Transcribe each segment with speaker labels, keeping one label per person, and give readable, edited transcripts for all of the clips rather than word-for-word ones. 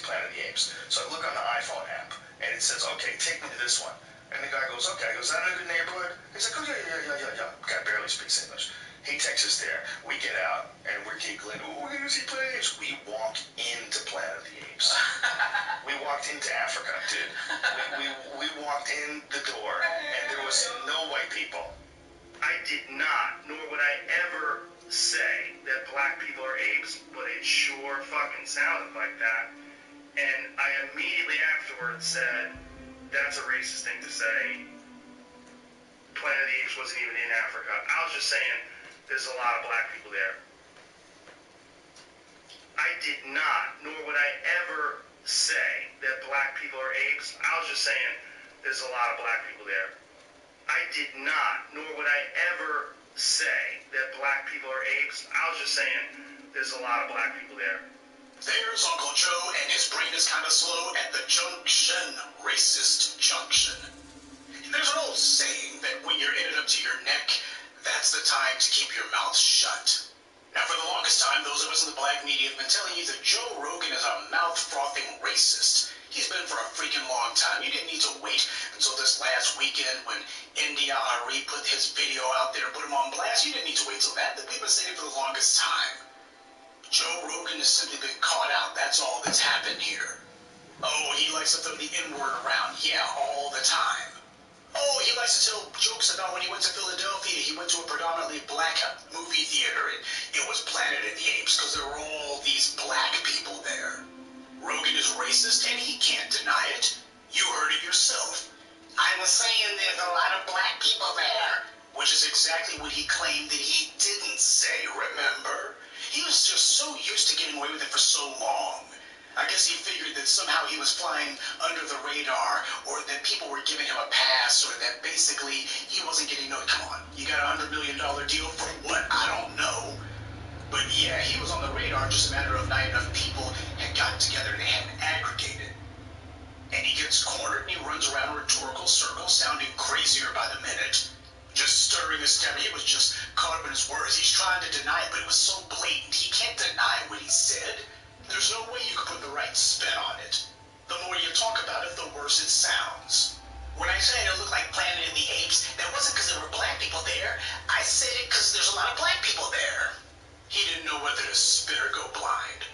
Speaker 1: Planet of the Apes. So I look on the iPhone app, and it says, okay, take me to this one. And the guy goes, okay. I goes, is that in a good neighborhood? He's like, oh, yeah. Guy barely speaks English. He takes us there. We get out, and we're giggling. Oh, we're going to see Planet of the Apes. We walk into Planet of the Apes. We walked into Africa, dude. We walked in the door, and there was no white people. I did not, nor would I ever say that black people are apes, but it sure fucking sounded like that. And I immediately afterwards said, that's a racist thing to say. Planet of the Apes wasn't even in Africa. I was just saying, there's a lot of black people there. I did not, nor would I ever say that black people are apes. I was just saying, there's a lot of black people there. I did not, nor would I ever say that black people are apes. I was just saying, there's a lot of black people there.
Speaker 2: There's Uncle Joe, and his brain is kind of slow at the junction, racist junction. There's an old saying that when you're in it up to your neck, that's the time to keep your mouth shut. Now, for the longest time, those of us in the black media have been telling you that Joe Rogan is a mouth-frothing racist. He's been for a freaking long time. You didn't need to wait until this last weekend when India Ari put his video out there and put him on blast. You didn't need to wait till that. We've been saying it for the longest time. Joe Rogan has simply been caught out. That's all that's happened here. Oh, he likes to throw the N-word around. Yeah, all the time. Oh, he likes to tell jokes about when he went to Philadelphia. He went to a predominantly black movie theater, and it was Planet of the Apes because there were all these black people there. Rogan is racist, and he can't deny it. You heard it yourself. I was saying there's a lot of black people there. Which is exactly what he claimed that he didn't say, remember? He was just so used to getting away with it for so long. I guess he figured that somehow he was flying under the radar, or that people were giving him a pass, or that basically he wasn't getting no. Come on, you got a $100 million deal for what? I don't know. But yeah, he was on the radar, just a matter of not enough people had gotten together and they hadn't aggregated. And he gets cornered and he runs around in rhetorical circles, sounding crazier by the minute. Just stirring his stomach. He was just caught up in his words. He's trying to deny it, but it was so blatant. He can't deny what he said. There's no way you could put the right spin on it. The more you talk about it, the worse it sounds. When I said it looked like Planet of the Apes, that wasn't because there were black people there. I said it because there's a lot of black people there. He didn't know whether to spit or go blind.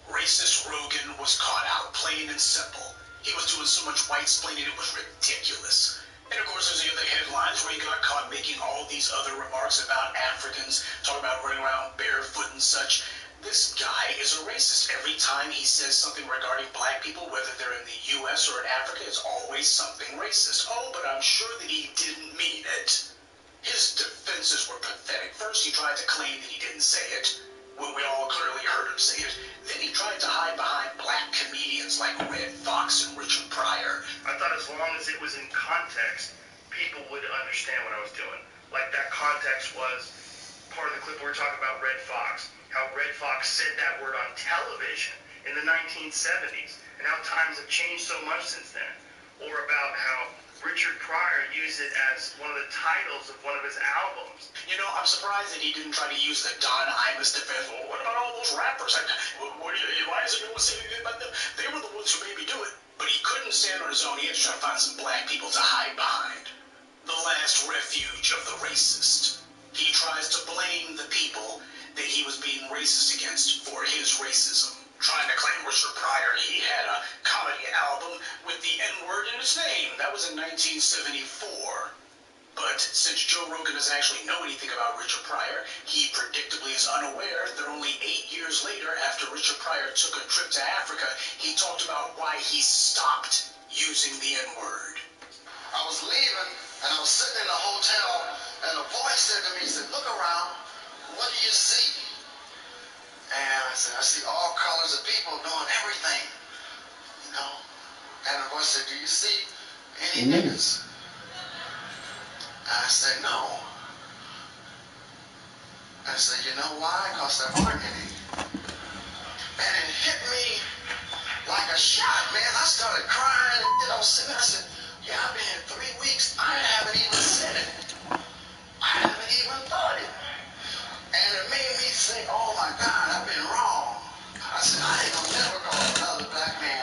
Speaker 2: Racist Rogan was caught out, plain and simple. He was doing so much white-splaining it was ridiculous. And of course, there's the other headlines where he got caught making all these other remarks about Africans, talking about running around barefoot and such. This guy is a racist. Every time he says something regarding black people, whether they're in the U.S. or in Africa, it's always something racist. Oh, but I'm sure that he didn't mean it. His defenses were pathetic. First, he tried to claim that he didn't say it, when we all clearly heard him say it. Then he tried to hide behind black comedians like Red Fox and Richard Pryor.
Speaker 1: I thought as long as it was in context, people would understand what I was doing. Like that context was part of the clip where we were talking about Red Fox, how Red Fox said that word on television in the 1970s, and how times have changed so much since then. Or about how Richard Pryor used it as one of the titles of one of his albums.
Speaker 2: You know, I'm surprised that he didn't try to use the Don Imus defense. Well, what about all those rappers? Why is it no one saying anything about them? They were the ones who made me do it. But he couldn't stand on his own. He had to try to find some black people to hide behind. The last refuge of the racist. He tries to blame the people that he was being racist against for his racism. Trying to claim Richard Pryor, he had a comedy album with the N-word in its name. That was in 1974. But since Joe Rogan doesn't actually know anything about Richard Pryor, he predictably is unaware that only 8 years later, after Richard Pryor took a trip to Africa, he talked about why he stopped using the N-word.
Speaker 3: I was leaving, and I was sitting in a hotel, and a voice said to me, he said, look around, what do you see? And I said, I see all colors of people doing everything, you know. And the voice said, do you see any niggas? I said, no. I said, you know why? Because there aren't any. And it hit me like a shot, man. I started crying, and I was sitting there, I said, yeah, I've been here 3 weeks. I haven't even said it. I haven't even thought it. And it made me think, oh my God, I've been wrong. I said, I ain't gonna never call another black man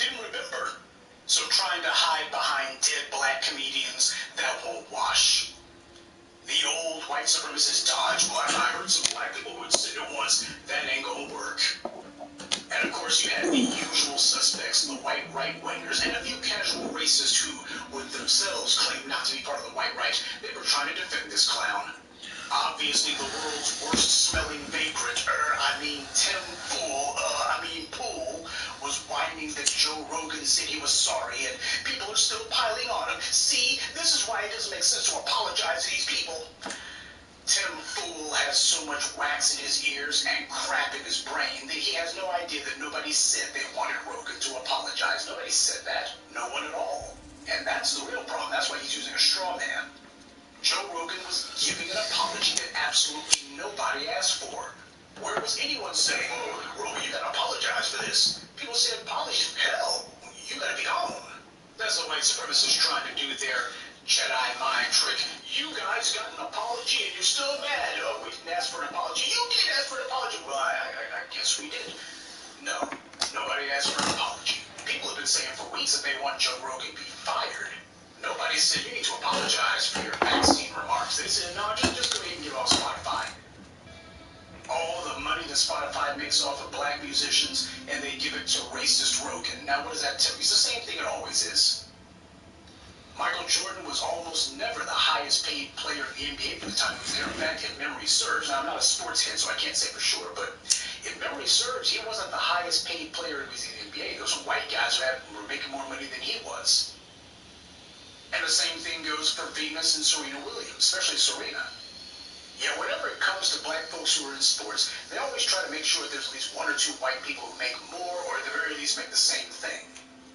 Speaker 2: didn't remember. So trying to hide behind dead black comedians, that won't wash. The old white supremacist dodge, well, I heard some black people who had said it once, that ain't gonna work. And of course you had the usual suspects, the white right-wingers, and a few casual racists who would themselves claim not to be part of the white right. They were trying to defend this clown. Obviously the world's worst-smelling vagrant, Tim Pool, was whining that Joe Rogan said he was sorry, and people are still piling on him. See, this is why it doesn't make sense to apologize to these people. Tim Fool has so much wax in his ears and crap in his brain that he has no idea that nobody said they wanted Rogan to apologize. Nobody said that. No one at all. And that's the real problem. That's why he's using a straw man. Joe Rogan was giving an apology that absolutely nobody asked for. Where was anyone saying, oh, Rogan, you gotta apologize for this? People said, apology? Hell, you gotta be gone. That's the white supremacists trying to do their Jedi mind trick. You guys got an apology and you're still mad. Oh, we didn't ask for an apology. You did ask for an apology. Well, I guess we did. No, nobody asked for an apology. People have been saying for weeks that they want Joe Rogan to be fired. Nobody said you need to apologize for your vaccine remarks. They said, no, just go ahead and get off Spotify. All the money that Spotify makes off of black musicians, and they give it to racist Rogan. Now, what does that tell you? It's the same thing it always is. Michael Jordan was almost never the highest paid player in the NBA for the time he was there. In fact, if memory serves, now I'm not a sports head, so I can't say for sure, but if memory serves, he wasn't the highest paid player in the NBA. Those white guys were making more money than he was. And the same thing goes for Venus and Serena Williams, especially Serena. Yeah, whenever it comes to black folks who are in sports, they always try to make sure there's at least one or two white people who make more, or at the very least make the same thing.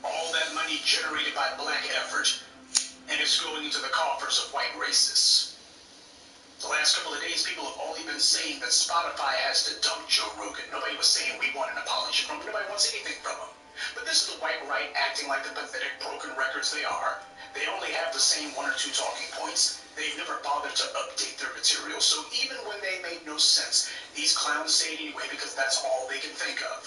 Speaker 2: All that money generated by black effort, and it's going into the coffers of white racists. The last couple of days, people have only been saying that Spotify has to dump Joe Rogan. Nobody was saying we want an apology from him. Nobody wants anything from him. But this is the white right acting like the pathetic broken records they are. They only have the same one or two talking points. They've never bothered to update their material. So even when they made no sense, these clowns say it anyway because that's all they can think of.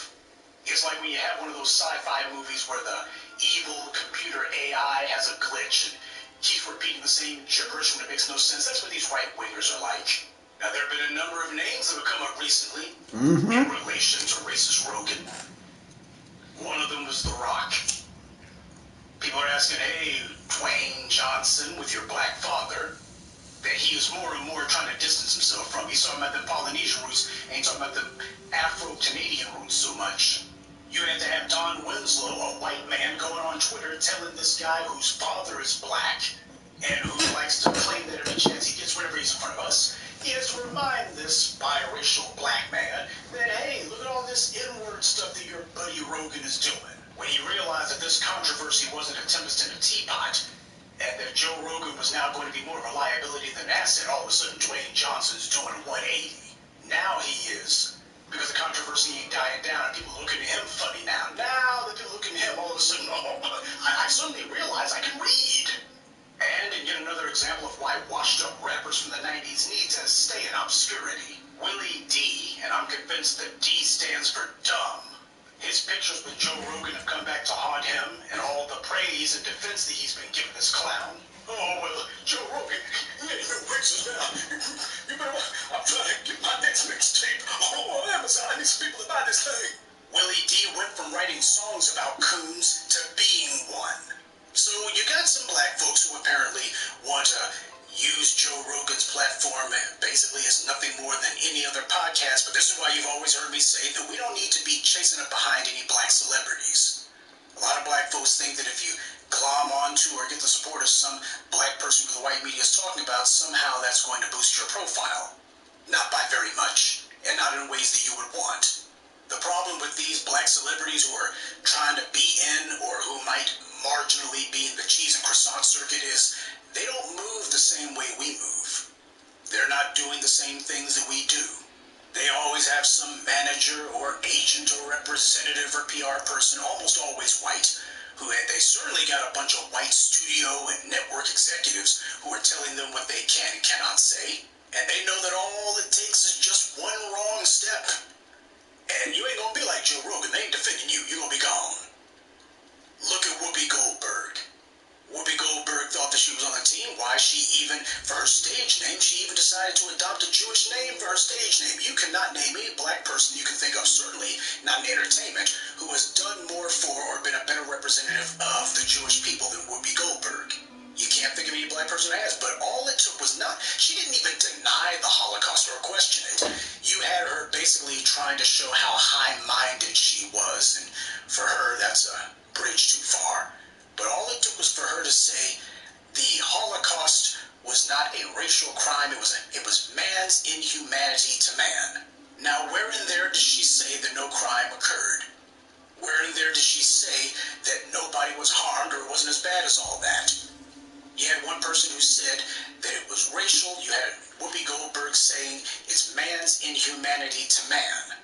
Speaker 2: It's like when you have one of those sci-fi movies where the evil computer AI has a glitch and keeps repeating the same gibberish when it makes no sense. That's what these right-wingers are like. Now, there have been a number of names that have come up recently in relation to racist Rogan. One of them was The Rock. People are asking, hey, Dwayne Johnson, with your black father, that he is more and more trying to distance himself from. He's talking about the Polynesian roots, and he's talking about the Afro-Canadian roots so much. You had to have Don Winslow, a white man, going on Twitter telling this guy whose father is black and who likes to claim that every chance he gets whenever he's in front of us, he has to remind this biracial black man that, hey, look at all this N-word stuff that your buddy Rogan is doing. When he realized that this controversy wasn't a tempest in a teapot, and that Joe Rogan was now going to be more of a liability than an asset, all of a sudden Dwayne Johnson's doing 180. Now he is. Because the controversy ain't dying down, and people looking at him funny now. Now that people looking at him, all of a sudden, I suddenly realize I can read. And in yet another example of why washed-up rappers from the 90s need to stay in obscurity, Willie D, and I'm convinced that D stands for dumb, his pictures with Joe Rogan have come back to haunt him, and all the praise and defense that he's been giving this clown. Oh, well, Joe Rogan, he ain't no racist now. You better, I'm trying to get my next mixtape on Amazon. I need some people to buy this thing. Willie D went from writing songs about coons to being one. So you got some black folks who apparently want to use Joe Rogan's platform basically as nothing more than any other podcast, but this is why you've always heard me say that we don't need to be chasing up behind any black celebrities. A lot of black folks think that if you glom onto or get the support of some black person who the white media is talking about, somehow that's going to boost your profile. Not by very much, and not in ways that you would want. The problem with these black celebrities who are trying to be in or who might marginally be in the cheese and croissant circuit is they don't move the same way we move. They're not doing the same things that we do. They always have some manager or agent or representative or PR person, almost always white, who they certainly got a bunch of white studio and network executives who are telling them what they can and cannot say. And they know that all it takes is just one wrong step. And you ain't gonna be like Joe Rogan. They ain't defending you. You're gonna be gone. representative of the Jewish people than Whoopi Goldberg. You can't think of any black person as, but all it took was not, she didn't even deny the Holocaust or question it. You had her basically trying to show how high-minded she was, and for her, that's a bridge too far. But all it took was for her to say the Holocaust was not a racial crime, it was man's inhumanity to man. Now, where in there does she say that no crime occurred? Where in there does she say that nobody was harmed or it wasn't as bad as all that? You had one person who said that it was racial. You had Whoopi Goldberg saying it's man's inhumanity to man.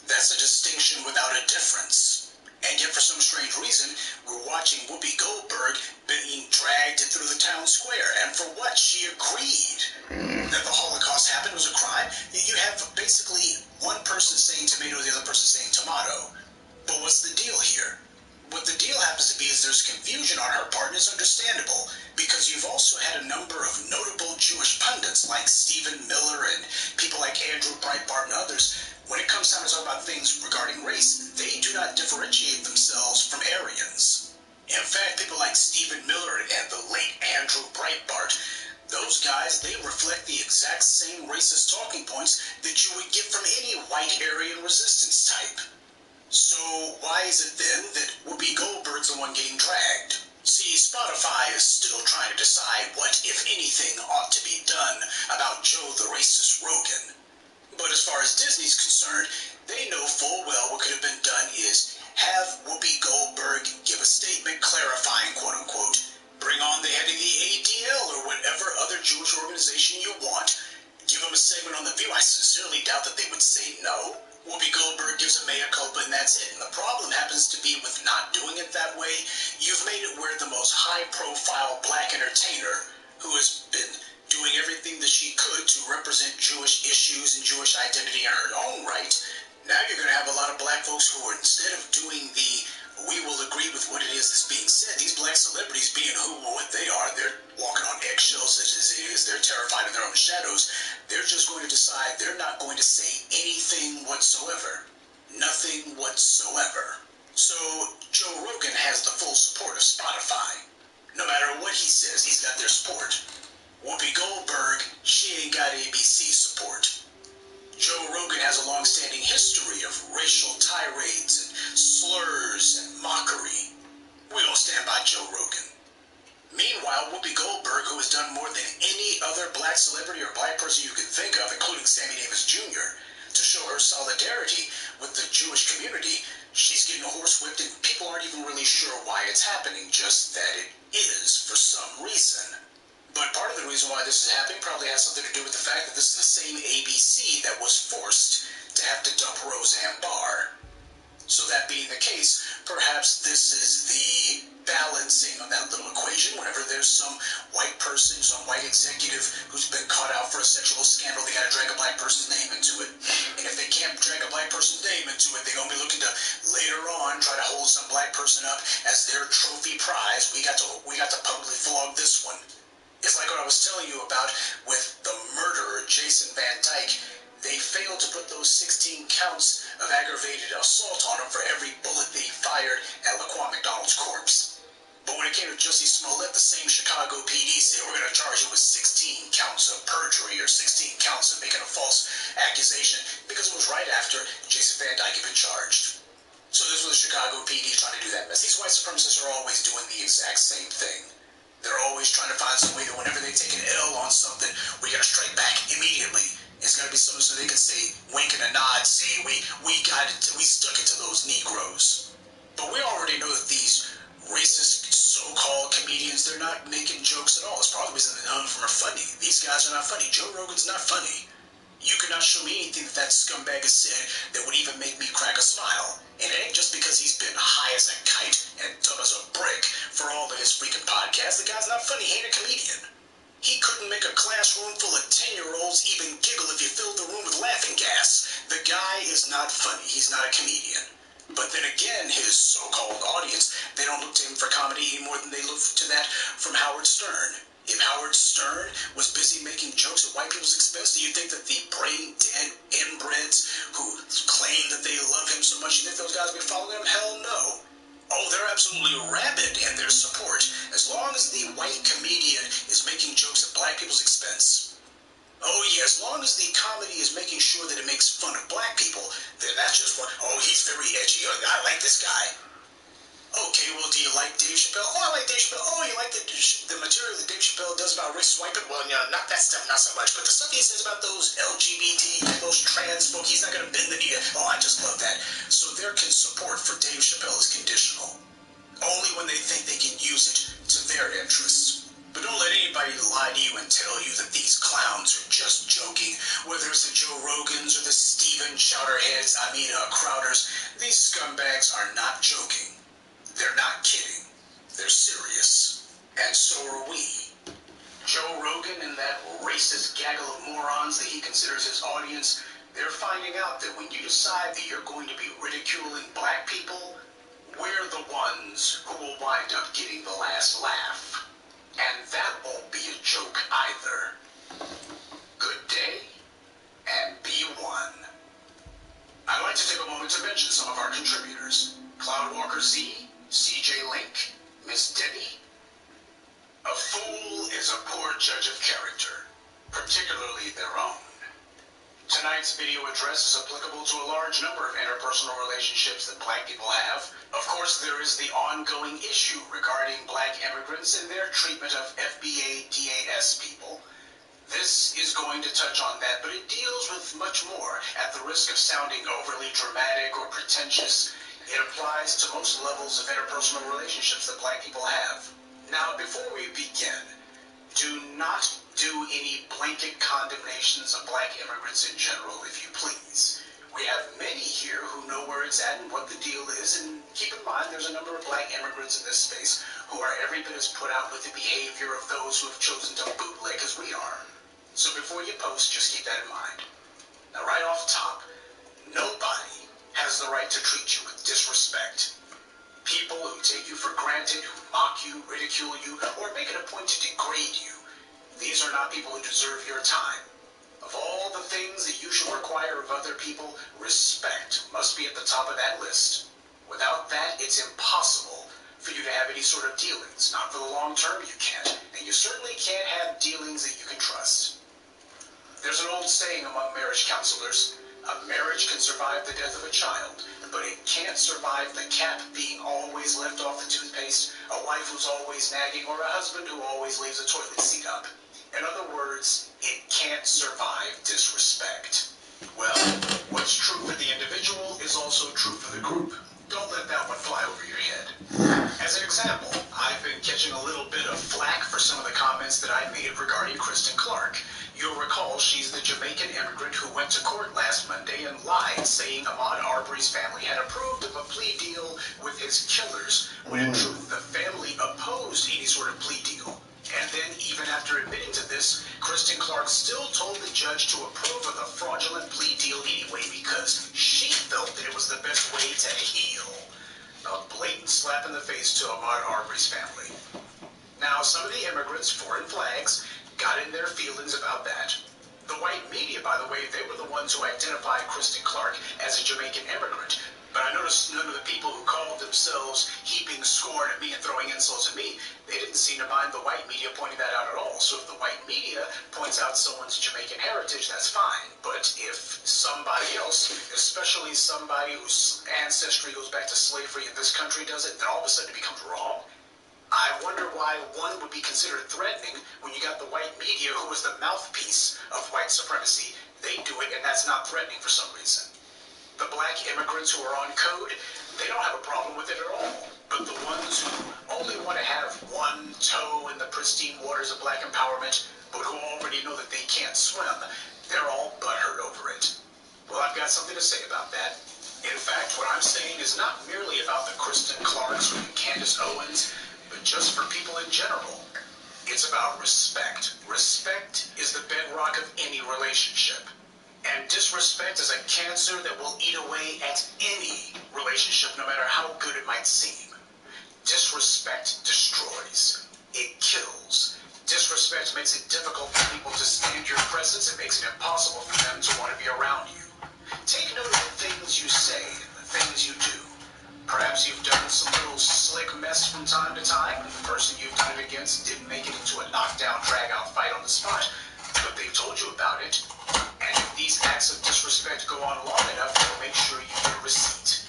Speaker 2: That's a distinction without a difference. And yet, for some strange reason, we're watching Whoopi Goldberg being dragged through the town square. And for what? She agreed that the Holocaust happened, was a crime. You have basically one person saying tomato, the other person saying tomato. But what's the deal here? What the deal happens to be is there's confusion on her part, and it's understandable, because you've also had a number of notable Jewish pundits like Stephen Miller and people like Andrew Breitbart and others. When it comes time to talk about things regarding race, they do not differentiate themselves from Aryans. In fact, people like Stephen Miller and the late Andrew Breitbart, those guys, they reflect the exact same racist talking points that you would get from any white Aryan resistance type. So why is it then that Whoopi Goldberg's the one getting dragged? See, Spotify is still trying to decide what, if anything, ought to be done about Joe the racist Rogan. But as far as Disney's concerned, they know full well what could have been done is have Whoopi Goldberg give a statement clarifying, quote-unquote, bring on the head of the ADL or whatever other Jewish organization you want, give them a segment on The View. I sincerely doubt that they would say no. Whoopi Goldberg gives a mea culpa and that's it. And the problem happens to be with not doing it that way, you've made it where the most high-profile black entertainer who has been doing everything that she could to represent Jewish issues and Jewish identity in her own right, now you're going to have a lot of black folks who are, instead of doing the we will agree with what it is that's being said, these black celebrities being who or what they are, they're walking on eggshells as it is, they're terrified of their own shadows, they're just going to decide they're not going to say anything whatsoever. Nothing whatsoever. So Joe Rogan has the full support of Spotify. No matter what he says, he's got their support. Whoopi Goldberg, she ain't got ABC support. Joe Rogan has a long-standing history of racial tirades and slurs and mockery. We don't stand by Joe Rogan. Meanwhile, Whoopi Goldberg, who has done more than any other black celebrity or black person you can think of, including Sammy Davis Jr., to show her solidarity with the Jewish community, she's getting horsewhipped and people aren't even really sure why it's happening, just that it is for some reason. But part of the reason why this is happening probably has something to do with the fact that this is the same ABC that was forced to have to dump Roseanne Barr. So that being the case, perhaps this is the balancing of that little equation. Whenever there's some white person, some white executive who's been caught out for a sexual scandal, they gotta drag a black person's name into it. And if they can't drag a black person's name into it, they're gonna be looking to later on try to hold some black person up as their trophy prize. We got to publicly flog this one. It's like what I was telling you about with the murderer, Jason Van Dyke. They failed to put those 16 counts of aggravated assault on him for every bullet they fired at Laquan McDonald's corpse. But when it came to Jussie Smollett, the same Chicago PD said we're going to charge him with 16 counts of perjury or 16 counts of making a false accusation because it was right after Jason Van Dyke had been charged. So this was the Chicago PD trying to do that mess. These white supremacists are always doing the exact same thing. They're always trying to find some way that whenever they take an L on something, we got to strike back immediately. It's got to be something so they can say, wink and a nod, see, we stuck it to those Negroes. But we already know that these racist so-called comedians, they're not making jokes at all. It's probably because none of them are funny. These guys are not funny. Joe Rogan's not funny. You cannot show me anything that scumbag has said that would even make me crack a smile. And it ain't just because he's been high as a kite and dumb as a brick for all of his freaking podcasts. The guy's not funny. He ain't a comedian. He couldn't make a classroom full of 10-year-olds even giggle if you filled the room with laughing gas. The guy is not funny. He's not a comedian. But then again, his so-called audience, they don't look to him for comedy any more than they look to that from Howard Stern. If Howard Stern was busy making jokes at white people's expense, do you think that the brain-dead inbreds who claim that they love him so much, you think those guys would be following him? Hell no. Oh, they're absolutely rabid in their support, as long as the white comedian is making jokes at black people's expense. Oh yeah, as long as the comedy is making sure that it makes fun of black people, then that's just fun. Oh, he's very edgy. I like this guy. Okay, well, do you like Dave Chappelle? Oh, I like Dave Chappelle. Oh, you like the material that Dave Chappelle does about racist white people? Well, not that stuff, not so much. But the stuff he says about those LGBT, those trans folk, he's not going to bend the knee. Oh, I just love that. So their support for Dave Chappelle is conditional. Only when they think they can use it to their interests. But don't let anybody lie to you and tell you that these clowns are just joking. Whether it's the Joe Rogans or the Steven Crowders, these scumbags are not joking. They're not kidding. They're serious. And so are we. Joe Rogan and that racist gaggle of morons that he considers his audience, they're finding out that when you decide that you're going to be ridiculing black people, we're the ones who will wind up getting the last laugh. And that won't be a joke either. Good day, and be one. I'd like to take a moment to mention some of our contributors. Cloudwalker Z, CJ Link, Miss Debbie. A fool is a poor judge of character, particularly their own. Tonight's video address is applicable to a large number of interpersonal relationships that black people have. Of course, there is the ongoing issue regarding black immigrants and their treatment of FBA DAS people. This is going to touch on that, but it deals with much more. At the risk of sounding overly dramatic or pretentious, it applies to most levels of interpersonal relationships that black people have. Now, before we begin, do not do any blanket condemnations of black immigrants in general, if you please. We have many here who know where it's at and what the deal is, and keep in mind there's a number of black immigrants in this space who are every bit as put out with the behavior of those who have chosen to bootleg as we are. So before you post, just keep that in mind. Now, right off top, nobody has the right to treat you with disrespect. People who take you for granted, who mock you, ridicule you, or make it a point to degrade you, these are not people who deserve your time. Of all the things that you should require of other people, respect must be at the top of that list. Without that, it's impossible for you to have any sort of dealings. Not for the long term, you can't. And you certainly can't have dealings that you can trust. There's an old saying among marriage counselors: a marriage can survive the death of a child, but it can't survive the cap being always left off the toothpaste, a wife who's always nagging, or a husband who always leaves a toilet seat up. In other words, it can't survive disrespect. Well, what's true for the individual is also true for the group. Don't let that one fly over your head. As an example, I've been catching a little bit of flack for some of the comments that I made regarding Kristen Clark. You'll recall she's the Jamaican immigrant who went to court last Monday and lied, saying Ahmaud Arbery's family had approved of a plea deal with his killers, when in truth the family opposed any sort of plea deal. And then, even after admitting to this, Kristen Clark still told the judge to approve of the fraudulent plea deal anyway because she felt that it was the best way to heal. A blatant slap in the face to Ahmaud Arbery's family. Now, some of the immigrants, foreign flags, got in their feelings about that. The white media, by the way, they were the ones who identified Kristen Clark as a Jamaican immigrant. But I noticed none of the people who called themselves heaping scorn at me and throwing insults at me, they didn't seem to mind the white media pointing that out at all. So if the white media points out someone's Jamaican heritage, that's fine. But if somebody else, especially somebody whose ancestry goes back to slavery in this country, does it, then all of a sudden it becomes wrong. I wonder why one would be considered threatening when you got the white media, who is the mouthpiece of white supremacy. They do it, and that's not threatening for some reason. The black immigrants who are on code, they don't have a problem with it at all. But the ones who only want to have one toe in the pristine waters of black empowerment, but who already know that they can't swim, they're all butthurt over it. Well, I've got something to say about that. In fact, what I'm saying is not merely about the Kristen Clarks or the Candace Owens, but just for people in general. It's about respect. Respect is the bedrock of any relationship. And disrespect is a cancer that will eat away at any relationship, no matter how good it might seem. Disrespect destroys. It kills. Disrespect makes it difficult for people to stand your presence. It makes it impossible for them to want to be around you. Take note of the things you say and the things you do. Perhaps you've done some little slick mess from time to time, and the person you've done it against didn't make it into a knockdown, drag-out fight on the spot, but they've told you about it. And if these acts of disrespect go on long enough, they'll make sure you get a receipt.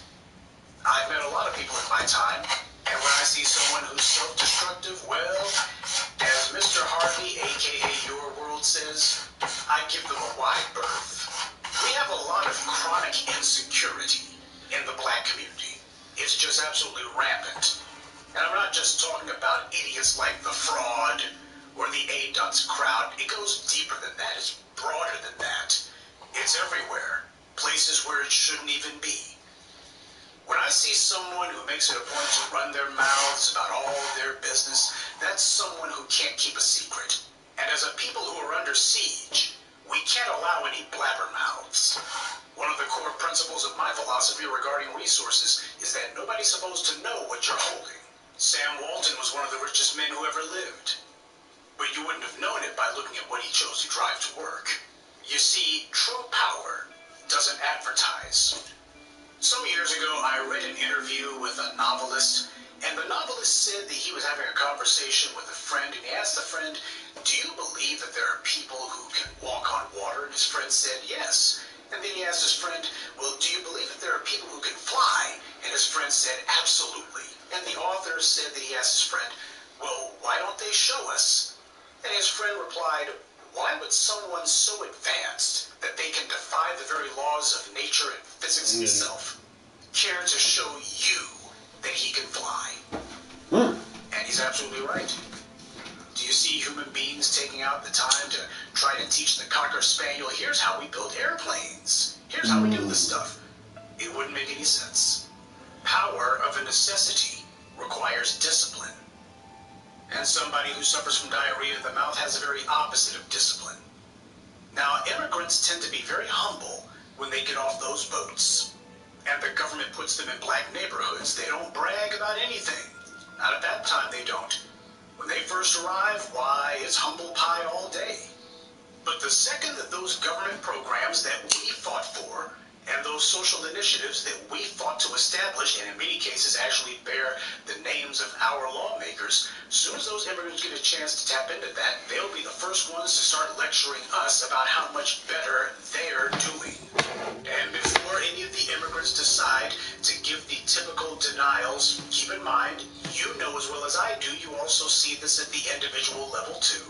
Speaker 2: I've met a lot of people in my time, and when I see someone who's self-destructive, well, as Mr. Harvey, aka Your World, says, I give them a wide berth. We have a lot of chronic insecurity in the black community. It's just absolutely rampant. And I'm not just talking about idiots like the Fraud or the A-Ducks crowd. It goes deeper than that. It's broader than that. It's everywhere. Places where it shouldn't even be. When I see someone who makes it a point to run their mouths about all their business, that's someone who can't keep a secret. And as a people who are under siege, we can't allow any blabbermouths. One of the core principles of my philosophy regarding resources is that nobody's supposed to know what you're holding. Sam Walton was one of the richest men who ever lived. But you wouldn't have known it by looking at what he chose to drive to work. You see, true power doesn't advertise. Some years ago, I read an interview with a novelist, and the novelist said that he was having a conversation with a friend, and he asked the friend, do you believe that there are people who can walk on water? And his friend said, yes. And then he asked his friend, well, do you believe that there are people who can fly? And his friend said, absolutely. And the author said that he asked his friend, well, why don't they show us? And his friend replied, why would someone so advanced that they can defy the very laws of nature and physics itself care to show you that he can fly? And he's absolutely right. Do you see human beings taking out the time to try to teach the Cocker Spaniel, here's how we build airplanes, here's how we do this stuff? It wouldn't make any sense. Power of a necessity requires discipline. And somebody who suffers from diarrhea of the mouth has the very opposite of discipline. Now, immigrants tend to be very humble when they get off those boats. And the government puts them in black neighborhoods. They don't brag about anything. Not at that time, they don't. When they first arrive, why, it's humble pie all day. But the second that those government programs that we fought for and those social initiatives that we fought to establish, and in many cases actually bear the names of our lawmakers, as soon as those immigrants get a chance to tap into that, they'll be the first ones to start lecturing us about how much better they're doing. And before any of the immigrants decide to give the typical denials, keep in mind, you know as well as I do, you also see this at the individual level too.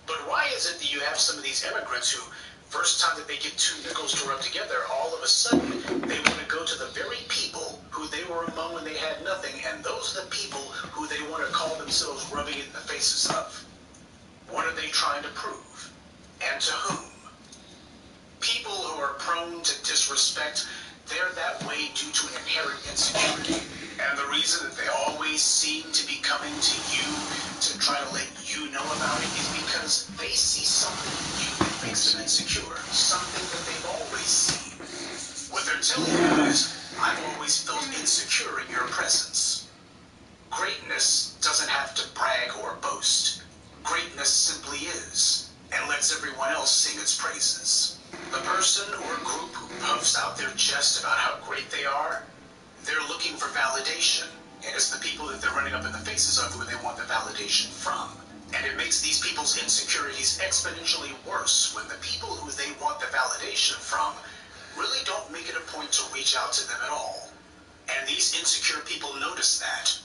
Speaker 2: But why is it that you have some of these immigrants who, first time that they get two nickels to rub together, all of a sudden they want to go to the very people who they were among when they had nothing, and those are the people who they want to call themselves rubbing it in the faces of? What are they trying to prove? And to whom? People who are prone to disrespect, they're that way due to an inherent insecurity. And the reason that they always seem to be coming to you to try to let you know about it is because they see something in you that makes them insecure, something that they've always seen. What they're telling you is, I've always felt insecure in your presence. Greatness doesn't have to brag or boast. Greatness simply is, and lets everyone else sing its praises. The person or group who puffs out their chest about how great they are, they're looking for validation, and it's the people that they're running up in the faces of who they want the validation from. And it makes these people's insecurities exponentially worse when the people who they want the validation from really don't make it a point to reach out to them at all. And these insecure people notice that.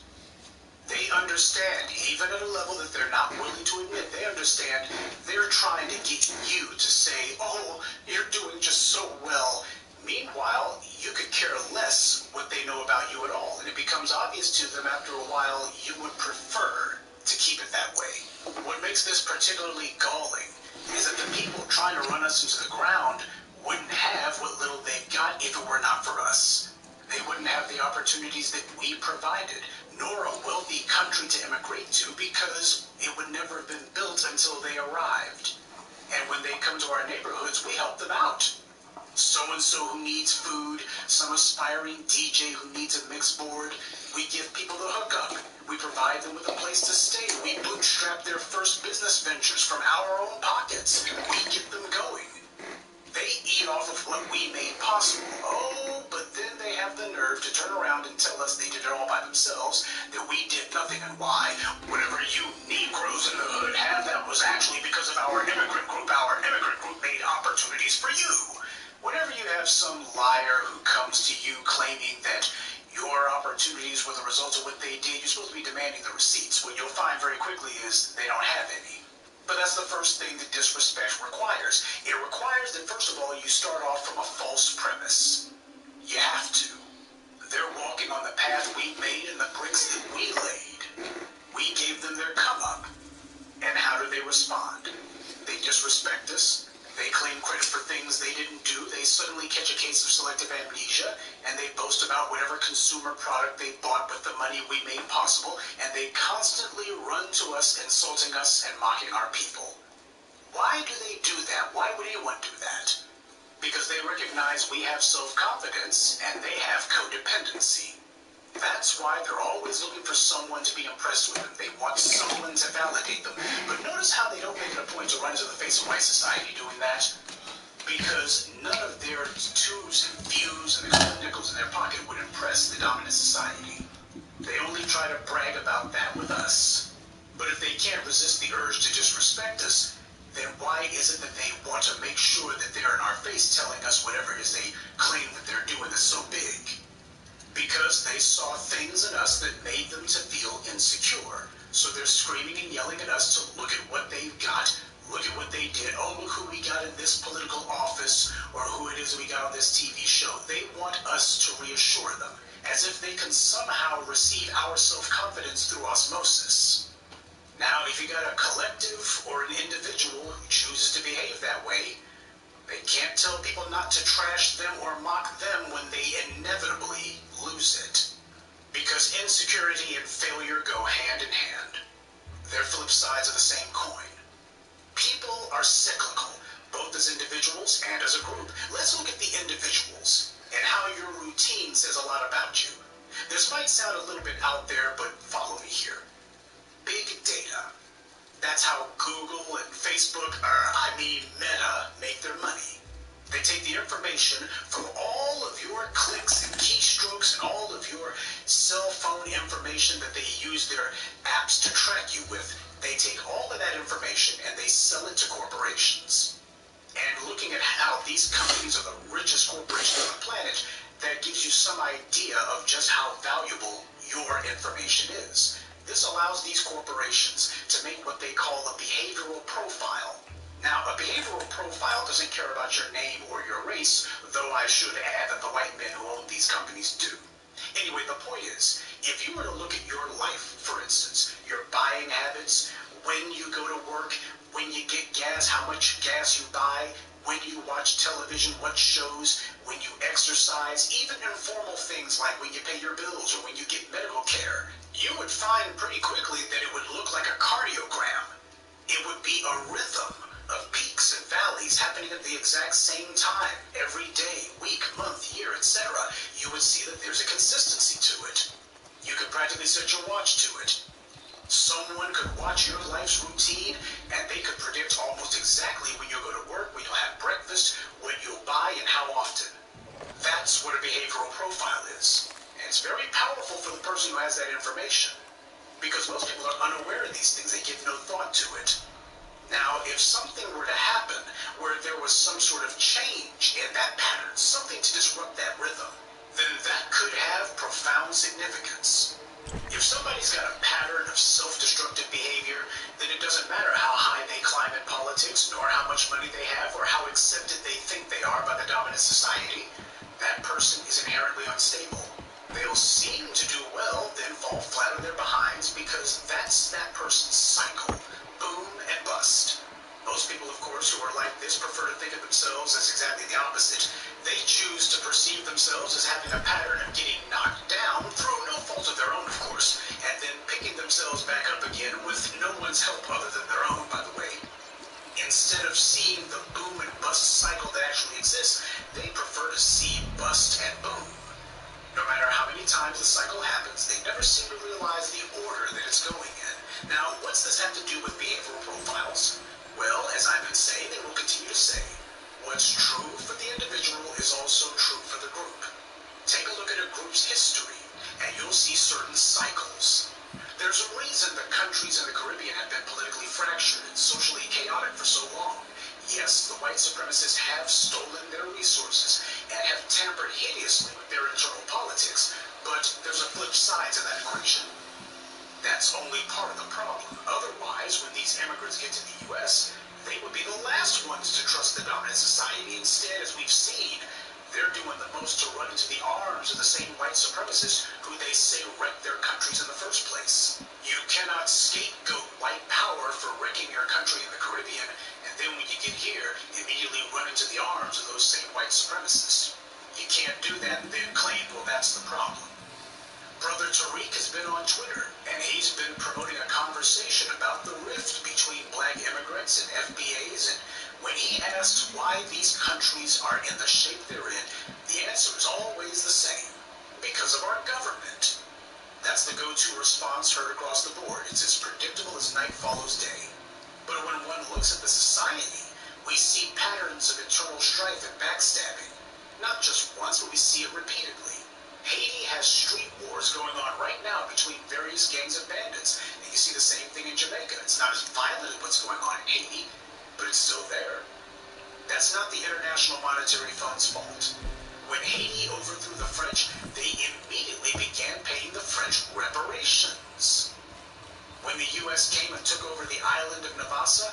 Speaker 2: They understand, even at a level that they're not willing to admit, they understand they're trying to get you to say, oh, you're doing just so well. Meanwhile, you could care less what they know about you at all, and it becomes obvious to them after a while you would prefer to keep it that way. What makes this particularly galling is that the people trying to run us into the ground wouldn't have what little they've got if it were not for us. They wouldn't have the opportunities that we provided, nor a wealthy country to immigrate to, because it would never have been built until they arrived. And when they come to our neighborhoods, we help them out. So-and-so who needs food, some aspiring DJ who needs a mix board, we give people the hookup. We provide them with a place to stay. We bootstrap their first business ventures from our own pockets. We get them going. They eat off of what we made possible. Oh, but then they have the nerve to turn around and tell us they did it all by themselves, that we did nothing, and why? Whatever you Negroes in the hood have, that was actually because of our immigrant group. Our immigrant group made opportunities for you. Whenever you have some liar who comes to you claiming that your opportunities were the result of what they did, you're supposed to be demanding the receipts. What you'll find very quickly is they don't have any. But that's the first thing that disrespect requires. It requires that, first of all, you start off from a false premise. You have to. They're walking on the path we made and the bricks that we laid. We gave them their come up. And how do they respond? They disrespect us. They claim credit for things they didn't do. They suddenly catch a case of selective amnesia, and they boast about whatever consumer product they bought with the money we made possible, and they constantly run to us, insulting us and mocking our people. Why do they do that? Why would anyone do that? Because they recognize we have self-confidence and they have codependency. That's why they're always looking for someone to be impressed with them. They want someone to validate them. But notice how they don't make it a point to run into the face of white society doing that. Because none of their twos and views and the gold nickels in their pocket would impress the dominant society. They only try to brag about that with us. But if they can't resist the urge to disrespect us, then why is it that they want to make sure that they're in our face telling us whatever it is they claim that they're doing that's so big? Because they saw things in us that made them to feel insecure. So they're screaming and yelling at us to look at what they've got, look at what they did, oh, look who we got in this political office, or who it is we got on this TV show. They want us to reassure them, as if they can somehow receive our self-confidence through osmosis. Now, if you got a collective or an individual who chooses to behave that way, they can't tell people not to trash them or mock them when they inevitably lose it. Because insecurity and failure go hand in hand. They're flip sides of the same coin. People are cyclical, both as individuals and as a group. Let's look at the individuals and how your routine says a lot about you. This might sound a little bit out there, but follow me here. Big data. That's how Google and Facebook, Meta, make their money. They take the information from all of your clicks and keystrokes and all of your cell phone information that they use their apps to track you with. They take all of that information and they sell it to corporations. And looking at how these companies are the richest corporations on the planet, that gives you some idea of just how valuable your information is. This allows these corporations to make what they call a behavioral profile. Now, a behavioral profile doesn't care about your name or your race, though I should add that the white men who own these companies do. Anyway, the point is, if you were to look at your life, for instance, your buying habits, when you go to work, when you get gas, how much gas you buy, when you watch television, what shows, when you exercise, even informal things like when you pay your bills or when you get medical care, you would find pretty quickly that it would look like a cardiogram. It would be a rhythm of peaks and valleys happening at the exact same time, every day, week, month, year, etc. You would see that there's a consistency to it. You could practically set your watch to it. Someone could watch your life's routine and they could predict almost exactly when you'll go to work, when you'll have breakfast, what you'll buy, and how often. That's what a behavioral profile is. And it's very powerful for the person who has that information, because most people are unaware of these things. They give no thought to it. Now, if something were to happen where there was some sort of change in that pattern, something to disrupt that rhythm, then that could have profound significance. If somebody's got a pattern of self-destructive behavior, then it doesn't matter how high they climb in politics, nor how much money they have, or how accepted they think they are by the dominant society. That person is inherently unstable. They'll seem to do well, then fall flat on their behinds, because that's that person's cycle. Boom and bust. Most people, of course, who are like this prefer to think of themselves as exactly the opposite. They choose to perceive themselves as having a pattern of getting knocked down, through no fault of their own, of course, and then picking themselves back up again with no one's help other than their own, by the way. Instead of seeing the boom and bust cycle that actually exists, they prefer to see bust and boom. No matter how many times the cycle happens, they never seem to realize the order that it's going in. Now, what's this have to do with behavioral profiles? Well, as I've been saying and will continue to say, what's true for the individual is also true for the group. Take a look at a group's history, and you'll see certain cycles. There's a reason that countries in the Caribbean have been politically fractured and socially chaotic for so long. Yes, the white supremacists have stolen their resources and have tampered hideously with their internal politics, but there's a flip side to that equation. That's only part of the problem. Otherwise, when these immigrants get to the U.S., they would be the last ones to trust the dominant society. Instead, as we've seen, they're doing the most to run into the arms of the same white supremacists who they say wrecked their countries in the first place. You cannot scapegoat white power for wrecking your country in the Caribbean, and then when you get here, immediately run into the arms of those same white supremacists. You can't do that and then claim, well, that's the problem. Brother Tariq has been on Twitter, and he's been promoting a conversation about the rift between black immigrants and FBAs, and when he asks why these countries are in the shape they're in, the answer is always the same. Because of our government. That's the go-to response heard across the board. It's as predictable as night follows day. But when one looks at the society, we see patterns of internal strife and backstabbing. Not just once, but we see it repeatedly. Haiti has street wars going on right now between various gangs of bandits. And you see the same thing in Jamaica. It's not as violent as what's going on in Haiti, but it's still there. That's not the International Monetary Fund's fault. When Haiti overthrew the French, they immediately began paying the French reparations. When the U.S. came and took over the island of Navassa,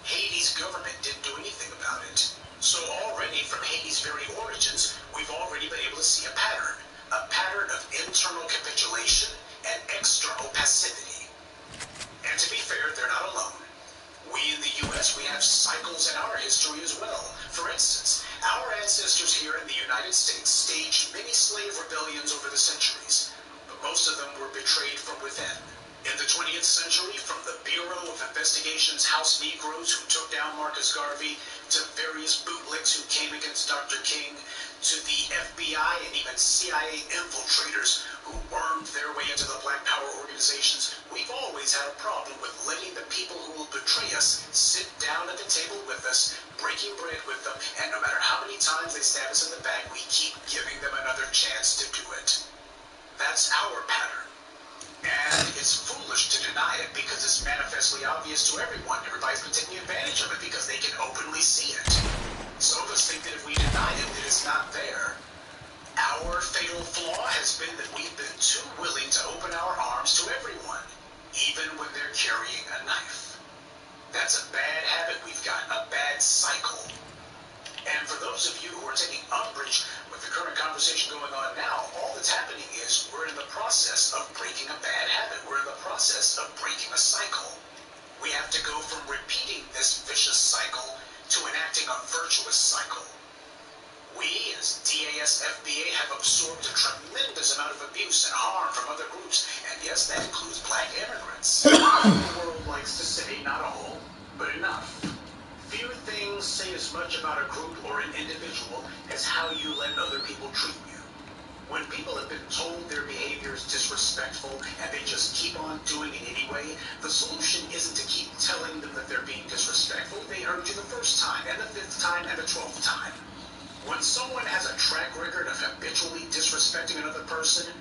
Speaker 2: Haiti's government didn't do anything about it. So already from Haiti's very origins, we've already been able to see a pattern of internal capitulation and external passivity. And to be fair, they're not alone. We in the U.S., we have cycles in our history as well. For instance, our ancestors here in the United States staged many slave rebellions over the centuries, but most of them were betrayed from within. In the 20th century, from the Bureau of Investigation's House Negroes who took down Marcus Garvey, to various bootlicks who came against Dr. King, to the FBI and even CIA infiltrators who wormed their way into the Black Power organizations, we've always had a problem with letting the people who will betray us sit down at the table with us, breaking bread with them, and no matter how many times they stab us in the back, we keep giving them another chance to do it. That's our pattern. And it's foolish to deny it because it's manifestly obvious to everyone. Everybody's been taking advantage of it because they can openly see it. Some of us think that if we deny it, that it's not there. Our fatal flaw has been that we've been too willing to open our arms to everyone, even when they're carrying a knife. That's a bad habit we've got, a bad cycle. And for those of you who are taking umbrage with the current conversation going on now, all that's happening is we're in the process of breaking a bad habit. We're in the process of breaking a cycle. We have to go from repeating this vicious cycle to enacting a virtuous cycle. We, as DAS FBA, have absorbed a tremendous amount of abuse and harm from other groups, and yes, that includes black immigrants. The world likes to say not all, but enough. Few things say as much about a group or an individual as how you let other people treat you. When people have been told their behavior is disrespectful and they just keep on doing it anyway, the solution isn't to keep telling them that they're being disrespectful. They heard you the first time, and the 5th time, and the 12th time. When someone has a track record of habitually disrespecting another person,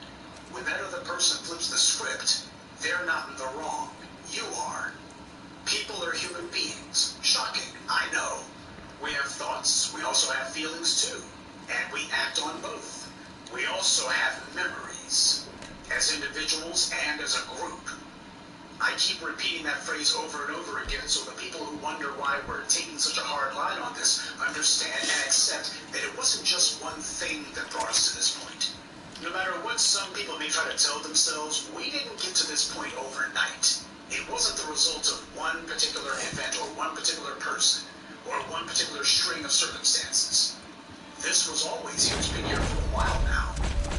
Speaker 2: when that other person flips the script, they're not in the wrong. You are. People are human beings. Shocking, I know. We have thoughts, we also have feelings too, and we act on both. We also have memories, as individuals and as a group. I keep repeating that phrase over and over again so the people who wonder why we're taking such a hard line on this understand and accept that it wasn't just one thing that brought us to this point. No matter what some people may try to tell themselves, we didn't get to this point overnight. It wasn't the result of one particular event or one particular person or one particular string of circumstances. This was always here. It's been here for a while now.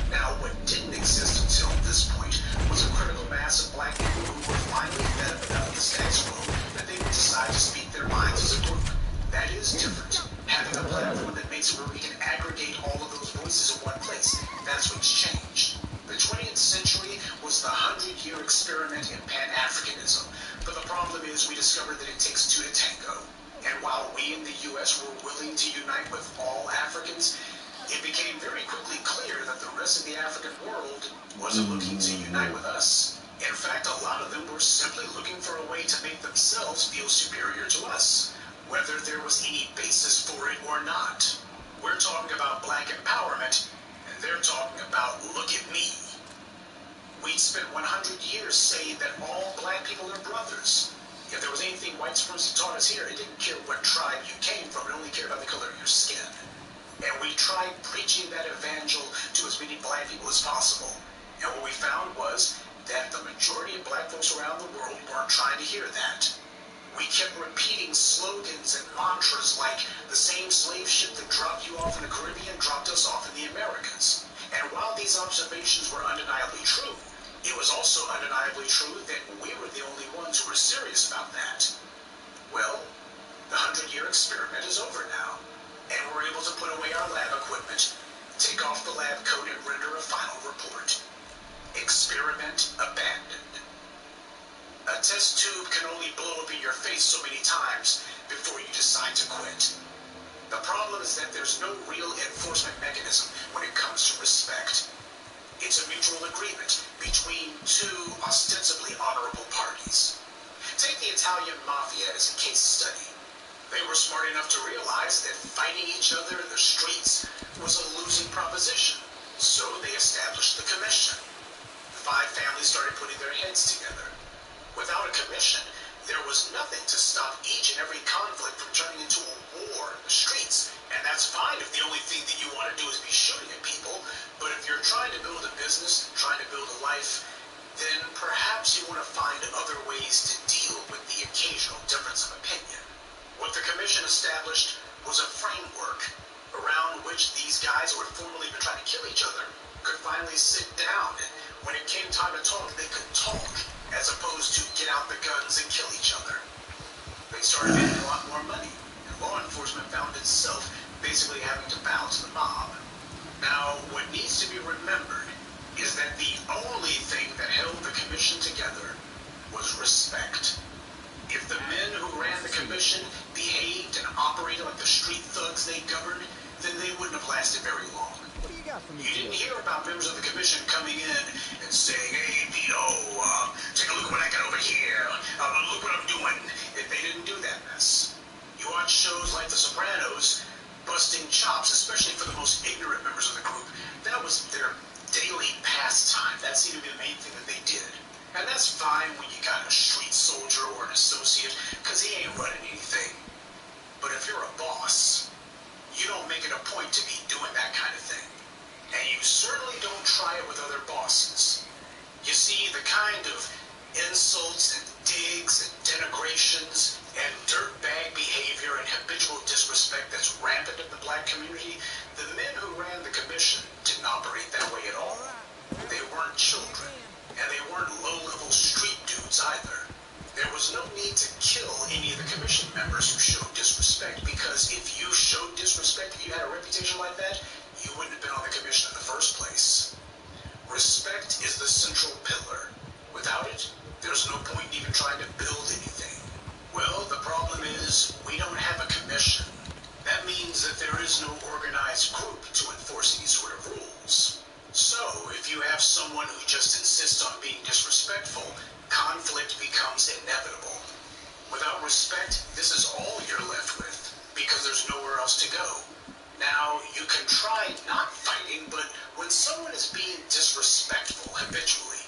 Speaker 2: Now, what didn't exist until this point was a critical mass of black people who were finally fed up enough of the status quo that they would decide to speak their minds as a group. That is different. Having a platform that makes it where we can aggregate all of those voices in one place. That's what's changed. The 20th century was the 100-year experiment in Pan-Africanism. But the problem is we discovered that it takes two to tango. And while we in the U.S. were willing to unite with all Africans, it became very quickly clear that the rest of the African world wasn't looking to unite with us. In fact, a lot of them were simply looking for a way to make themselves feel superior to us, whether there was any basis for it or not. We're talking about black empowerment, and they're talking about look at me. We'd spent 100 years saying that all black people are brothers. If there was anything white supremacy taught us here, it didn't care what tribe you came from, it only cared about the color of your skin. And we tried preaching that evangel to as many black people as possible. And what we found was that the majority of black folks around the world weren't trying to hear that. We kept repeating slogans and mantras like the same slave ship that dropped you off in the Caribbean dropped us off in the Americas. And while these observations were undeniably true, it was also undeniably true that we were the only ones who were serious about that. Well, the 100-year experiment is over now, and we're able to put away our lab equipment, take off the lab coat, and render a final report. Experiment abandoned. A test tube can only blow up in your face so many times before you decide to quit. The problem is that there's no real enforcement mechanism when it comes to respect. It's a mutual agreement between two ostensibly honorable parties. Take the Italian mafia as a case study. They were smart enough to realize that fighting each other in the streets was a losing proposition, so they established the commission. The 5 families started putting their heads together. Without a commission, there was nothing to stop each and every conflict from turning into a war in the streets. And that's fine if the only thing that you want to do is be shooting at people. But if you're trying to build a business, trying to build a life, then perhaps you want to find other ways to deal with the occasional difference of opinion. What the commission established was a framework around which these guys who had formerly been trying to kill each other could finally sit down, and when it came time to talk, they could talk, as opposed to get out the guns and kill each other. They started making a lot more money, and law enforcement found itself basically having to bow to the mob. Now, what needs to be remembered is that the only thing that held the commission together was respect. If the men who ran the commission behaved and operated like the street thugs they governed, then they wouldn't have lasted very long. You didn't hear about members of the commission coming in and saying, hey, Vito, take a look at what I got over here. Look what I'm doing. If they didn't do that mess. You watch shows like The Sopranos, busting chops, especially for the most ignorant members of the group. That was their daily pastime. That seemed to be the main thing that they did. And that's fine when you got a street soldier or an associate, because he ain't running anything. But if you're a boss, you don't make it a point to be doing that kind of thing. And you certainly don't try it with other bosses. You see, the kind of insults and digs and denigrations and dirtbag behavior and habitual disrespect that's rampant in the black community, the men who ran the commission didn't operate that way at all. They weren't children, and they weren't low-level street dudes either. There was no need to kill any of the commission members who showed disrespect, because if you showed disrespect, if you had a reputation like that, you wouldn't have been on the commission in the first place. Respect is the central pillar. Without it, there's no point in even trying to build anything. Well, the problem is, we don't have a commission. That means that there is no organized group to enforce any sort of rules. So, if you have someone who just insists on being disrespectful, conflict becomes inevitable. Without respect, this is all you're left with, because there's nowhere else to go. Now, you can try not fighting, but when someone is being disrespectful habitually,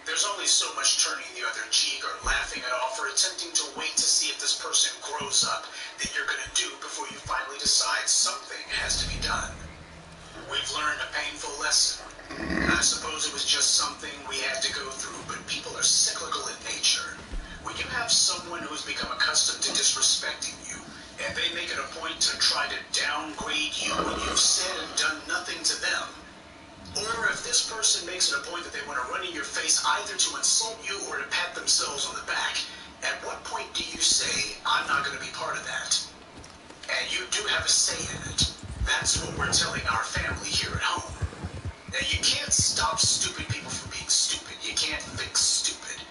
Speaker 2: there's only so much turning the other cheek or laughing it off or attempting to wait to see if this person grows up that you're going to do before you finally decide something has to be done. We've learned a painful lesson. I suppose it was just something we had to go through, but people are cyclical in nature. When you have someone who has become accustomed to disrespecting you, and they make it a point to try to downgrade you when you've said and done nothing to them, or if this person makes it a point that they want to run in your face either to insult you or to pat themselves on the back, at what point do you say, I'm not going to be part of that? And you do have a say in it. That's what we're telling our family here at home. Now, you can't stop stupid people from being stupid. You can't fix stupid.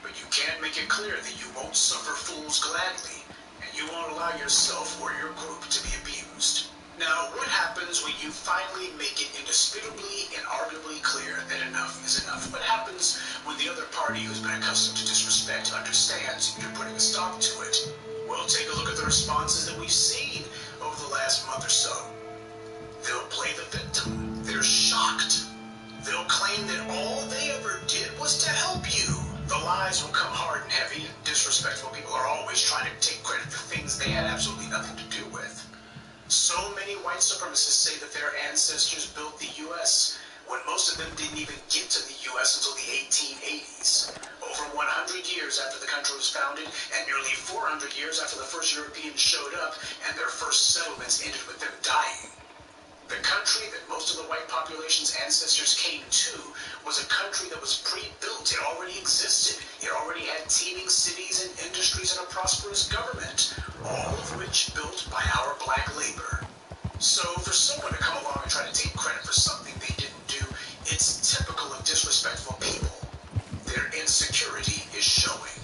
Speaker 2: But you can make it clear that you won't suffer fools gladly, and you won't allow yourself or your group to be abused. Now, what happens when you finally make it indisputably and arguably clear that enough is enough? What happens when the other party who's been accustomed to disrespect understands you're putting a stop to it? Well, take a look at the responses that we've seen over the last month or so. They'll play the victim. They're shocked. They'll claim that all they ever did was to help you. The lies will come hard and heavy, and disrespectful people are always trying to take credit for things they had absolutely nothing to do with. So many white supremacists say that their ancestors built the U.S., when most of them didn't even get to the U.S. until the 1880s. Over 100 years after the country was founded, and nearly 400 years after the first Europeans showed up, and their first settlements ended with them dying. The country that most of the white population's ancestors came to was a country that was pre-built. It already existed. It already had teeming cities and industries and a prosperous government, all of which built by our black labor. So for someone to come along and try to take credit for something they didn't do, it's typical of disrespectful people. Their insecurity is showing.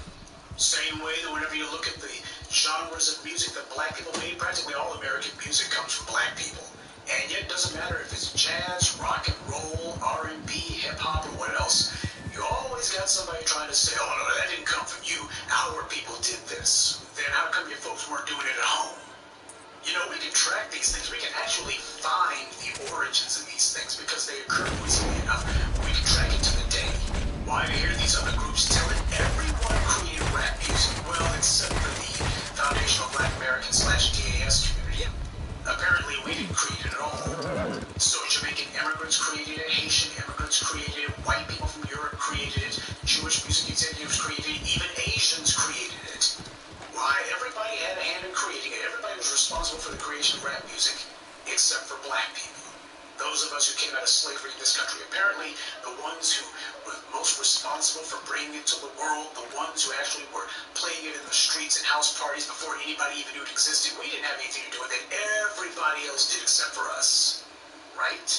Speaker 2: Same way that whenever you look at the genres of music that black people made, practically all American music comes from black people. And yet it doesn't matter if it's jazz, rock and roll, R&B, hip-hop, or what else. You always got somebody trying to say, oh, no, that didn't come from you. Our people did this. Then how come your folks weren't doing it at home? You know, we can track these things. We can actually find the origins of these things because they occur easily enough. We can track it to the day. Why do you hear these other groups telling everyone created rap music? Well, except for the foundational Black American /DAS community. Apparently, we didn't create it at all. So Jamaican immigrants created it, Haitian immigrants created it, white people from Europe created it, Jewish music executives created it, even Asians created it. Why? Everybody had a hand in creating it. Everybody was responsible for the creation of rap music, except for black people. Those of us who came out of slavery in this country, apparently the ones who were most responsible for bringing it to the world, the ones who actually were playing it in the streets and house parties before anybody even knew it existed, we didn't have anything to do with it. Everybody else did except for us. Right?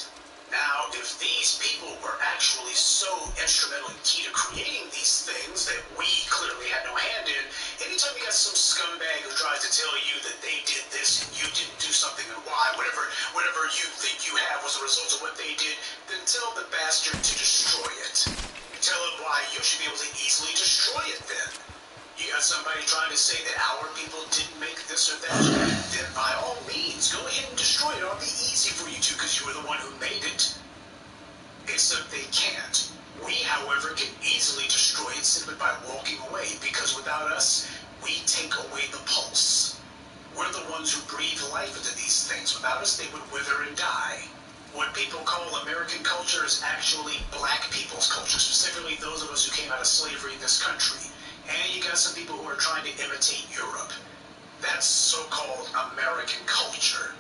Speaker 2: Now, if these people were actually so instrumental and key to creating these things that we clearly had no hand in, anytime you got some scumbag who tries to tell you that they did this and you didn't do something and why, whatever you think you have was a result of what they did, then tell the bastard to destroy it. Tell him why you should be able to easily destroy it then. You got somebody trying to say that our people didn't make this or that, then by all means, go ahead and destroy it. It'll be easy for you to because you were the one who made it. Except they can't. We, however, can easily destroy it simply by walking away because without us, we take away the pulse. We're the ones who breathe life into these things. Without us, they would wither and die. What people call American culture is actually black people's culture, specifically those of us who came out of slavery in this country. And you got some people who are trying to imitate Europe. That's so-called American culture.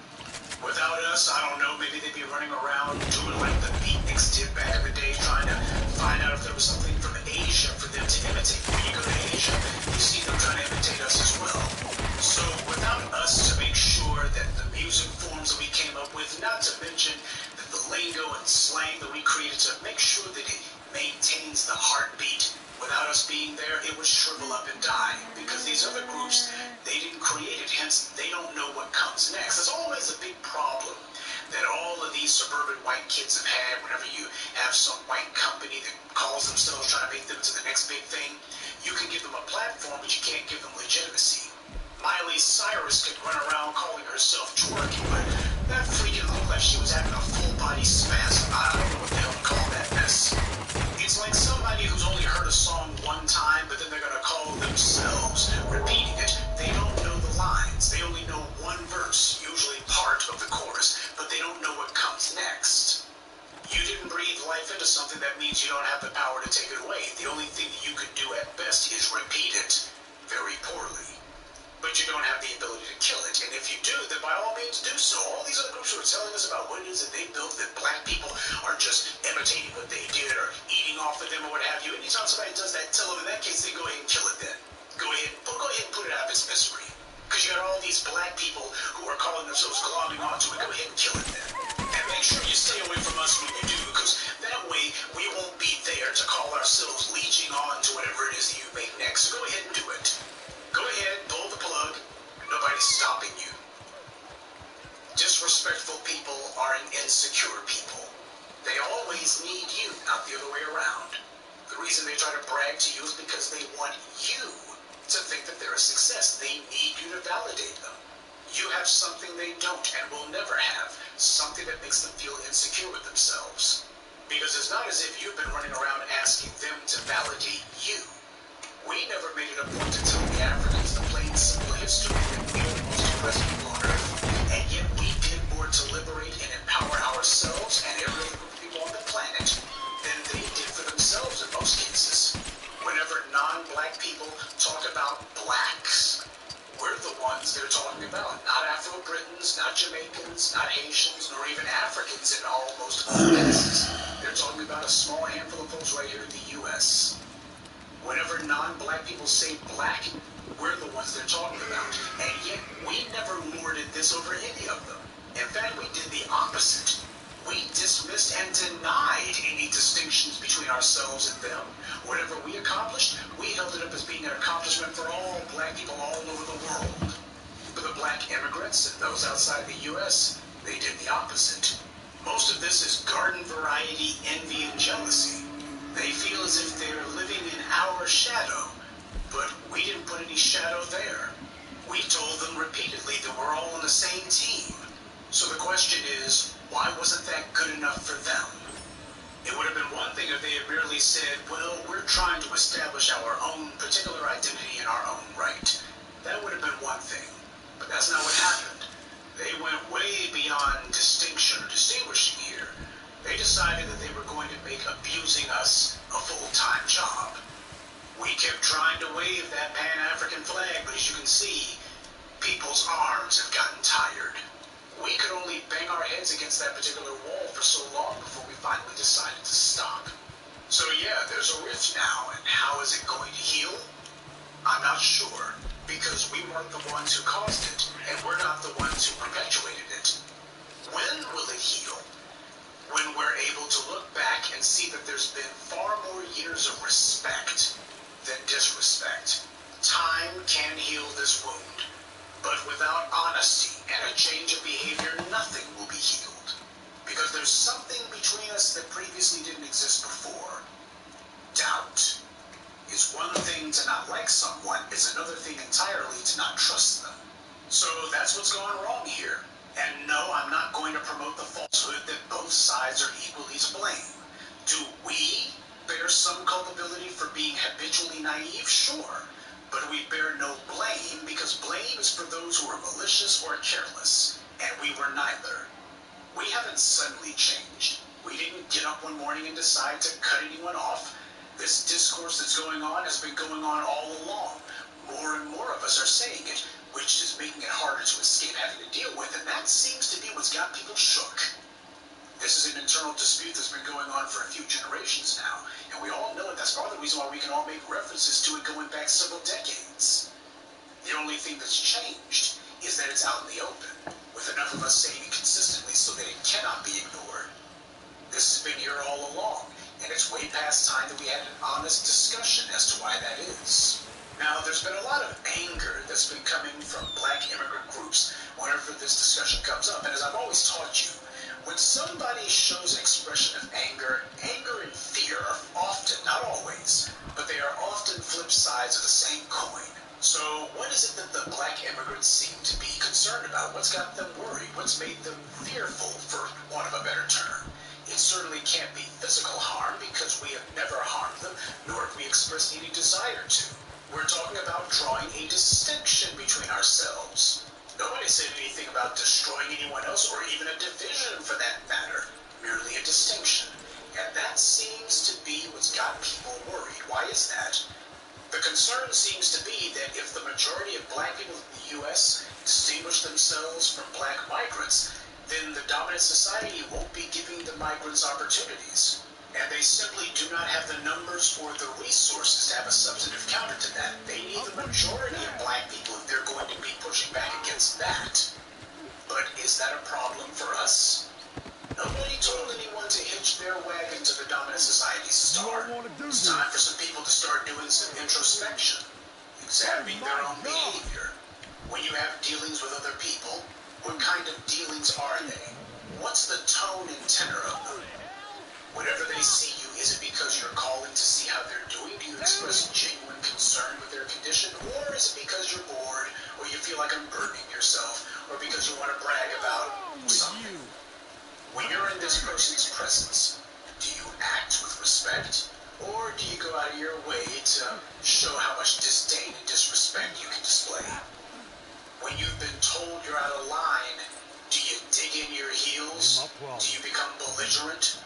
Speaker 2: Without us, I don't know, maybe they'd be running around doing like the beatniks did back in the day, trying to find out if there was something from Asia for them to imitate. When you go to Asia, you see them trying to imitate us as well. So without us to make sure that the music forms that we came up with, not to mention that the lingo and slang that we created to make sure that it maintains the heartbeat, without us being there, it would shrivel up and die. Because these other groups, they didn't create it, hence they don't know what comes next. There's always a big problem that all of these suburban white kids have had whenever you have some white company that calls themselves trying to make them to the next big thing. You can give them a platform, but you can't give them legitimacy. Miley Cyrus could run around calling herself twerking, but that freaking looked like she was having a full-body spasm. I don't know what the hell to call that mess. It's like somebody who's only heard a song one time, but then they're going to call themselves repeating it. They don't know the lines. They only know one verse, usually part of the chorus, but they don't know what comes next. You didn't breathe life into something, that means you don't have the power to take it away. The only thing that you could do at best is repeat it very poorly. But you don't have the ability to kill it. And if you do, then by all means do so. All these other groups who are telling us about what it is that they built, that black people are just imitating what they did or eating off of them or what have you. Anytime somebody does that, tell them in that case, then go ahead and kill it then. Go ahead and put it out of its misery. Because you got all these black people who are calling themselves glomming onto it. Go ahead and kill it then. And make sure you stay away from us when you do, because that way we won't be there to call ourselves leeching on to whatever it is that you make next. So go ahead and do it. Go ahead, pull the plug. Nobody's stopping you. Disrespectful people are an insecure people. They always need you, not the other way around. The reason they try to brag to you is because they want you to think that they're a success. They need you to validate them. You have something they don't and will never have, something that makes them feel insecure with themselves. Because it's not as if you've been running around asking them to validate you. We never made it a point to tell the Africans the plain, simple history that we are the most oppressed people on earth, and yet we did more to liberate and empower ourselves and every other group of people on the planet than they did for themselves in most cases. Whenever non-black people talk about blacks, we're the ones they're talking about, not Afro-Britons, not Jamaicans, not Haitians, nor even Africans in almost all cases. They're talking about a small handful of folks right here in the U.S. Whenever non-black people say black, we're the ones they're talking about. And yet, we never lorded this over any of them. In fact, we did the opposite. We dismissed and denied any distinctions between ourselves and them. Whatever we accomplished, we held it up as being an accomplishment for all black people all over the world. For the black immigrants and those outside the U.S., they did the opposite. Most of this is garden variety envy and jealousy. They feel as if they're living in our shadow, but we didn't put any shadow there. We told them repeatedly that we're all on the same team. So the question is, why wasn't that good enough for them? It would have been one thing if they had merely said, well, we're trying to establish our own particular identity in our own right. That would have been one thing, but that's not what happened. They went way beyond distinction or distinguishing here. They decided that they were going to make abusing us a full-time job. We kept trying to wave that Pan-African flag, but as you can see, people's arms have gotten tired. We could only bang our heads against that particular wall for so long before we finally decided to stop. So yeah, there's a rift now, and how is it going to heal? I'm not sure, because we weren't the ones who caused it, and we're not the ones who perpetuated it. When will it heal? When we're able to look back and see that there's been far more years of respect than disrespect. Time can heal this wound, but without honesty and a change of behavior, nothing will be healed. Because there's something between us that previously didn't exist before. Doubt. It's one thing to not like someone, it's another thing entirely to not trust them. So that's what's going wrong here. And no, I'm not going to promote the falsehood that both sides are equally to blame. Do we bear some culpability for being habitually naive? Sure. But we bear no blame, because blame is for those who are malicious or careless. And we were neither. We haven't suddenly changed. We didn't get up one morning and decide to cut anyone off. This discourse that's going on has been going on all along. More and more of us are saying it, which is making it harder to escape having to deal with, and that seems to be what's got people shook. This is an internal dispute that's been going on for a few generations now, and we all know it. That's part of the reason why we can all make references to it going back several decades. The only thing that's changed is that it's out in the open, with enough of us saying it consistently so that it cannot be ignored. This has been here all along, and it's way past time that we had an honest discussion as to why that is. Now, there's been a lot of anger that's been coming from black immigrant groups whenever this discussion comes up. And as I've always taught you, when somebody shows an expression of anger, anger and fear are often, not always, but they are often flip sides of the same coin. So what is it that the black immigrants seem to be concerned about? What's got them worried? What's made them fearful, for want of a better term? It certainly can't be physical harm, because we have never harmed them, nor have we expressed any desire to. We're talking about drawing a distinction between ourselves. Nobody said anything about destroying anyone else, or even a division for that matter. Merely a distinction. And that seems to be what's got people worried. Why is that? The concern seems to be that if the majority of black people in the U.S. distinguish themselves from black migrants, then the dominant society won't be giving the migrants opportunities. And they simply do not have the numbers or the resources to have a substantive counter to that. They need the majority of black people if they're going to be pushing back against that. But is that a problem for us? Nobody told anyone to hitch their wagon to the dominant society's star. It's time for some people to start doing some introspection, examining their own behavior. When you have dealings with other people, What kind of dealings are they? What's the tone and tenor of them? Whenever they see you, is it because you're calling to see how they're doing? Do you express genuine concern with their condition? Or is it because you're bored, or you feel like unburdening yourself, or because you want to brag about something? When you're in this person's presence, do you act with respect? Or do you go out of your way to show how much disdain and disrespect you can display? When you've been told you're out of line, do you dig in your heels? Do you become belligerent?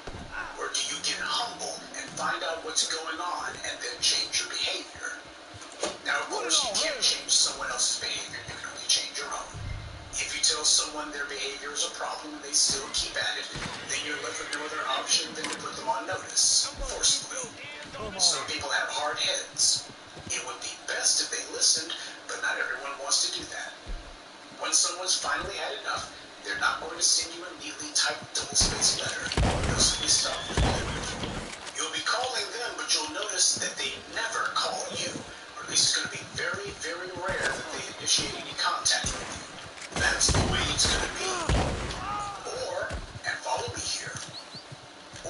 Speaker 2: Or do you get humble and find out what's going on and then change your behavior? Now, of course, you can't change someone else's behavior. You can only change your own. If you tell someone their behavior is a problem and they still keep at it, then you're left with no other option than to put them on notice, forcibly. Some people have hard heads. It would be best if they listened, but not everyone wants to do that. When someone's finally had enough, they're not going to send you a neatly typed double-spaced letter. They'll simply stop the delivery. You'll be calling them, but you'll notice that they never call you, or at least it's going to be very, very rare that they initiate any contact with you. That's the way it's going to be. Or, and follow me here,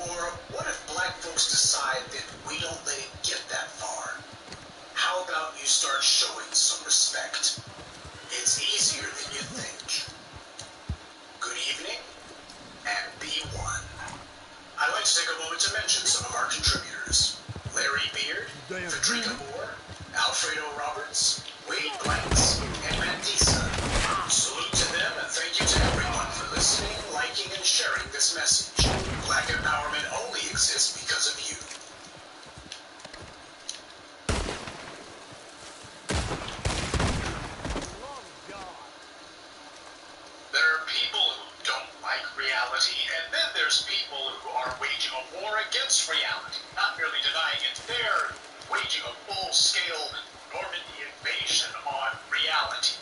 Speaker 2: or what if black folks decide that we don't let it get that far? How about you start showing some respect? It's easier than you think. Good evening, and be one. I'd like to take a moment to mention some of our contributors. Larry Beard, Federica Moore, Alfredo Roberts, Wade Blanks, and Mandisa. Salute to them and thank you to everyone for listening, liking, and sharing this message. Black empowerment only exists because of you. There are people who don't like reality, and then there's people who are waging a war against reality, not merely denying it. They're waging a full-scale Normandy invasion on reality.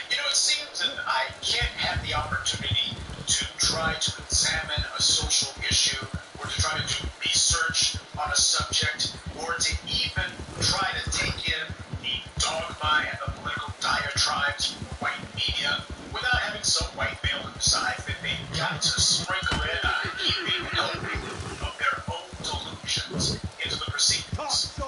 Speaker 2: You know, it seems that I can't have the opportunity to try to examine a social issue, or to try to do research on a subject, or to even try to take in the dogma and the political diatribes from white media without having some white male who decides that they've got to sprinkle in a heaping helping of their own delusions into the proceedings.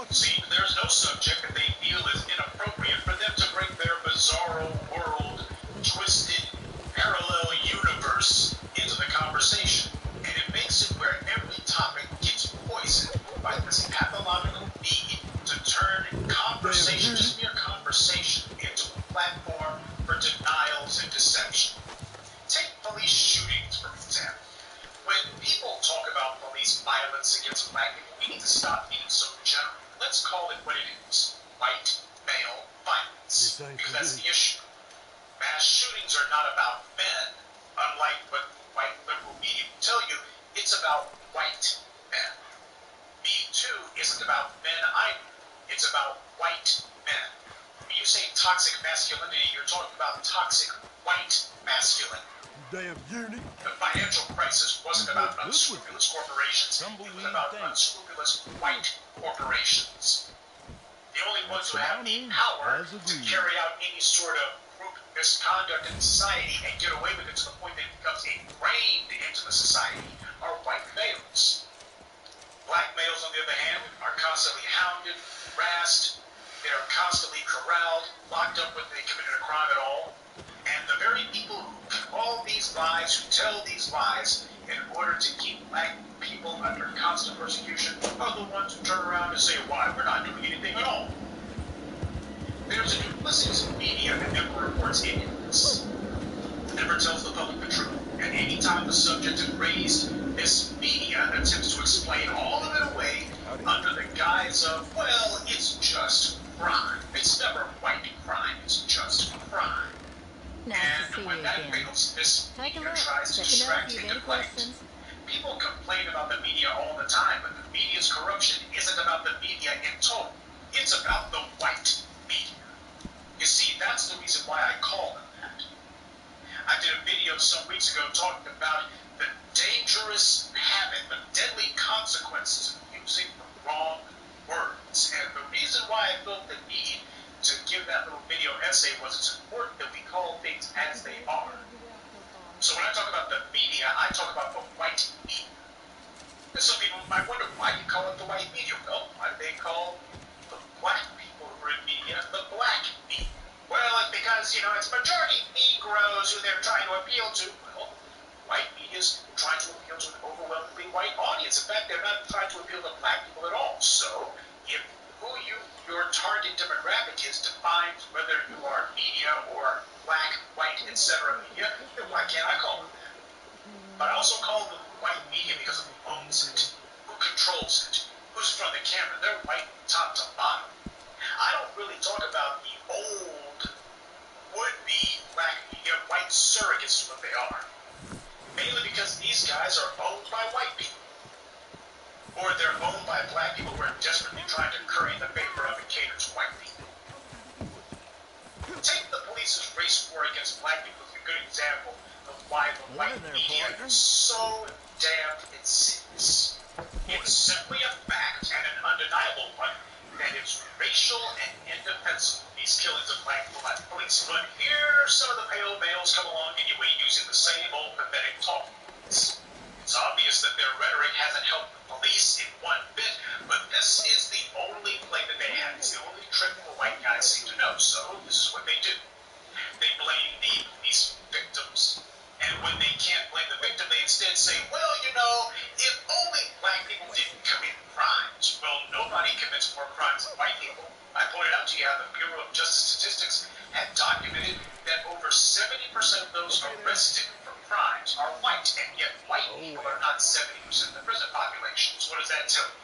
Speaker 2: See, there's no subject that they feel is inappropriate for them to bring their bizarro world, twisted, parallel universe into the conversation. And it makes it where every topic gets poisoned by this pathological need to turn conversation, just mere conversation, into a platform for denials and deception. Take police shootings, for example. When people talk about police violence against black people, we need to stop being so general. Let's call it what it is. White male violence. Because that's the issue. Mass shootings are not about men, unlike what white liberal media will tell you. It's about white men. Me Too isn't about men either. It's about white men. When you say toxic masculinity, you're talking about toxic white masculinity.
Speaker 4: Damn unit.
Speaker 2: The financial crisis wasn't about unscrupulous corporations. It was about unscrupulous white corporations. The only ones who have the power to carry out any sort of group misconduct in society and get away with it to the point that it becomes ingrained into the society are white males. Black males, on the other hand, are constantly hounded, harassed, they are constantly corralled, locked up when they committed a crime at all. And the very people who call these lies, who tell these lies in order to keep black people under constant persecution, are the ones who turn around and say, why, we're not doing anything at all. There's a duplicitous media that never reports any of this, never tells the public the truth. And any time the subject is raised, this media attempts to explain all of it away under the guise of, well, it's just crime. It's never white crime, it's just crime. And when that fails, this media tries to distract and deflect. People complain about the media all the time, but the media's corruption isn't about the media in total. It's about the white media. You see, that's the reason why I call them that. I did a video some weeks ago talking about the dangerous habit, the deadly consequences of using the wrong words. And the reason why I felt the need to give that little video essay was it's important that we call things as they are. So when I talk about the media, I talk about the white media. And some people might wonder, why do you call it the white media? Well, why do they call the black people who are in media the black media? Well, it's because, it's majority Negroes who they're trying to appeal to. Well, white media's trying to appeal to an overwhelmingly white audience. In fact, they're not trying to appeal to black people at all. So, if your target demographic is defined whether you are media or black, white, etc. media, then why can't I call them that? But I also call them white media because of who owns it, who controls it, who's in front of the camera. They're white top to bottom. I don't really talk about the old would-be black media. White surrogates is what they are. Mainly because these guys are owned by white people. Or they're owned by black people who are desperately trying to curry the favor of and cater to white people. Take the police's race war against black people as a good example of why the white media is so damn insidious. It's simply a fact, and an undeniable one, that it's racial and indefensible, these killings of black police. But here some of the pale males come along anyway using the same old pathetic talk. It's obvious that their rhetoric hasn't helped the police in one bit, but this is the only play that they have. It's the only trick the white guys seem to know, so this is what they do. They blame the police victims, and when they can't blame the victim, they instead say, well, if only black people didn't commit crimes. Well, nobody commits more crimes than white people. I pointed out to you how the Bureau of Justice Statistics had documented that over 70% of those arrested for crimes are white, and yet white people are not 70% of the prison population. So what does that tell you?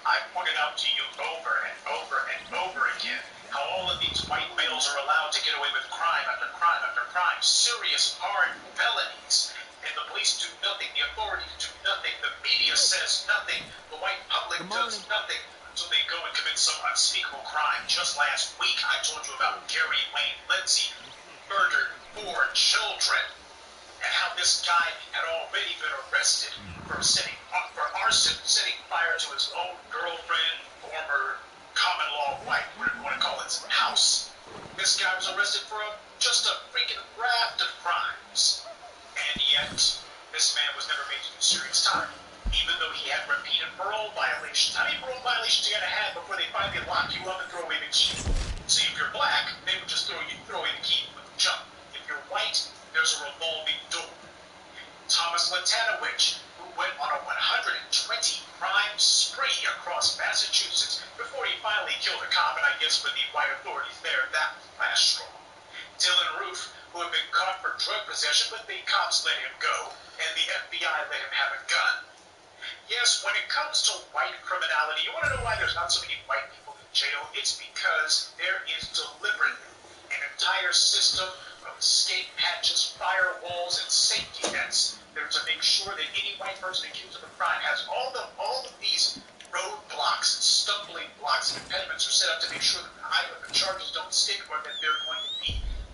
Speaker 2: I pointed out to you over and over and over again how all of these white males are allowed to get away with crime after crime after crime, serious, hard felonies, and the police do nothing, the authorities do nothing, the media says nothing, the white public does nothing, until they go and commit some unspeakable crime. Just last week, I told you about Gary Wayne Lindsay murdered 4 children, and how this guy had already been arrested for arson, setting fire to his own girlfriend, former common law wife, whatever you want to call it, house. This guy was arrested for just a freaking raft of crimes, and yet this man was never made to do serious time, even though he had repeated parole violations. How many parole violations you gotta have before they finally lock you up and throw away the key? See, if you're black, they would just throw away the key with a jump. If you're white, there's a revolving door. Thomas Latanowicz, who went on a 120-crime spree across Massachusetts before he finally killed a cop, and I guess for the white authorities there, that was last straw. Dylan Roof, who had been caught for drug possession, but the cops let him go, and the FBI let him have a gun. Yes, when it comes to white criminality, you want to know why there's not so many white people in jail? It's because there is deliberately an entire system of escape hatches, firewalls, and safety nets there to make sure that any white person accused of a crime has all of these roadblocks and stumbling blocks and impediments are set up to make sure that either the charges don't stick or that they're going to be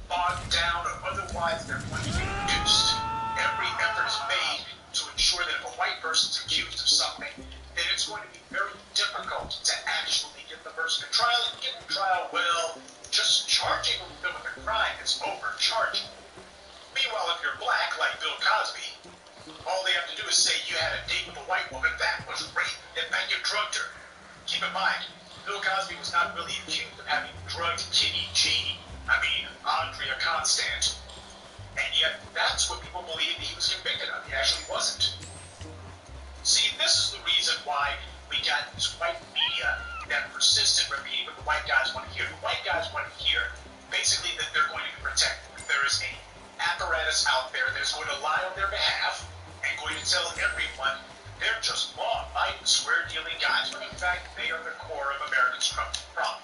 Speaker 2: bogged down or otherwise they're going to be reduced. Every effort is made to ensure that if a white person's accused of something, then it's going to be very difficult to actually get the person to trial. And get the trial, well, just charging them with a crime is overcharging. Meanwhile, if you're black, like Bill Cosby, all they have to do is say you had a date with a white woman, that was rape, in fact you drugged her. Keep in mind, Bill Cosby was not really accused of having drugged Kitty G, Andrea Constant, and yet that's what people believe he was convicted of. He actually wasn't. See, this is the reason why we got this white media that persist in repeating what the white guys want to hear. The white guys want to hear basically that they're going to be protected. There is an apparatus out there that's going to lie on their behalf and going to tell everyone they're just law-abiding, square-dealing guys, when in fact they are the core of America's problem.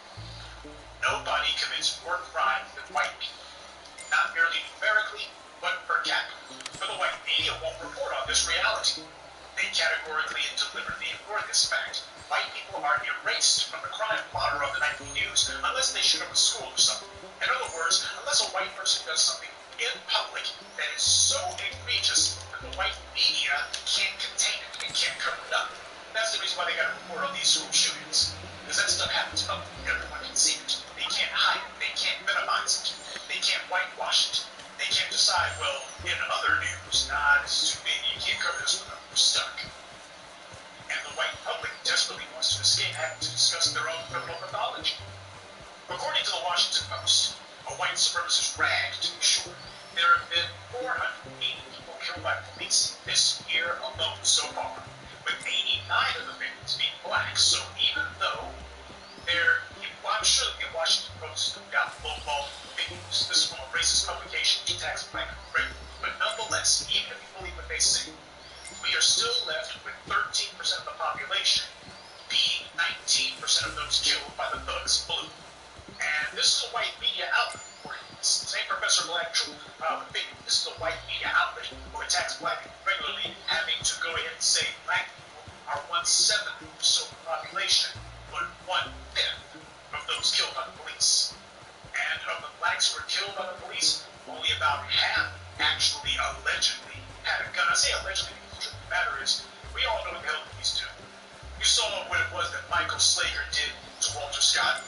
Speaker 2: Nobody commits more crimes than white people, not merely numerically, but per capita. But the white media won't report on this reality. They categorically and deliberately ignore this fact. White people are erased from the crime blotter of the nightly news unless they shoot up a school or something. In other words, unless a white person does something in public that is so egregious that the white media can't contain it and can't cover it up. That's the reason why they got to report on these school shootings. Because that stuff happens publicly. Everyone can see it. They can't hide it. They can't minimize it. They can't whitewash it. They can't decide, well, in other news, ideology. According to the Washington Post, a white supremacist rag to be sure, there have been 480 people killed by police this year alone so far, with 89 of the victims being black. So even though I'm sure that the Washington Post got lowball figures. This is from a racist publication which attacks black people. But nonetheless, even if you believe what they say, we are still left with 13% of the population being 19% of those killed by the thugs blue. And this is a white media outlet. Same Professor Black Truth. This is a white media outlet who attacks black people regularly, having to go ahead and say black people are 1/7 or so of the population, but 1/5 of those killed by the police. And of the blacks who were killed by the police, only about half actually allegedly had a gun. I say allegedly because the truth of the matter is, we all know what the hell police do. You saw what it was that Michael Slager did to Walter Scott.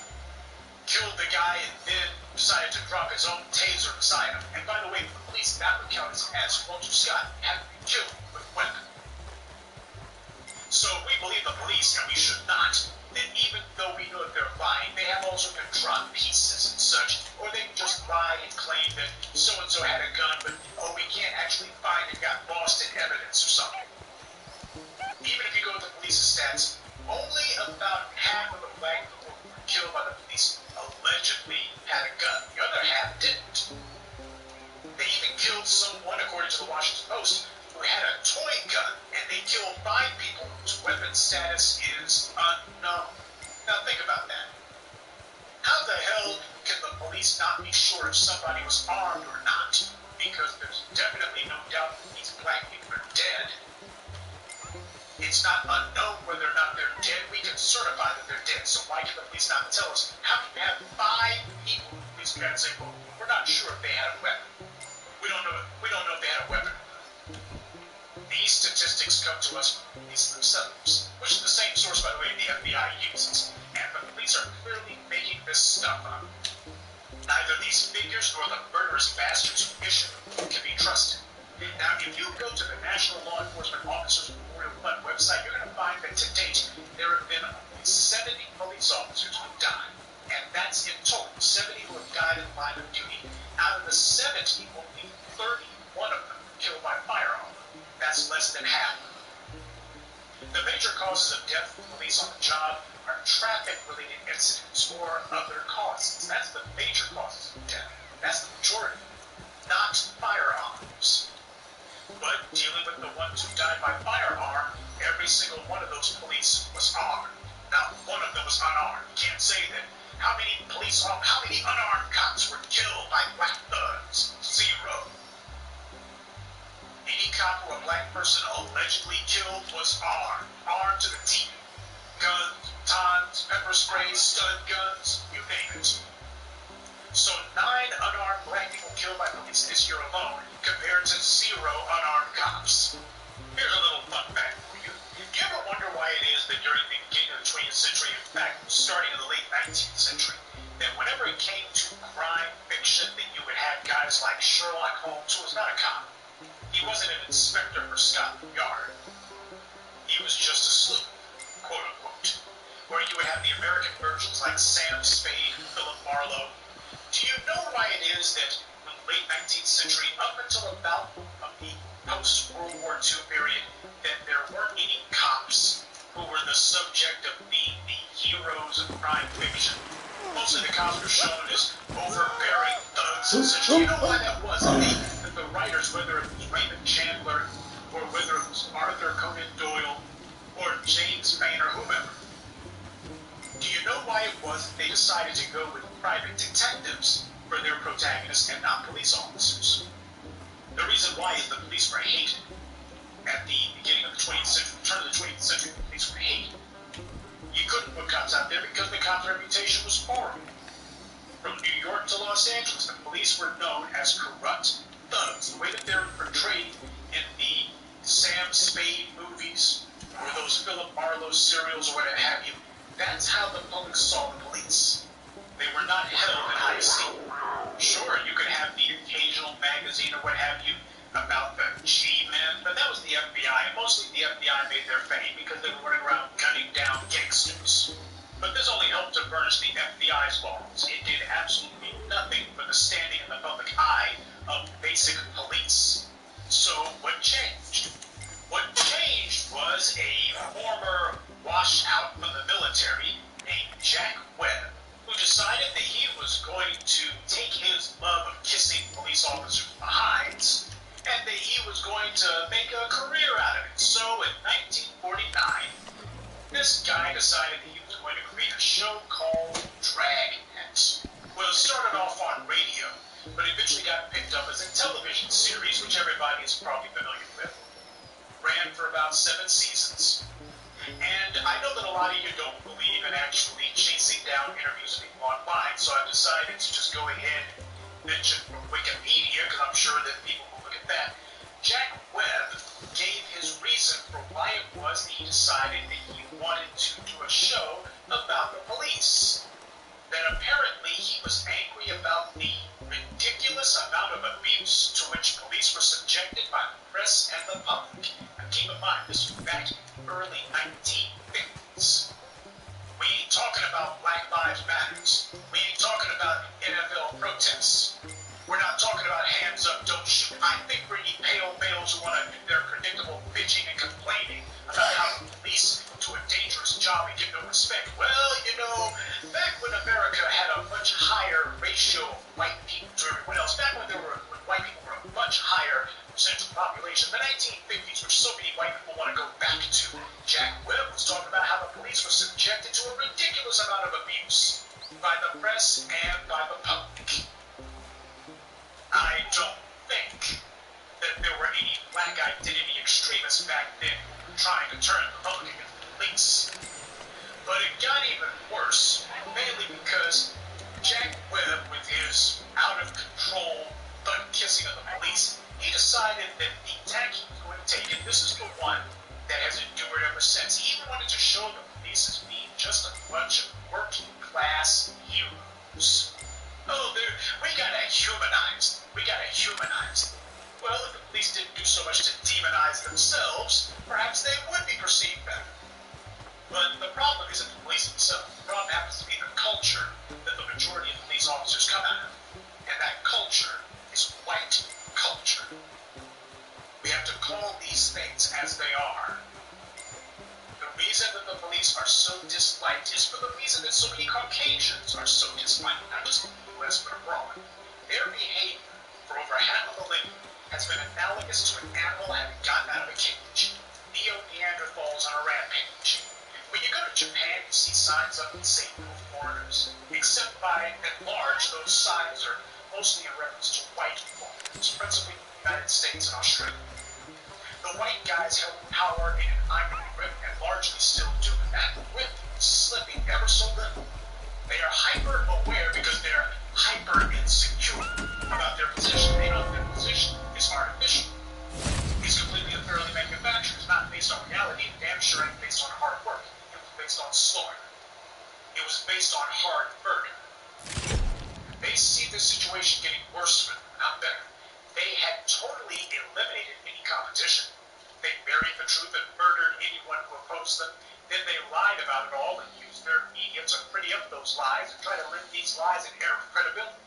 Speaker 2: Killed the guy and then decided to drop his own taser beside him. And by the way, the police, that would count as Walter Scott had been killed with a weapon. So if we believe the police, and we should not, then even though we know that they're lying, they have also been dropped pieces and such, or they just lie and claim that so-and-so had a gun, but we can't actually find it, got lost in evidence or something. Even if you go with the police's stats, only about half of the black people who were killed by the police allegedly had a gun. The other half didn't. They even killed someone, according to the Washington Post, who had a toy gun, and they killed 5 people whose weapon status is unknown. Now think about that. How the hell can the police not be sure if somebody was armed or not? Because there's definitely no doubt that these black people are dead. It's not unknown whether or not they're dead. We can certify that they're dead. So why can the police not tell us? How can you have 5 people who police can say, well, we're not sure if they had a weapon. We don't know if they had a weapon. These statistics come to us from the police themselves, which is the same source, by the way, the FBI uses. And the police are clearly making this stuff up. Neither these figures nor the murderous bastards who issue them can be trusted. Now, if you go to the National Law Enforcement Officers Memorial Fund website, you're going to find that to date, there have been only 70 police officers who died. And that's in total, 70 who have died in the line of duty. Out of the 70, only 31 of them were killed by firearm. That's less than half. The major causes of death for police on the job are traffic-related incidents or other causes. That's the major causes of death. That's the majority, not firearms. But dealing with the ones who died by firearm, every single one of those police was armed. Not one of them was unarmed. You can't say that how many unarmed cops were killed by black thugs? 0. Any cop or a black person allegedly killed was armed to the teeth. Guns, batons, pepper sprays, stun guns, you name it. So 9 unarmed black people killed by police this year alone, compared to 0 unarmed cops. Here's a little fun fact for you. Do you ever wonder why it is that during the beginning of the 20th century, in fact, starting in the late 19th century, that whenever it came to crime fiction, that you would have guys like Sherlock Holmes, who was not a cop. He wasn't an inspector for Scotland Yard. He was just a sleuth, quote unquote. Or you would have the American versions like Sam Spade and Philip Marlowe. Do you know why it is that in the late 19th century, up until about the post-World War II period, that there weren't any cops who were the subject of being the heroes of crime fiction? Most of the cops were shown as overbearing thugs and such. Do you know why that was? That the writers, whether it was Raymond Chandler, or whether it was Arthur Conan Doyle, or James Payne, or whomever, do you know why it was that they decided to go with private detectives for their protagonists and not police officers? The reason why is the police were hated. At the beginning of the 20th century, turn of the 20th century, the police were hated. You couldn't put cops out there because the cops' reputation was horrible. From New York to Los Angeles, the police were known as corrupt thugs. The way that they're portrayed in the Sam Spade movies, or those Philip Marlowe serials, or whatever have you, that's how the public saw the police. They were not held in high esteem. Sure, you could have the occasional magazine or what have you about the G-men, but that was the FBI. Mostly the FBI made their fame because they were running around gunning down gangsters. But this only helped to burnish the FBI's laurels. It did absolutely nothing for the standing in the public eye of basic police. So what changed? What changed was a former washout from the military named Jack Webb, who decided that he was going to take his love of kissing police officers' behinds, and that he was going to make a career out of it. So in 1949, this guy decided that he was going to create a show called Dragnet. Well, it started off on radio, but eventually got picked up as a television series, which everybody is probably familiar with. Ran for about 7 seasons. And I know that a lot of you don't believe in actually chasing down interviews of people online, so I've decided to just go ahead and mention from Wikipedia, because I'm sure that people will look at that. Jack Webb gave his reason for why it was that he decided that he wanted to do a show about the police. That apparently he was angry about the ridiculous amount of abuse to which police were subjected by the press and the public. And keep in mind, this was back in the early 1950s. We ain't talking about Black Lives Matters. We ain't talking about NFL protests. We're not talking about hands up, don't shoot. I think we need pale males who want to do their predictable bitching and complaining about how the police do a dangerous job and give no respect. Well, you know, back when America had a much higher ratio of white people to everyone else, back when white people were a much higher percentage of the population, the 1950s, which so many white people want to go back to, Jack Webb was talking about how the police were subjected to a ridiculous amount of abuse by the press and by the public. I don't think that there were any black identity extremists back then who were trying to turn the public against the police. But it got even worse, mainly because Jack Webb, with his out-of-control butt-kissing of the police, he decided that the tack he was going to take, and this is the one that has endured ever since, he wanted to show the police as being just a bunch of working-class heroes. Oh, we gotta humanize. Well, if the police didn't do so much to demonize themselves, perhaps they would be perceived better. But the problem isn't the police themselves. The problem happens to be the culture that the majority of police officers come out of. And that culture is white culture. We have to call these things as they are. The reason that the police are so disliked is for the reason that so many Caucasians are so disliked, not just in the U.S. but abroad. Their behavior for over half of the millennium has been analogous to an animal having gotten out of a cage. Neo-Neanderthals on a rampage. When you go to Japan, you see signs up that say no foreigners, except by and large, those signs are mostly in reference to white foreigners, principally in the United States and Australia. The white guys held power in an iron grip and largely still do, and that grip is slipping ever so little. They are hyper-aware because they're hyper-insecure about their position. They know their position is artificial. It's completely and thoroughly manufactured. It's not based on reality, and damn sure ain't based on hard work. It was based on slaughter. It was based on hard murder. They see the situation getting worse for them, not better. They had totally eliminated any competition. They buried the truth and murdered anyone who opposed them. Then they lied about it all and used their media to pretty up those lies and try to lend these lies an air of credibility.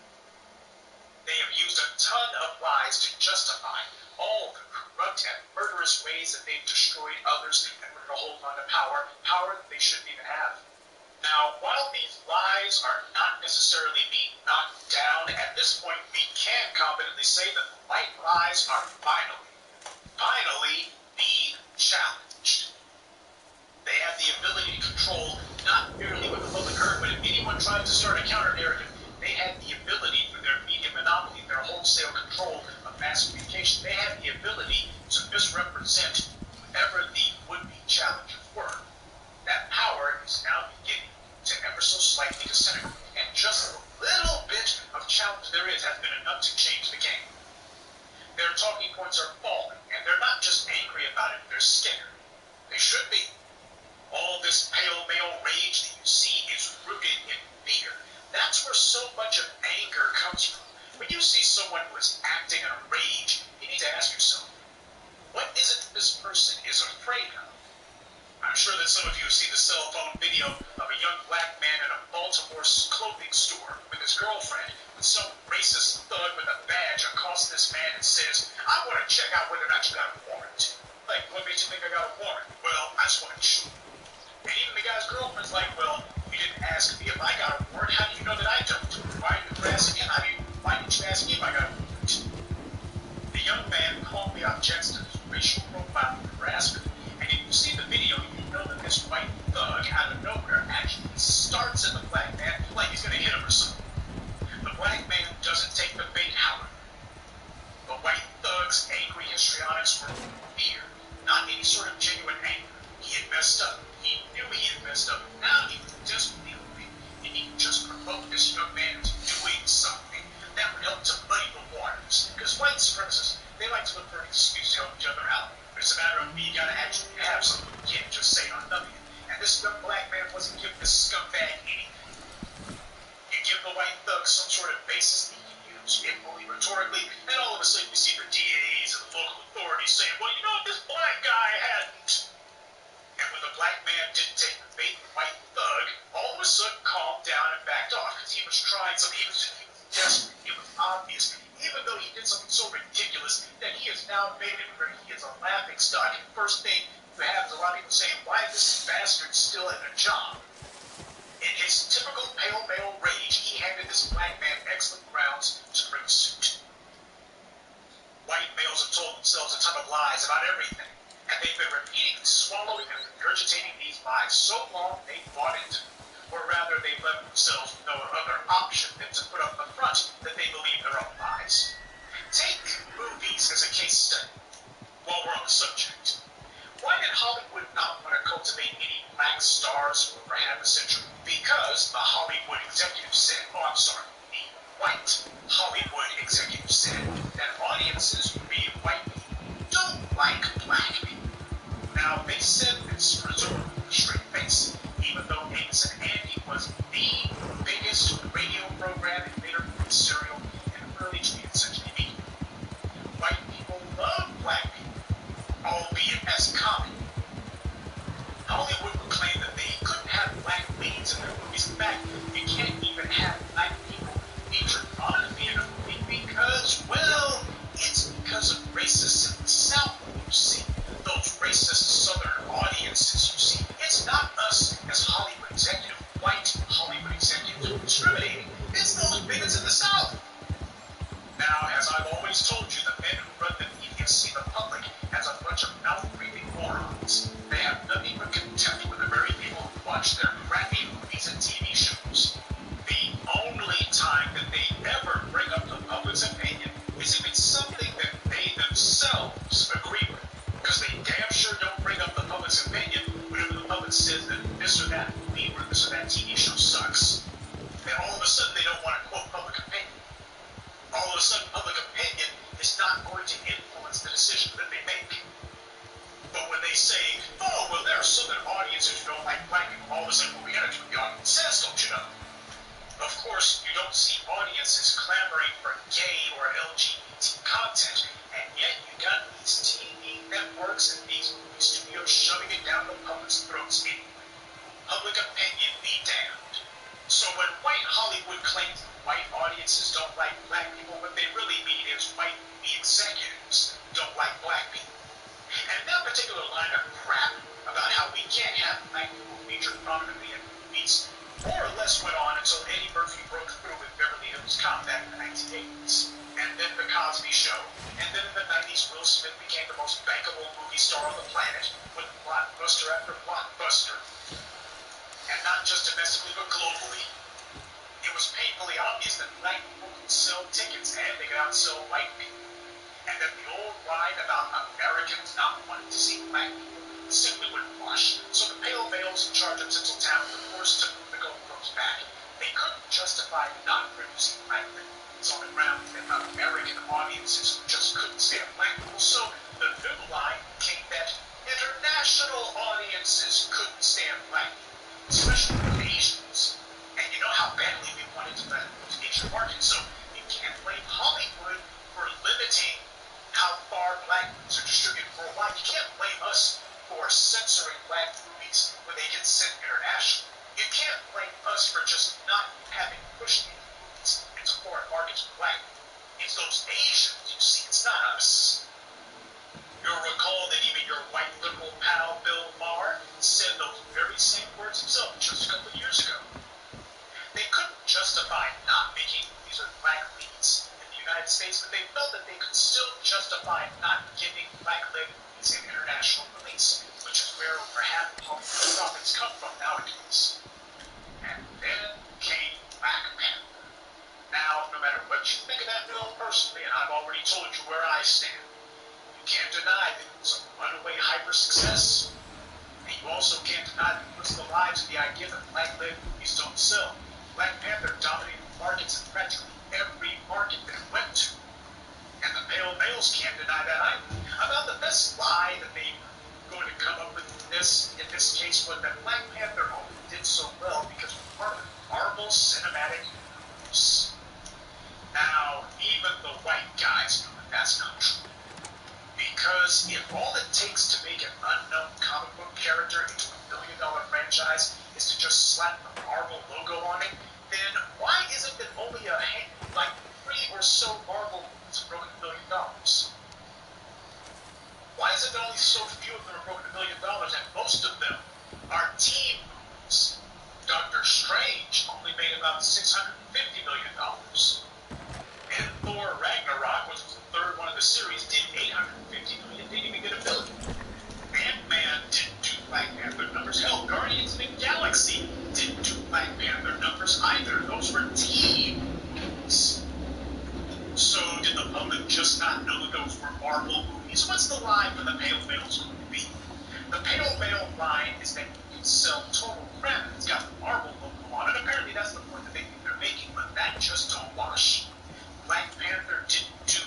Speaker 2: They have used a ton of lies to justify all the corrupt and murderous ways that they've destroyed others and were to hold on to power that they shouldn't even have. Now, while these lies are not necessarily being knocked down, at this point we can confidently say that the white lies are finally being challenged. They have the ability to control not merely what the public heard, but if anyone tried to start a counter-narrative, they had the ability for their media monopoly, their wholesale control of mass communication, they had the ability to misrepresent whoever the would-be challengers were. That power is now beginning to ever so slightly disintegrate, and just a little bit of challenge there is has been enough to change the game. Their talking points are falling, and they're not just angry about it, they're scared. They should be. All this pale male rage that you see is rooted in fear. That's where so much of anger comes from. When you see someone who is acting in a rage, you need to ask yourself, what is it this person is afraid of? I'm sure that some of you have seen the cell phone video of a young black man in a Baltimore clothing store with his girlfriend when some racist thug with a badge accosts this man and says, I want to check out whether or not you got a warrant. Like, what makes you think I got a warrant? Well, I just want to shoot. And even the guy's girlfriend's like, well, you didn't ask me if I got a warrant. How do you know that I don't? Why didn't you ask me? Why didn't you ask me if I got a warrant? The young man calmly objects to his racial profile and harassment. And if you see the video, you know that this white thug out of nowhere actually starts at the black man like he's going to hit him or something. The black man doesn't take the bait, however. The white thug's angry histrionics were fear, not any sort of genuine anger. He had messed up. He knew he had messed up. Now he was desperately hoping and he could just provoke this young man into doing something that would help to muddy the waters. Because white supremacists, they like to look for an excuse to help each other out. But it's a matter of you gotta actually have something. You can't just say on nothing. And this young black man wasn't giving this scumbag anything. You give the white thug some sort of basis that he can use, if only rhetorically, and all of a sudden you see the DAs and the local authorities saying, well, you know what, this black guy hadn't. And when the black man didn't take the bait, the white thug all of a sudden calmed down and backed off because he was trying something. He was desperate. It was obvious. Even though he did something so ridiculous that he has now made it where he is a laughing stock. And first thing you have is a lot of people saying, why is this bastard still at a job? In his typical pale male rage, he handed this black man excellent grounds to bring suit. White males have told themselves a ton of lies about everything. And they've been repeatedly swallowing and regurgitating these lies so long they bought into them. Or rather, they left themselves with no other option than to put up the front that they believe their own lies. Take movies as a case study. While we're on the subject, why did Hollywood not want to cultivate any black stars for over half a century? Because the Hollywood executive said, the white Hollywood executive said that audiences who read white people don't like black people. Now, they said this presumably with a straight face, even though Amos and Andy was the biggest radio program and later movie serial in the early 20th century media. White people love black people, albeit as common. Hollywood would claim that they couldn't have black leads in their movies. In fact, you can't even have black people featured prominently in a movie because, well, it's because of racists in the South, you see. Those racist Southern audiences, you see. It's not us as Hollywood executive, white Hollywood executives who are discriminating. It's those bigots in the South. Now, as I've always told you, the men who run the media see the public as a bunch of mouth-breathing morons. They have nothing but contempt for the very people who watch their crappy movies and TV shows. The only time that they ever bring up the public's opinion is if it's something that they themselves agree with. Because they damn sure don't bring up the public's opinion whenever the public says that this or that movie or this or that TV show sucks. Then all of a sudden they don't want to quote public opinion. All of a sudden public opinion is not going to influence the decision that they make. But when they say, oh, well, there are Southern audiences who don't like black people, all of a sudden, well, we got to do what the audience says, don't you know? Of course, you don't see audiences clamoring for gay or LGBT content, and yet you got these TV networks and these movie studios shoving it down the public's throats anyway. Public opinion be damned. So when white Hollywood claims that white audiences don't like black people, what they really mean is white movie executives don't like black people. And that particular line of crap about how we can't have black people featured prominently in movies more or less went on until Eddie Murphy broke through with Beverly Hills Cop back in the 1980s. And then The Cosby Show. And then in the 90s, Will Smith became the most bankable movie star on the planet with blockbuster after blockbuster. And not just domestically, but globally. It was painfully obvious that black people could sell tickets and they could outsell white people. And that the old line about Americans not wanting to see black people simply wouldn't wash. So the pale males in charge of Tinseltown were forced to move the goalposts back. They couldn't justify not producing black movies on the ground that American audiences just couldn't stand black people. So the new line came that international audiences couldn't stand black people, especially with Asians. And you know how badly we wanted to let the Asian market. So you can't blame Hollywood for limiting how far black movies are distributed worldwide. You can't blame us for censoring black movies when they get sent internationally. You can't blame us for just not having pushed these movies into foreign markets with black. It's those Asians, you see, it's not us. You'll recall that even your white liberal pal Bill Maher said those very same words himself just a couple of years ago. They couldn't justify not making movies with black leads in the United States, but they felt that they could still justify not giving black-led movies an international release, which is where over half of Hollywood profits come from nowadays. And then came Black Panther. Now, no matter what you think of that film personally, and I've already told you where I stand, you can't deny that it was a runaway hyper success. And you also can't deny that it puts the lie to the idea that black-led movies don't sell. Black Panther dominated markets in practically every market that it went to. And the pale males can't deny that either. About the best lie that they were going to come up with in this case was that Black Panther only did so well because of part of Marvel Cinematic Universe. Now, even the white guys know that that's not true. Because if all it takes to make an unknown comic book character into a billion-dollar franchise is to just slap the Marvel logo on it, then why is it that only like 3 or so Marvel movies have broken $1 billion? Why is it that only so few of them have broken $1 billion and most of them are teen movies? Doctor Strange only made about $650 million. And Thor Ragnarok, which was the third one of the series, did $850 million, didn't even get $1 billion. Ant-Man didn't do Black Panther numbers. Hell, Guardians of the Galaxy didn't do Black Panther numbers either. Those were teen movies. So did the public just not know that those were Marvel movies? What's the line for the pale males going to be? The pale male line is that you can sell total crap. It's got the Marvel logo on it. Apparently that's the point that they think they're making, but that just don't wash. Black Panther didn't do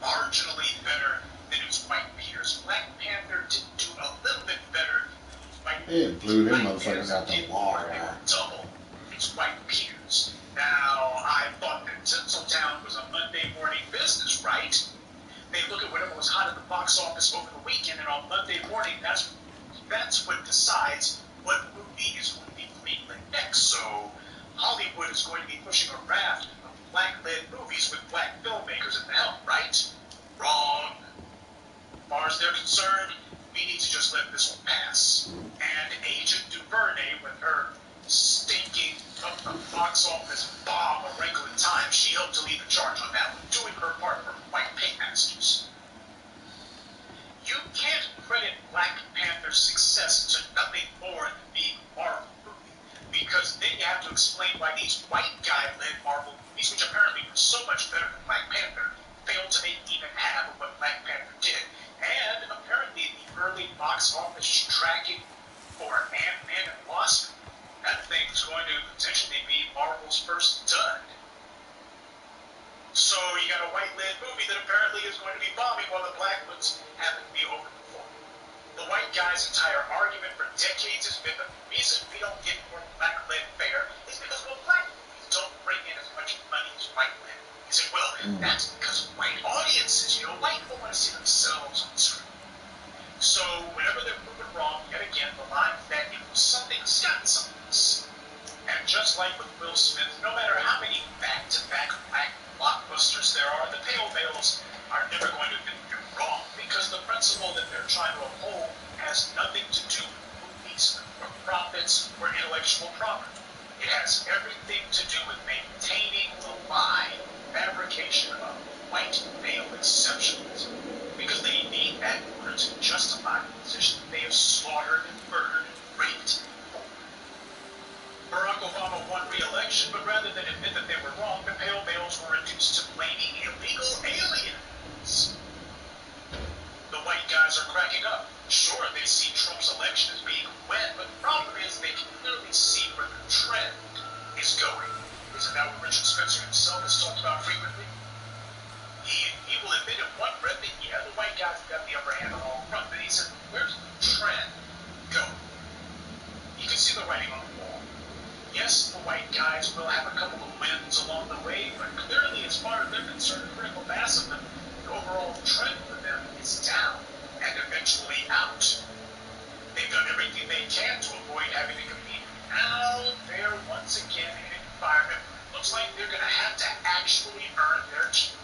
Speaker 2: marginally better than its white peers. Black Panther didn't do a little bit better than its white peers.
Speaker 4: It blew them motherfuckers out the water.
Speaker 2: Double its white peers. Now, I thought that Tinseltown was a Monday morning business, right? They look at whatever was hot at the box office over the weekend, and on Monday morning, that's what decides what movie is going to be greenlit next. So Hollywood is going to be pushing a raft of black-led movies with black filmmakers at the helm, right? Wrong. As far as they're concerned, we need to just let this one pass. And Agent DuVernay, with her stinking up the box office bomb a regular time, she helped to lead the charge on that one, doing her part for white paymasters. You can't credit Black Panther's success to nothing more than being a Marvel movie, because then you have to explain why these white guy-led Marvel movies, which apparently were so much better than Black Panther, failed to make even half of what Black Panther did. And apparently the early box office tracking for Ant-Man and Wasp, that thing's going to potentially be Marvel's first dud. So you got a white-led movie that apparently is going to be bombing while the black ones happen to be overperforming. The white guy's entire argument for decades has been that the reason we don't get more black-led fare is because, well, black movies don't bring in as much money as white-led. He said, well, that's because of white audiences. You know, white people want to see themselves on the screen. So whenever they're proven wrong, yet again, the line that it was something has gotten something else. And just like with Will Smith, no matter how many back-to-back black blockbusters there are, the pale males are never going to admit they're wrong, because the principle that they're trying to uphold has nothing to do with movies or profits or intellectual property. It has everything to do with maintaining the lie, fabrication of white male exceptionalism, because they need that in order to justify the position that they have slaughtered, murdered, raped. Barack Obama won re-election, but rather than admit that they were wrong, the pale males were reduced to blaming illegal aliens. The white guys are cracking up. Sure, they see Trump's election as being wet, but the problem is they can clearly see where the trend is going. Isn't that what Richard Spencer himself has talked about frequently? He will admit in one breath that, yeah, the white guys have got the upper hand on all front, but he said, where's the trend going? You can see the writing on the wall. Yes, the white guys will have a couple of wins along the way, but clearly, as far as they're concerned, critical mass of them, the overall trend for them is down and eventually out. They've done everything they can to avoid having to compete with Now they're once again in an environment where it looks like they're going to have to actually earn their keep.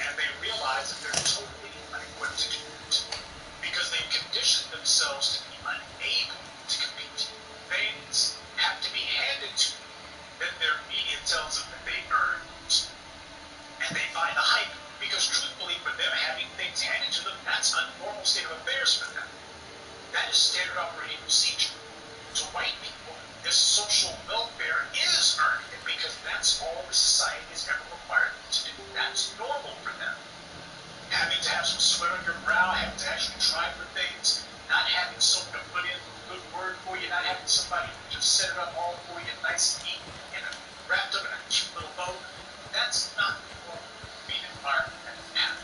Speaker 2: And they realize that they're totally unequipped to do it. Because they've conditioned themselves to be unable to compete. Things have to be handed to them. Then their media tells them that they earned it. And they buy the hype. Because truthfully, for them, having things handed to them, that's a normal state of affairs for them. That is standard operating procedure. To white people, this social welfare is earned because that's all the society has ever required them to do. That's normal for them. Having to have some sweat on your brow, having to actually try for things, not having someone to put in a good word for you, not having somebody to just set it up all for you nice and neat and wrapped up in a cute little bow, that's not the normal environment that they have.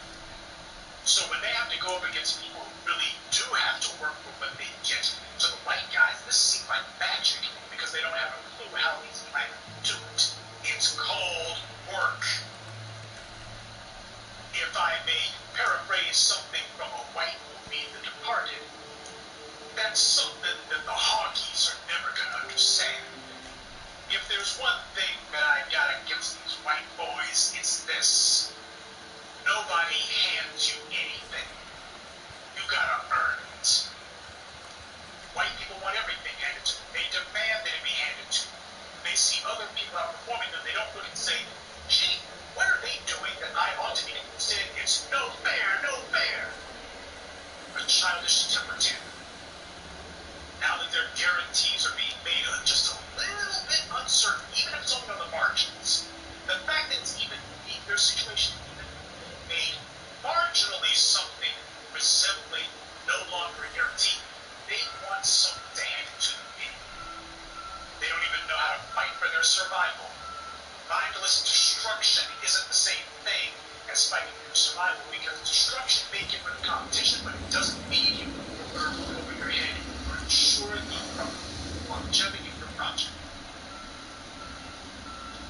Speaker 2: So when they have to go up against people who really do have to work for what they get, to the white guys, this seems like magic because they don't have a clue how these black people do it. It's called work. If I may paraphrase something from a white movie, The Departed, that's something that the honkies are never going to understand. If there's one thing that I got against these white boys, it's this. Nobody hands you anything. You gotta earn it. White people want everything handed to them. They demand that it be handed to them. They see other people outperforming them. They don't look and say, gee, what are they doing that I ought to be doing? Instead, it's no fair, no fair. A childish temper tantrum. Now that their guarantees are being made just a little bit uncertain, even if it's only on the margins, the fact that it's even their situation made marginally something resembling no longer a guarantee. They want something to hand it to them. They don't even know how to fight for their survival. Mindless destruction isn't the same thing as fighting for survival because destruction may get rid of competition, but it doesn't mean you earn over your head or ensure the longevity of your project.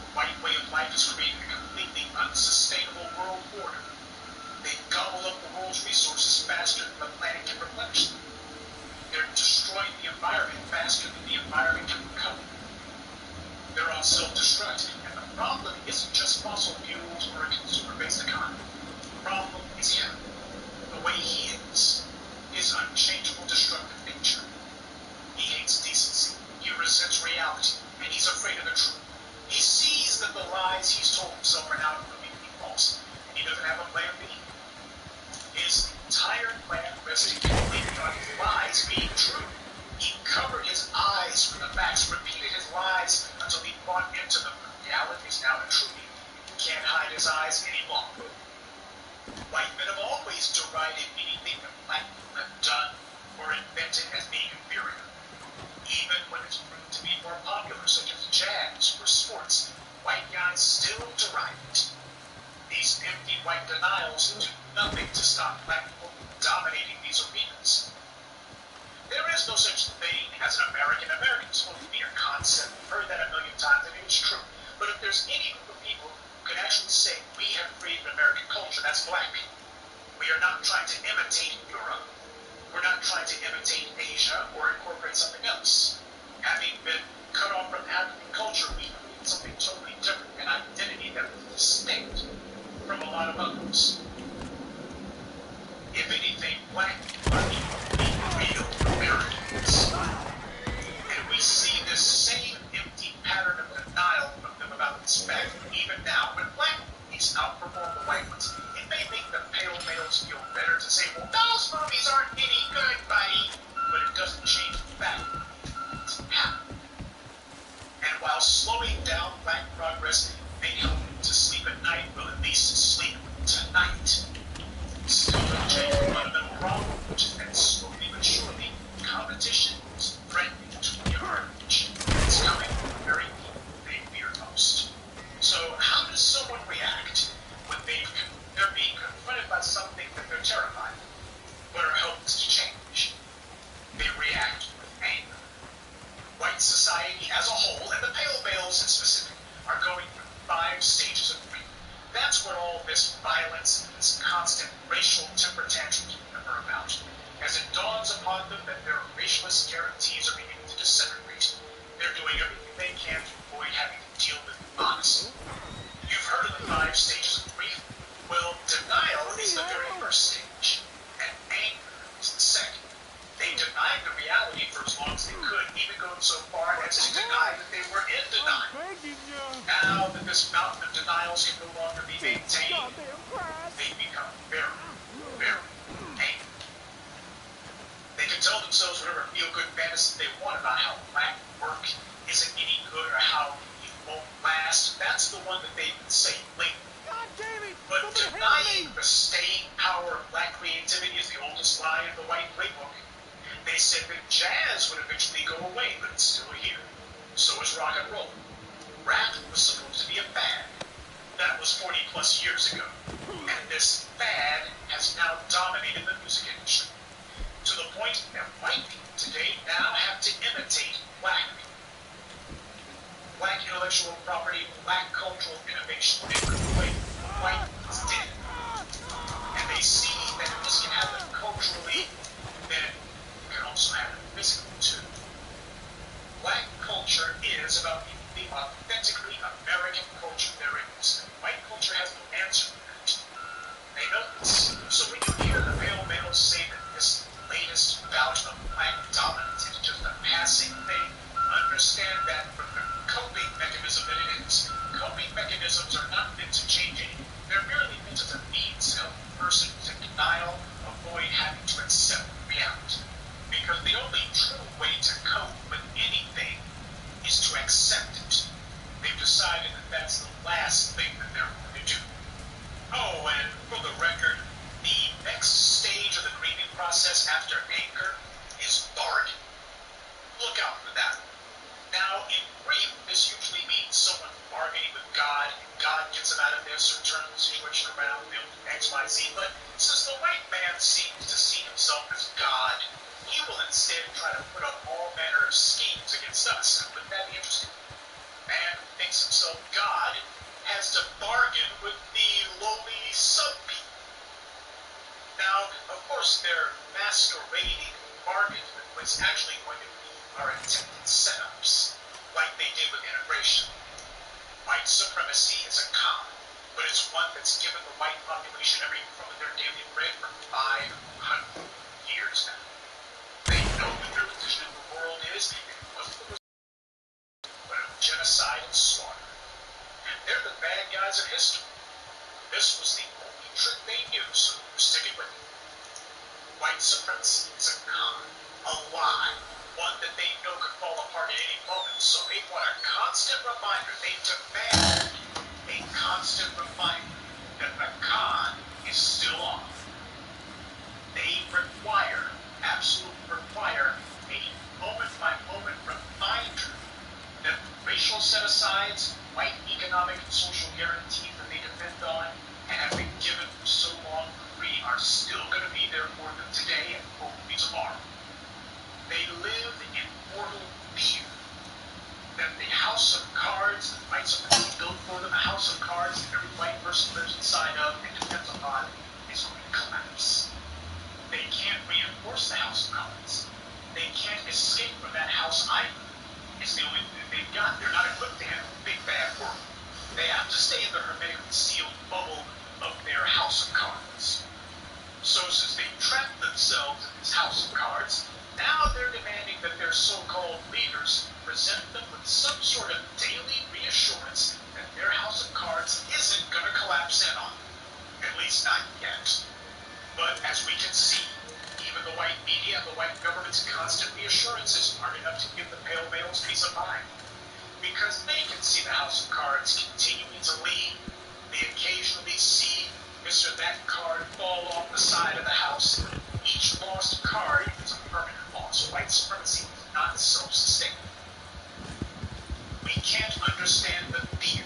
Speaker 2: The white way of life has created a completely unsustainable world order. They gobble up the world's resources faster than the planet can replenish them. They're destroying the environment faster than the environment can recover. They're on self-destruct, and the problem isn't just fossil fuels or a consumer-based economy. The problem is him, the way he is, his unchangeable destructive nature. He hates decency, he resents reality, and he's afraid of the truth. He sees that the lies he's told himself are now proving to be false, and he doesn't have a plan B. His entire plan rested completely on his lies being true. He covered his eyes from the facts, repeated his lies until he bought into them. Reality is now the truth. He can't hide his eyes any longer. White men have always derided anything that black people have done or invented as being inferior. Even when it's proved to be more popular, such as jazz or sports, white guys still deride it. These empty white denials do nothing to stop black people dominating these arenas. There is no such thing as an American. American is supposed to be a concept. We've heard that a million times, and it's true. But if there's any group of people who can actually say we have created American culture, that's black people. We are not trying to imitate Europe. We're not trying to imitate Asia or incorporate something else. Having been cut off from African culture, we create something totally different, an identity that is distinct from a lot of others. If anything, black people are the real Americans. And we see this same empty pattern of denial from them about this fact even now. When black movies outperform the white ones, it may make the pale males feel better to say, well, those movies aren't any good, buddy. But it doesn't change the fact it's happening. And while slowing down black progress may help to sleep at night, will at least sleep tonight. Still doesn't change the fundamental problem, which is that slowly but surely, competition is threatening to emerge. It's coming from the very people they fear most. So how does someone react when they're being confronted by something that they're terrified of, but are helpless to change? They react with anger. White society as a whole, and the pale males in specific, are going through 5 stages of grief. That's what all this violence and this constant racial temper tantrums are about. As it dawns upon them that their racialist guarantees are beginning to disintegrate, They're doing everything they can to avoid having to deal with honesty. You've heard of the 5 stages of grief. Well, denial is the very first stage, and anger is the second. They denied the reality for as long as they could, even going so far as to deny that they were in denial. Now that this mountain of denials can no longer be maintained, they become very, very angry. They can tell themselves whatever feel-good fantasy they want about how black work isn't any good or how it won't last. That's the one that they've been saying lately. But denying the staying power of black creativity is the oldest lie in the white playbook. They said that jazz would eventually go away, but it's still here. So is rock and roll. Rap was supposed to be a fad. That was 40 plus years ago. And this fad has now dominated the music industry. To the point that white people today now have to imitate black people. Black intellectual property, black cultural innovation in a way white is dead. And they see that if this can happen culturally, then it can also happen physically too. Black culture is about the authentically American culture there is. White culture has no answer for that. They know this. So when you hear the pale males say that this latest bout of black dominance is just a passing thing, understand that from the coping mechanism that it is. Coping mechanisms are not meant to change anything. They're merely meant as a means to help the person who's in denial avoid having to accept reality. Because the only true way to cope with anything is to accept it. They've decided that that's the last thing that they're going to do. Oh, and for the record, the next stage of the grieving process after anger is bargain. Look out for that. Now, in grief, this usually means someone bargaining with God, and God gets them out of this or turns the situation around, they'll do X, Y, Z. But since the white man seems to see himself as God, he will instead try to put up all manner of schemes against us. Wouldn't that be interesting? Man who thinks himself God has to bargain with the lowly sub-people. Now, of course, they're masquerading bargains with what's actually going to be our attempted setups, like they did with integration. White supremacy is a con, but it's one that's given the white population every crumb of their daily bread for 500 years now. They know what their position in the world is, and it wasn't but of genocide and slaughter. And they're the bad guys of history. This was the only trick they knew, so they're sticking with it. White supremacy is a con, a lie, one that they know could fall apart at any moment, so they want a constant reminder, they demand a constant reminder that the con is still on. They absolutely require a moment-by-moment reminder that the racial set-asides, white economic and social guarantees that they depend on and have been given for so long free are still going to be there for them today and hopefully tomorrow. They live in mortal fear that the house of cards that white supremacy built for them, a house of cards that every white person lives inside of and depends upon, is going to collapse. They can't reinforce the house of cards. They can't escape from that house either. It's the only thing they've got. They're not equipped to handle the big bad world. They have to stay in the hermetically sealed bubble of their house of cards. So since they've trapped themselves in this house of cards, now they're demanding that their so-called leaders present them with some sort of daily reassurance that their house of cards isn't going to collapse in on them. At least not yet. But as we can see, even the white media and the white government's constant reassurances aren't enough to give the pale males peace of mind. Because they can see the house of cards continuing to lean. They occasionally see this or that card fall off the side of the house. Each lost card is a permanent loss. White supremacy is not self-sustaining. We can't understand the fear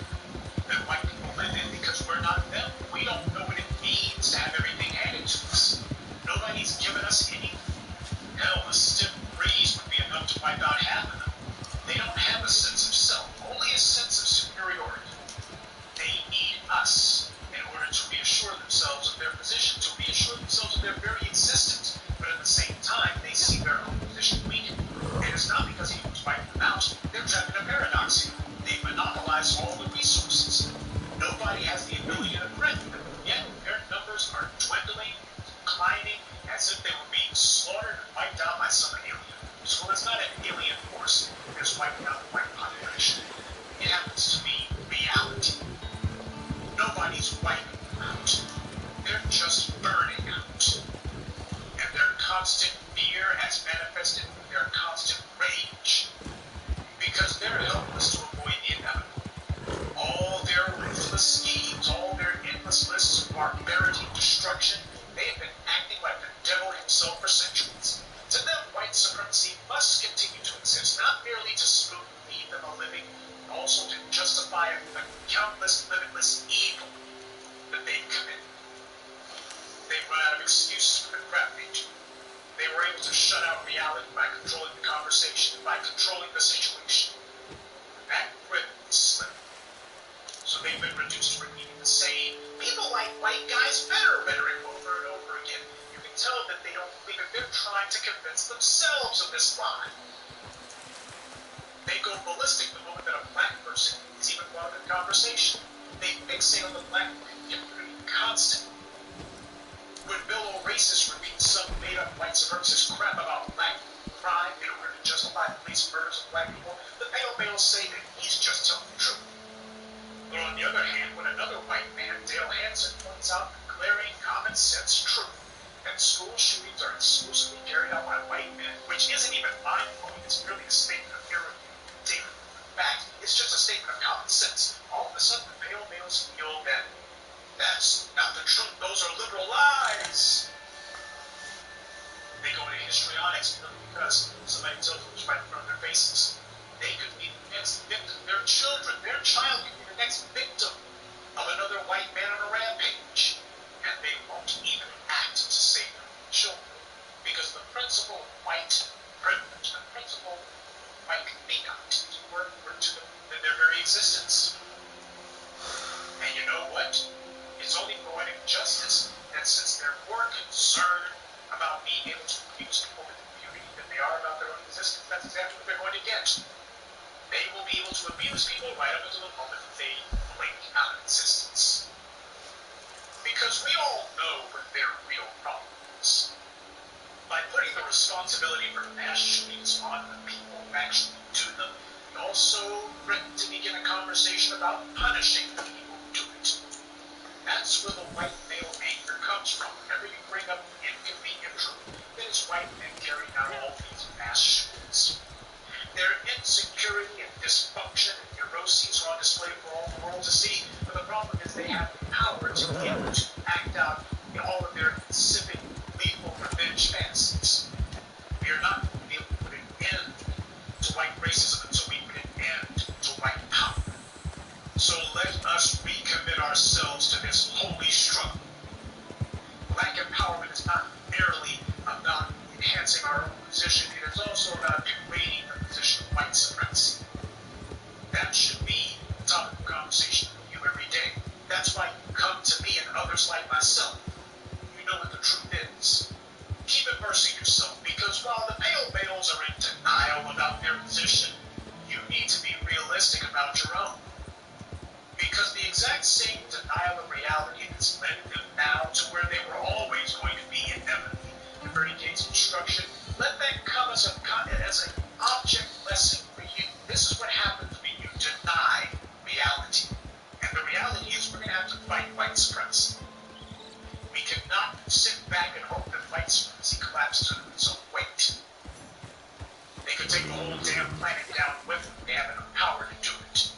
Speaker 2: that white people live in because we're not them. We don't know what it means to have everything handed to us. Nobody's given us anything. Hell, a stiff breeze would be enough to wipe out half of them. They don't have a sense of self, only a sense of superiority. They need us in order to reassure themselves of their position, to reassure themselves of their very existence. But at the same time, they see their own position weakened. And it's not because countless, limitless evil that they've committed. They've run out of excuses for their crap nature. They were able to shut out reality by controlling the conversation, by controlling the situation. That grip is slim. So they've been reduced to repeating the same people like white guys better rhetoric over and over again. You can tell that they don't believe it. They're trying to convince themselves of this lie. They go ballistic the moment that a black person is even brought up in conversation. They fixate on the black community constantly. When fellow racists repeat some made-up white supremacist crap about black crime in order to justify police murders of black people, the pale males say that he's just telling the truth. But on the other hand, when another white man, Dale Hansen, points out the glaring common-sense truth that school shootings are exclusively carried out by white men, which isn't even mind-blowing, it's merely a statement of irrefutable fact. It's just a statement of common sense. All of a sudden, the pale males feel that that's not the truth. Those are liberal lies. They go into histrionics because somebody tells them it's right in front of their faces. They could be the next victim. Their children, their child could be the next victim of another white man on a rampage. And they won't even act to save their children. Because the principle of white privilege, the principle of white conduct, were to them in their very existence. And you know what? It's only poetic justice that since they're more concerned about being able to abuse people with impunity than they are about their own existence, that's exactly what they're going to get. They will be able to abuse people right up until the moment that they blink out of existence. Because we all know what their real problem is. By putting the responsibility for mass shootings on the people who actually do them, we also threaten to begin a conversation about punishing the people who do it. That's where the white male anger comes from. Whenever you bring up the inconvenient truth, that it's white men carrying out all these mass shootings. Their insecurity and dysfunction and neuroses are on display for all the world to see. But the problem is they have the power to be able to act out in all of their civic, lethal revenge fantasies. We are not going to be able to put an end to white racism until we put an end to white power. So let us recommit ourselves to this holy struggle. Black empowerment is not merely about enhancing our own position. It is also about degrading the position of white supremacy. That should be the topic of conversation with you every day. That's why you come to me and others like myself. You know what the truth is. Keep immersing yourself, because while the pale males are in denial about their position, you need to be realistic about your own. Because the exact same denial of reality has led them now to where they were always going to be inevitably the very gates of destruction. Let that come as an object lesson for you. This is what happens when you deny reality. And the reality is we're going to have to fight white supremacy. We cannot sit back and hope that white supremacy collapses under its own weight. They could take the whole damn planet down with them. They have enough power to do it.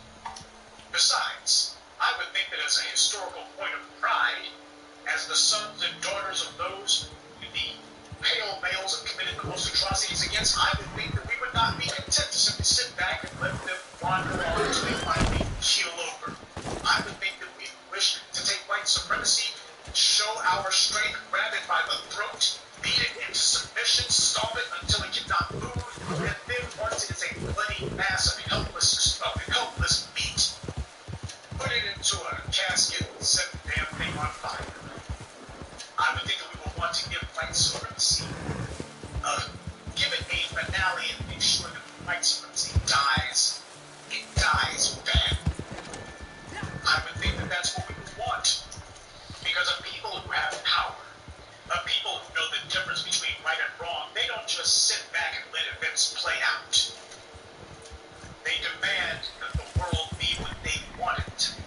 Speaker 2: Besides, I would think that as a historical point of pride, as the sons and daughters of those who the pale males have committed the most atrocities against, I would think that we would not be content to simply sit back and let them wander on until they finally keel over. I would think that we wish to take white supremacy, show our strength, grab it by the throat, beat it into submission, stomp it until it cannot move, and then once it is a bloody mass of helpless meat, put it into a casket and set the damn thing on fire. I would think that we would want to give white supremacy, give it a finale and make sure that white supremacy dies. It dies bad. I would think that that's what we would want. Because of people who have power, of people who know the difference between right and wrong, they don't just sit back and let events play out. They demand that the world be what they want it to be.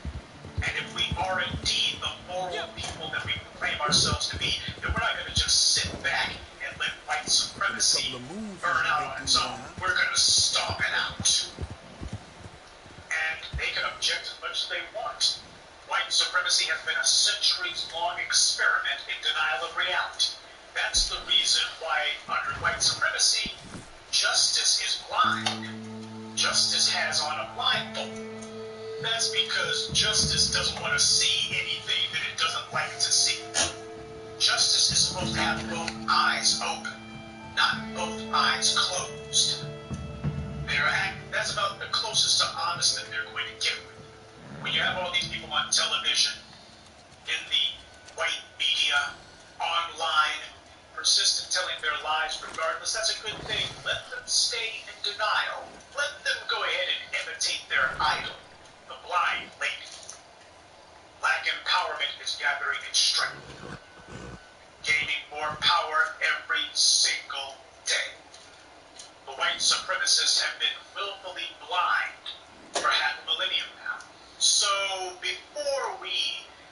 Speaker 2: And if we are indeed the moral people that we claim ourselves to be, then we're not going to just sit back and let white supremacy burn out on its own. We're going to stomp it out. And they can object as much as they want. White supremacy has been a centuries-long experiment in denial of reality. That's the reason why, under white supremacy, justice is blind. Justice has on a blindfold. That's because justice doesn't want to see anything that it doesn't like to see. Justice is supposed to have both eyes open, not both eyes closed. That's about the closest to honest that they're going to get with. When you have all these people on television, in the white media, online, persistent telling their lies regardless, that's a good thing. Let them stay in denial. Let them go ahead and imitate their idol, the blind lady. Black empowerment is gathering its strength, gaining more power every single day. The white supremacists have been willfully blind for half a millennium now. So before we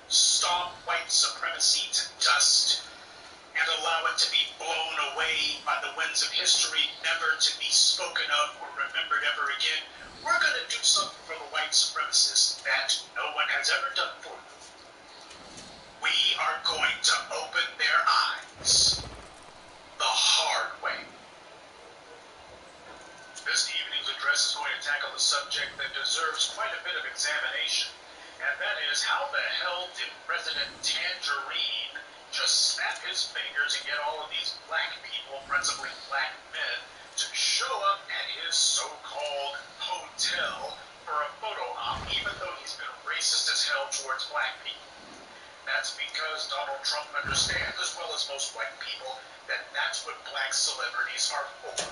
Speaker 2: stomp white supremacy to dust and allow it to be blown away by the winds of history, never to be spoken of or remembered ever again, we're going to do something for the white supremacists that no one has ever done for them. We are going to open their eyes the hard way. This evening's address is going to tackle a subject that deserves quite a bit of examination, and that is how the hell did President Tangerine just snap his fingers and get all of these black people, principally black men, to show up at his so-called hotel for a photo op, even though he's been racist as hell towards black people. That's because Donald Trump understands, as well as most white people, that that's what black celebrities are for.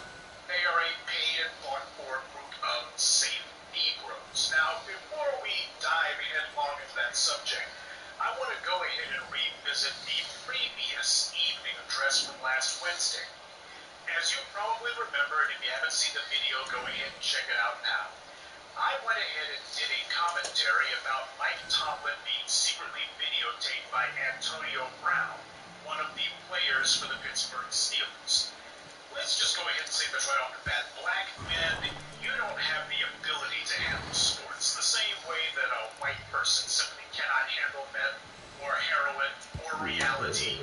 Speaker 2: They are a paid and fought for group of safe Negroes. Now, before we dive headlong into that subject, I want to go ahead and revisit the previous evening address from last Wednesday. As you probably remember, and if you haven't seen the video, go ahead and check it out now. I went ahead and did a commentary about Mike Tomlin being secretly videotaped by Antonio Brown, one of the players for the Pittsburgh Steelers. Let's just go ahead and say this right off the bat. Black men, you don't have the ability to handle sports the same way that a white person simply cannot handle meth or heroin or reality.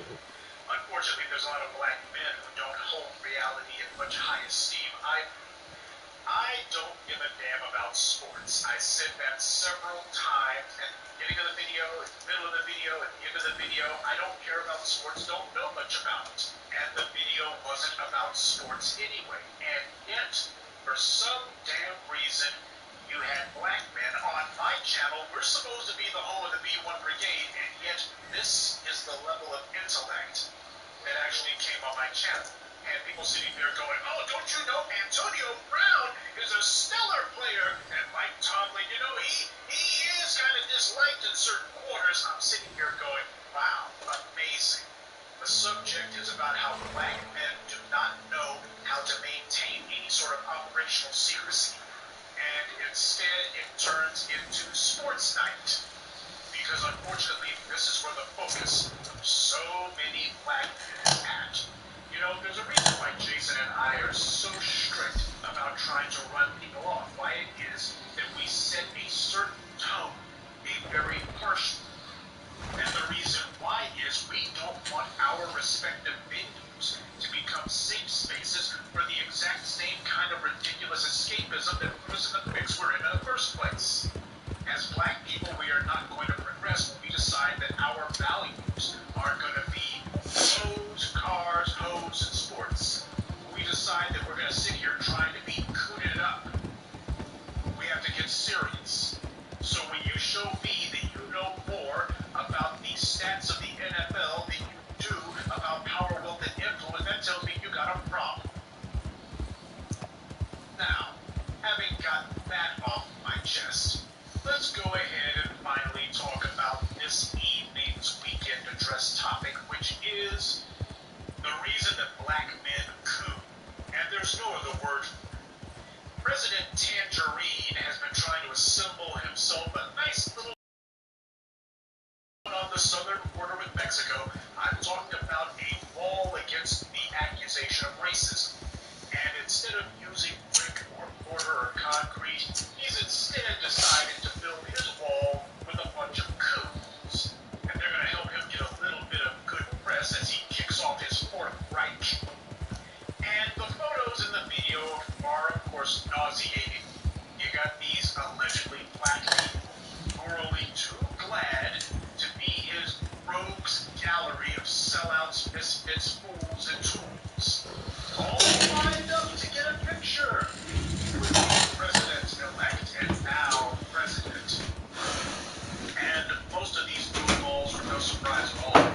Speaker 2: Unfortunately, there's a lot of black men who don't hold reality in much high esteem either. I don't give a damn about sports. I said that several times at the beginning of the video, at the middle of the video, at the end of the video. I don't care about sports, don't know much about it. And the video wasn't about sports anyway. And yet, for some damn reason, you had black men on my channel. We're supposed to be the home of the B1 Brigade, and yet this is the level of intellect that actually came on my channel. And people sitting there going, oh, don't you know Antonio Brown is a stellar player? And Mike Tomlin, you know, he is kind of disliked in certain quarters. I'm sitting here going, wow, amazing. The subject is about how black men do not know how to maintain any sort of operational secrecy. And instead, it turns into sports night. Because unfortunately, this is where the focus of so many black men is at. You know, there's a reason why Jason and I are so strict about trying to run people off. Why it is that we set a certain tone, a very harsh one. And the reason why is we don't want our respective venues to become safe spaces for the exact same kind of ridiculous escapism that put us in the mix we're in the first place. As black people, we are not Congress, misfits, fools, and tools, all lined up to get a picture with the president-elect and now president. And most of these goofballs were no surprise at all.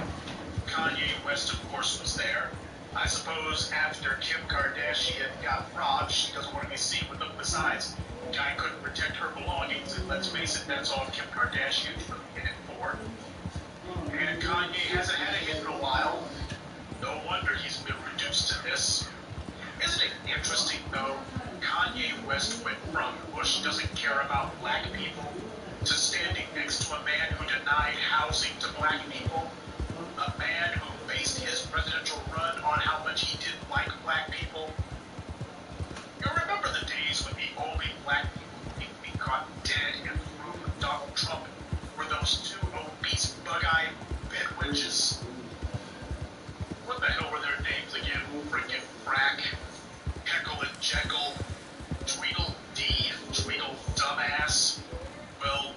Speaker 2: Kanye West, of course, was there. I suppose after Kim Kardashian got robbed, she doesn't want to be seen with them. Besides, Guy couldn't protect her belongings, and let's face it, that's all Kim Kardashian was in it for. And Kanye hasn't had a hit in a while. No wonder he's been reduced to this. Isn't it interesting, though? Kanye West went from Bush doesn't care about black people to standing next to a man who denied housing to black people, a man who based his presidential run on how much he didn't like black people. You remember the days when the only black people being caught dead in the room with Donald Trump were those two obese, bug-eyed bedwitches? What the hell were their names again? Frickin' Frack, Heckle and Jekyll, Tweedledee, Tweedle Dumbass. Well,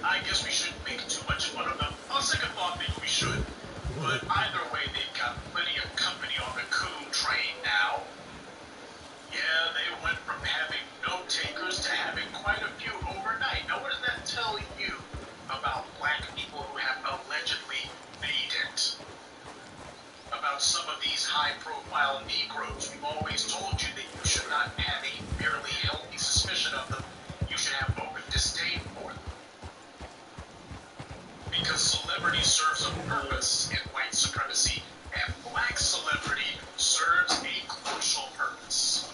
Speaker 2: I guess we shouldn't make too much fun of them. On second thought, maybe we should. But either way, they've got plenty of company on the coon train now. Yeah, they went from having no takers to having quite a few overnight. Now, what does that tell you about black people who have allegedly made it? About some of these high-profile Negroes, we've always told you that you should not have a merely healthy suspicion of them. You should have open disdain for them. Because celebrity serves a purpose in white supremacy, and black celebrity serves a crucial purpose.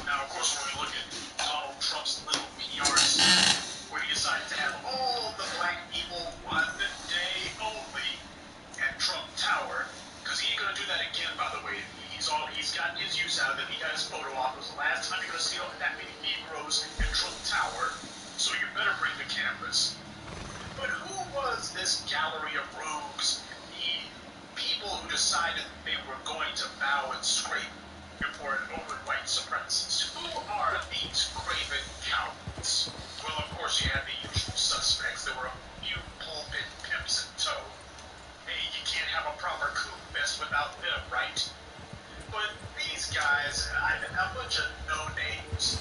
Speaker 2: Now, of course, when we look at Donald Trump's little PR scheme, where he decided to have all the black people one day only at Trump Tower, because he ain't going to do that again, by the way. He's gotten his use out of it. He got his photo op. It was the last time you're going to see that many Negroes in Trump Tower, so you better bring the cameras. But who was this gallery of rubes, the people who decided they were going to bow and scrape before an open white supremacist? Who are these craven cowards? Well, of course, you had the usual suspects. There were a few pulpit pimps in tow. Hey, you can't have a proper coup fest without them, right? But these guys, a bunch of no-names.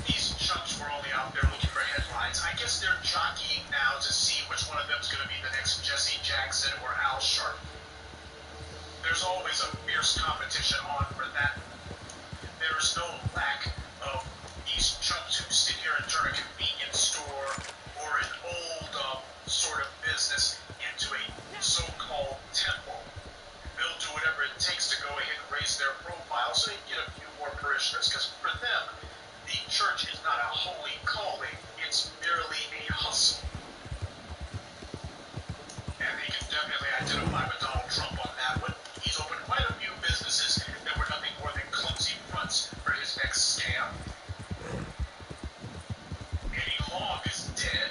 Speaker 2: These chumps were only out there looking for headlines. I guess they're jockeying now to see which one of them is going to be the next Jesse Jackson or Al Sharpton. There's always a fierce competition on for that. There is no lack of these chumps who sit here and turn a convenience store or an old sort of business into a so-called temple. They'll do whatever it takes to go ahead and raise their profile so they can get a few more parishioners, because for them, the church is not a holy calling, it's merely a hustle. And they can definitely identify with Donald Trump on that one. He's opened quite a few businesses that were nothing more than clumsy fronts for his next scam. Eddie Long is dead,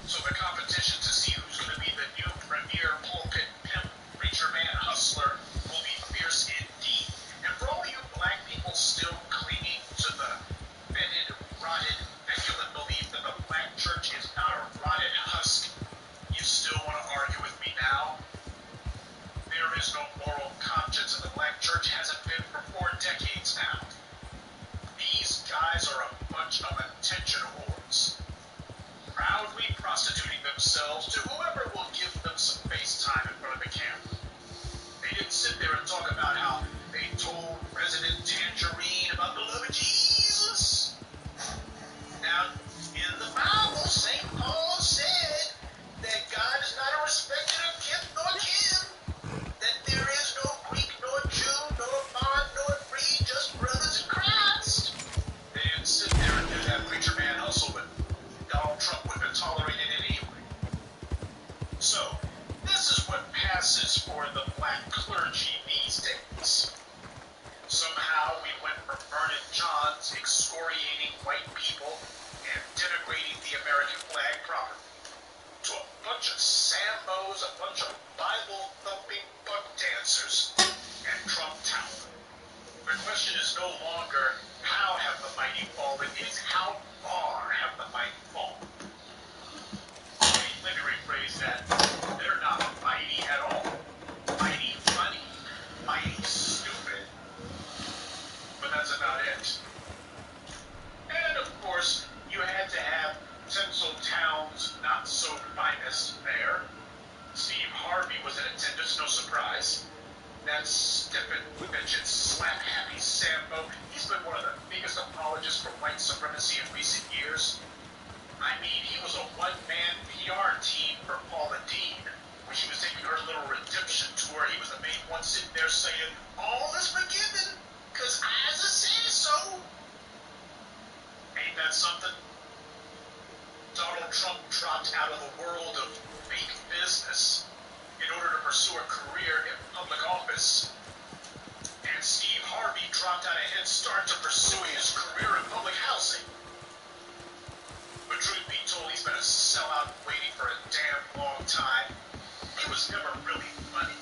Speaker 2: so the competition to see who's going to be the new premier pulpit pimp, preacher man, hustler will be fierce indeed. And for all you black people still clinging to the fetid, rotted, feculent belief that the black church is not a rotted husk, you still want to argue with me now? There is no moral conscience in the black church, hasn't been for 4 decades now. These guys are a bunch of attention whores, proudly prostituting themselves to whoever will give them some face time in front of the camera. They didn't sit there and talk about how they told President Tangerine about the love of Jesus. Now, in the Bible, St. Paul said that God is not a respecter of gift nor kin, that there is no Greek nor Jew, nor bond nor free, just brothers in Christ. They didn't sit there and do that preacher man hustle, but Donald Trump wouldn't have tolerated it anyway. So, this is what passes for the black clergy these days. so finest there. Steve Harvey was in attendance, no surprise. That stiffened, bitchin', slap-happy Sambo, he's been one of the biggest apologists for white supremacy in recent years. I mean, he was a one-man PR team for Paula Dean. When she was taking her little redemption tour, he was the main one sitting there saying, all is forgiven, because Isa says so. Ain't that something? Donald Trump dropped out of the world of fake business in order to pursue a career in public office. And Steve Harvey dropped out a head start to pursuing his career in public housing. But truth be told, he's been a sellout waiting for a damn long time. He was never really funny.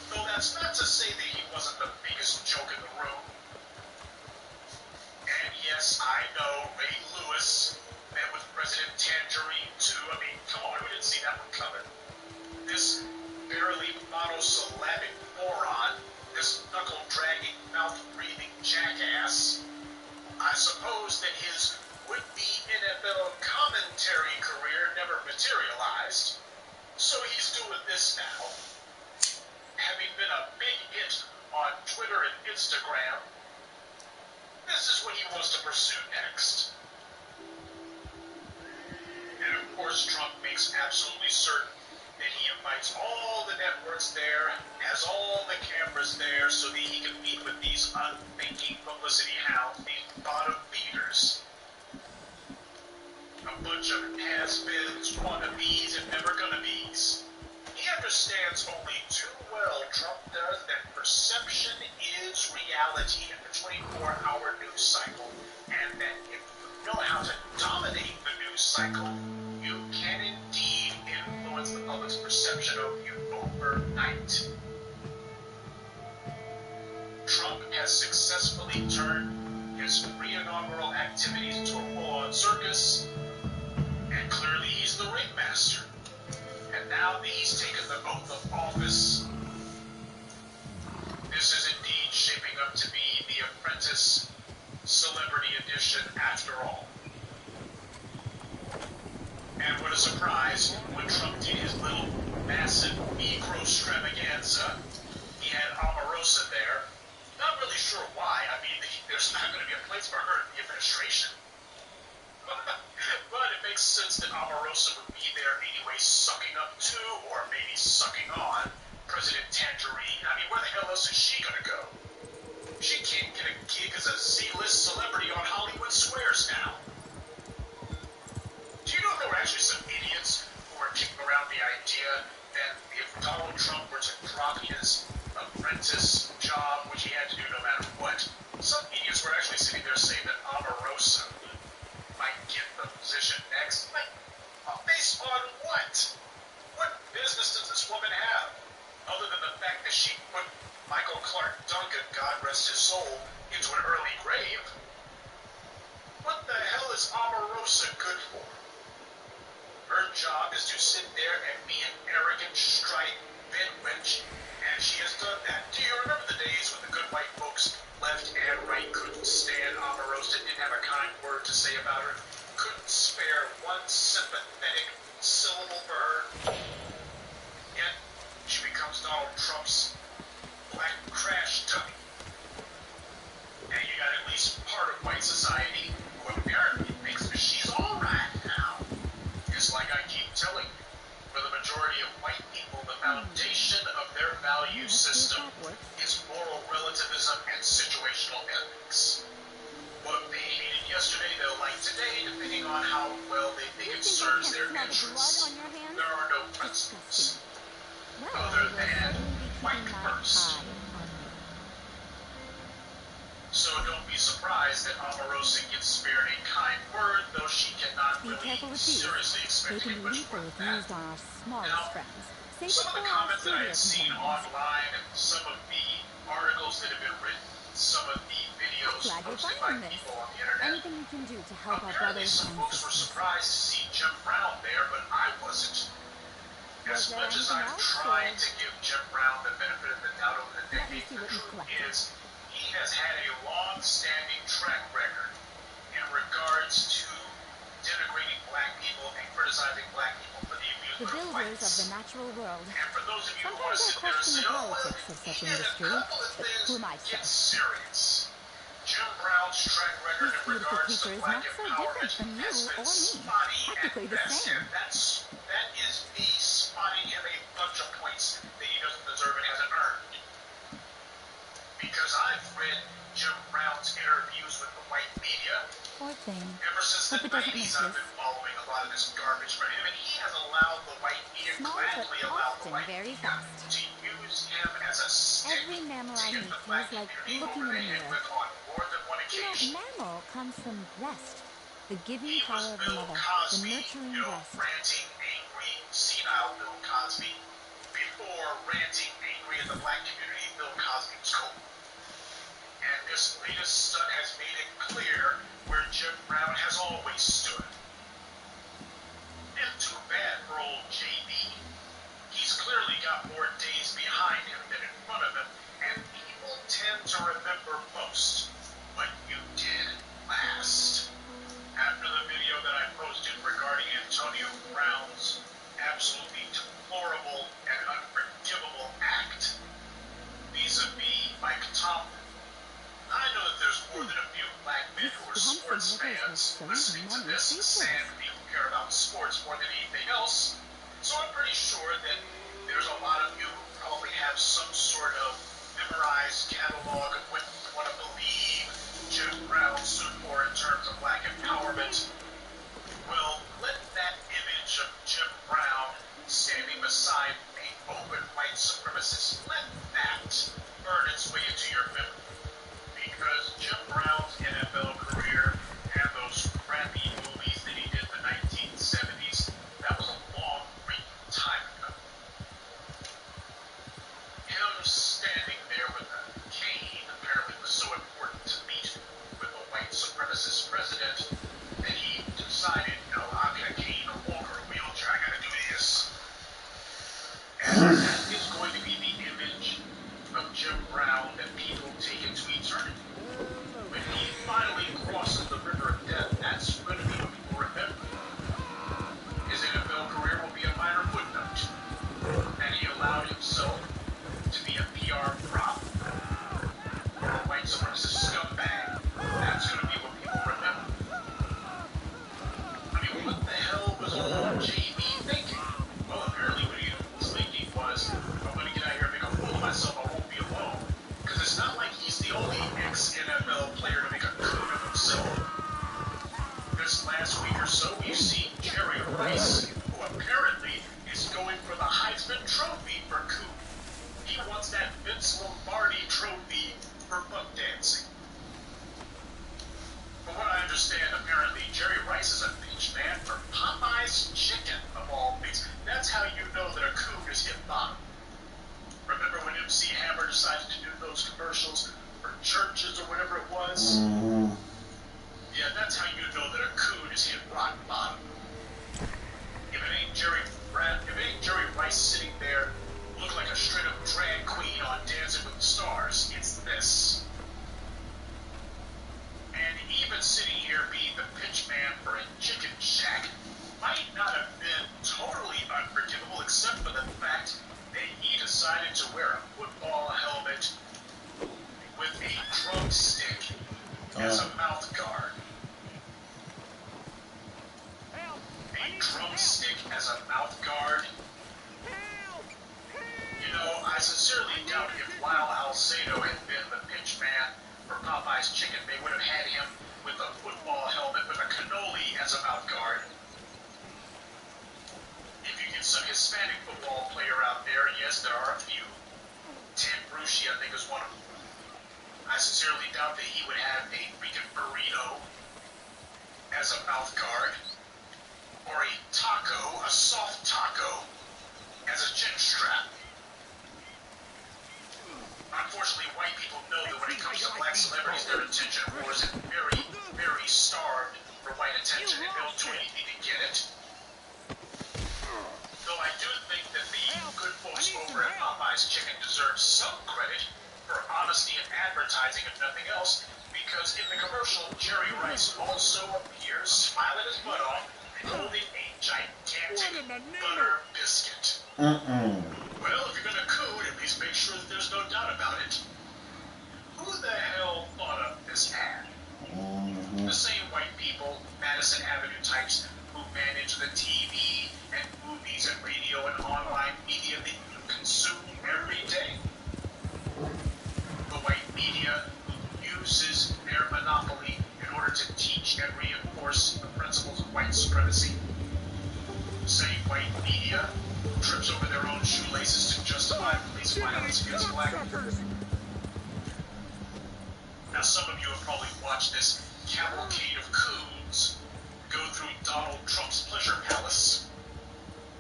Speaker 2: Though that's not to say that he wasn't the biggest joke in the room. And yes, I know Ray Lewis met with President Tangerine too. I mean, come on, we didn't see that one coming. This barely monosyllabic moron, this knuckle-dragging, mouth-breathing jackass, I suppose that his would-be NFL commentary career never materialized, so he's doing this now. Having been a big hit on Twitter and Instagram, this is what he wants to pursue next. And of course, Trump makes absolutely certain that he invites all the networks there, has all the cameras there, so that he can meet with these unthinking publicity hounds, these bottom feeders. A bunch of has-beens, wannabes, and never-gonna-bes. He understands only too well, Trump does, that perception is reality in the 24-hour news cycle, and that if you know how to dominate the news cycle, you can indeed influence the public's perception of you overnight. Trump has successfully turned his pre-inaugural activities into a full-on circus, and clearly he's the ringmaster. And now that he's taken the oath of office, this is indeed shaping up to be the Apprentice Celebrity Edition after all. And what a surprise, when Trump did his little massive Negro extravaganza, he had Omarosa there. Not really sure why. I mean, there's not going to be a place for her in the administration. But it makes sense that Omarosa would be there anyway, sucking up to, or maybe sucking on, President Tangerine. I mean, where the hell else is she going to go? She can't get a gig as a Z-list celebrity on Hollywood Squares now. Do you know there were actually some idiots who were kicking around the idea that if Donald Trump were to drop his apprentice job, which he had to do no matter what, some idiots were actually sitting there saying that Omarosa might get the position next? Like, based on what? What business does this woman have? Other than the fact that she put Michael Clark Duncan, God rest his soul, into an early grave? What the hell is Omarosa good for? Her job is to sit there and be an arrogant, strident bitch, and she has done that. Do you remember the days when the good white folks, left and right, couldn't stand Omarosa, didn't have a kind word to say about her, couldn't spare one sympathetic syllable for her? Yet, she becomes Donald Trump's black crash dummy. And you got at least part of white society who apparently thinks that she's alright now. Just like I keep telling you, for the majority of white people, the foundation of their value system is moral relativism and situational ethics. What they hated yesterday, they'll like today, depending on how well they think it serves their interests. There are no principles other than white first. So don't be surprised that Omarosa gets spared a kind word, though she cannot really seriously expect to get much more than that. Now, some of the comments that I had seen online and some of the articles that have been written, some of the videos posted by people on the internet, apparently some folks were surprised to see Jim Brown there, but I wasn't. As much as I've tried to give Jim Brown the benefit of the doubt over the decade, the truth is, he has had a long-standing track record in regards to denigrating black people and criticizing black people for the a
Speaker 5: the
Speaker 2: good
Speaker 5: builders of
Speaker 2: place.
Speaker 5: the natural world.
Speaker 2: And for those of you who want to
Speaker 5: Sometimes I
Speaker 2: sit there and
Speaker 5: question
Speaker 2: say,
Speaker 5: the
Speaker 2: oh, well,
Speaker 5: politics of such
Speaker 2: he had a
Speaker 5: industry,
Speaker 2: couple of
Speaker 5: but
Speaker 2: things
Speaker 5: who am I to
Speaker 2: get
Speaker 5: say?
Speaker 2: serious. Jim Brown's track record
Speaker 5: This
Speaker 2: in
Speaker 5: beautiful
Speaker 2: regards to
Speaker 5: creature is
Speaker 2: black
Speaker 5: not so different
Speaker 2: empowerment
Speaker 5: from you
Speaker 2: has been
Speaker 5: or me.
Speaker 2: spotty at
Speaker 5: Practically the
Speaker 2: best,
Speaker 5: same.
Speaker 2: and that is me spotting him a bunch of points that he doesn't deserve and hasn't earned. Because I've read Jim Brown's interviews with the white media.
Speaker 5: Poor thing.
Speaker 2: Ever since
Speaker 5: Hope
Speaker 2: the
Speaker 5: it doesn't
Speaker 2: 90s,
Speaker 5: miss
Speaker 2: I've
Speaker 5: this.
Speaker 2: been following a lot of this garbage from him, and he has allowed the white media,
Speaker 5: Small, but
Speaker 2: gladly allowed the
Speaker 5: often
Speaker 2: white
Speaker 5: very
Speaker 2: media
Speaker 5: fast.
Speaker 2: to use him as a stick
Speaker 5: Every mammal
Speaker 2: to
Speaker 5: I
Speaker 2: hit
Speaker 5: meet
Speaker 2: the black
Speaker 5: feels like
Speaker 2: community
Speaker 5: looking
Speaker 2: over
Speaker 5: in
Speaker 2: the
Speaker 5: a
Speaker 2: head
Speaker 5: mirror.
Speaker 2: with on more than one
Speaker 5: You know,
Speaker 2: occasion.
Speaker 5: mammal comes from rest. The giving
Speaker 2: He was
Speaker 5: power of the
Speaker 2: Bill
Speaker 5: mother.
Speaker 2: Cosby,
Speaker 5: The nurturing
Speaker 2: you know,
Speaker 5: breast.
Speaker 2: ranting, angry, senile Bill Cosby. Before ranting, angry at the black community, Bill Cosby was cool. And this latest stunt has made it clear where Jim Brown has always stood. And too bad for old JB. He's clearly got more days behind him than in front of him, and people tend to remember most what you did last. After the video that I posted regarding Antonio Brown's absolutely deplorable and unforgivable act vis-a-vis Mike Tomlin, I know that there's more than a few black men who are sports fans listening to this and saying people care about sports more than anything else. So I'm pretty sure that there's a lot of you who probably have some sort of memorized catalog of what you want to believe Jim Brown stood for in terms of black empowerment. Well, let that image of Jim Brown standing beside a open white supremacist, let that burn its way into your memory. Because Jim Brown's NFL career and those crappy movies that he did in the 1970s, that was a long freaking time ago. Him standing there with a cane apparently was so important to meet with a white supremacist president that he decided, you know, I'll get a cane, a walker, a wheelchair, I gotta do this. And that is going to be the image of Jim Brown that people take into eternity. When he finally crosses the river of death, that's going to be what people remember. His NFL career will be a minor footnote, and he allowed himself to be a PR prop for a white supremacist scumbag. That's going to be what people remember. I mean, what the hell was old JB thinking? Well, apparently what he was thinking was, if I'm going to get out here and make a fool of myself, I won't be alone. Because it's not like he's the only ex-NFL player to make a coon of himself. This last week or so, we've seen Jerry Rice, who apparently is going for the Heisman Trophy for coon. He wants that Vince Lombardi trophy for buck dancing. From what I understand, apparently Jerry Rice is a pitch man for Popeye's Chicken, of all things. That's how you know that a coon has hit bottom. Remember when MC Hammer decided to do those commercials for churches or whatever it was?
Speaker 4: Mm-hmm.
Speaker 2: Yeah, that's how you know that a coon has hit rock bottom. If it ain't Jerry Rice sitting there looking like a straight up drag queen on Dancing with the Stars, it's this. And even sitting here being the pitch man for a chicken shack might not have been totally unforgivable, except for the fact that he decided to wear a football helmet with a drumstick as a mouth guard. A drumstick as a mouth guard. You know, I sincerely doubt if Lyle Alcedo had been the pitch man for Popeye's Chicken, they would have had him with a football helmet with a cannoli as a mouth guard. If you get some Hispanic football player out there, yes, there are a few. Ted Brucey, I think, is one of them. I sincerely doubt that he would have a freaking burrito as a mouth guard, or a taco, a soft taco, as a chin strap. Unfortunately, white people know that when it comes to black celebrities, their attention whores are very, very starved for white attention, and they'll do anything to get it. Though I do think that the good folks over at Popeye's Chicken deserve some credit for honesty in advertising, if nothing else, because in the commercial, Jerry Rice also appears smiling his butt off and holding a gigantic butter biscuit. Well, if you're gonna coo, at least make sure that there's no doubt about it. Who the hell thought up this ad? The same white people, Madison Avenue types, who manage the TV and movies and radio and online media that you consume every day. The white media who uses their monopoly in order to teach and reinforce the principles of white supremacy. Same white media who trips over their own shoelaces to justify police violence against black people. Now, some of you have probably watched this cavalcade of coons go through Donald Trump's pleasure palace.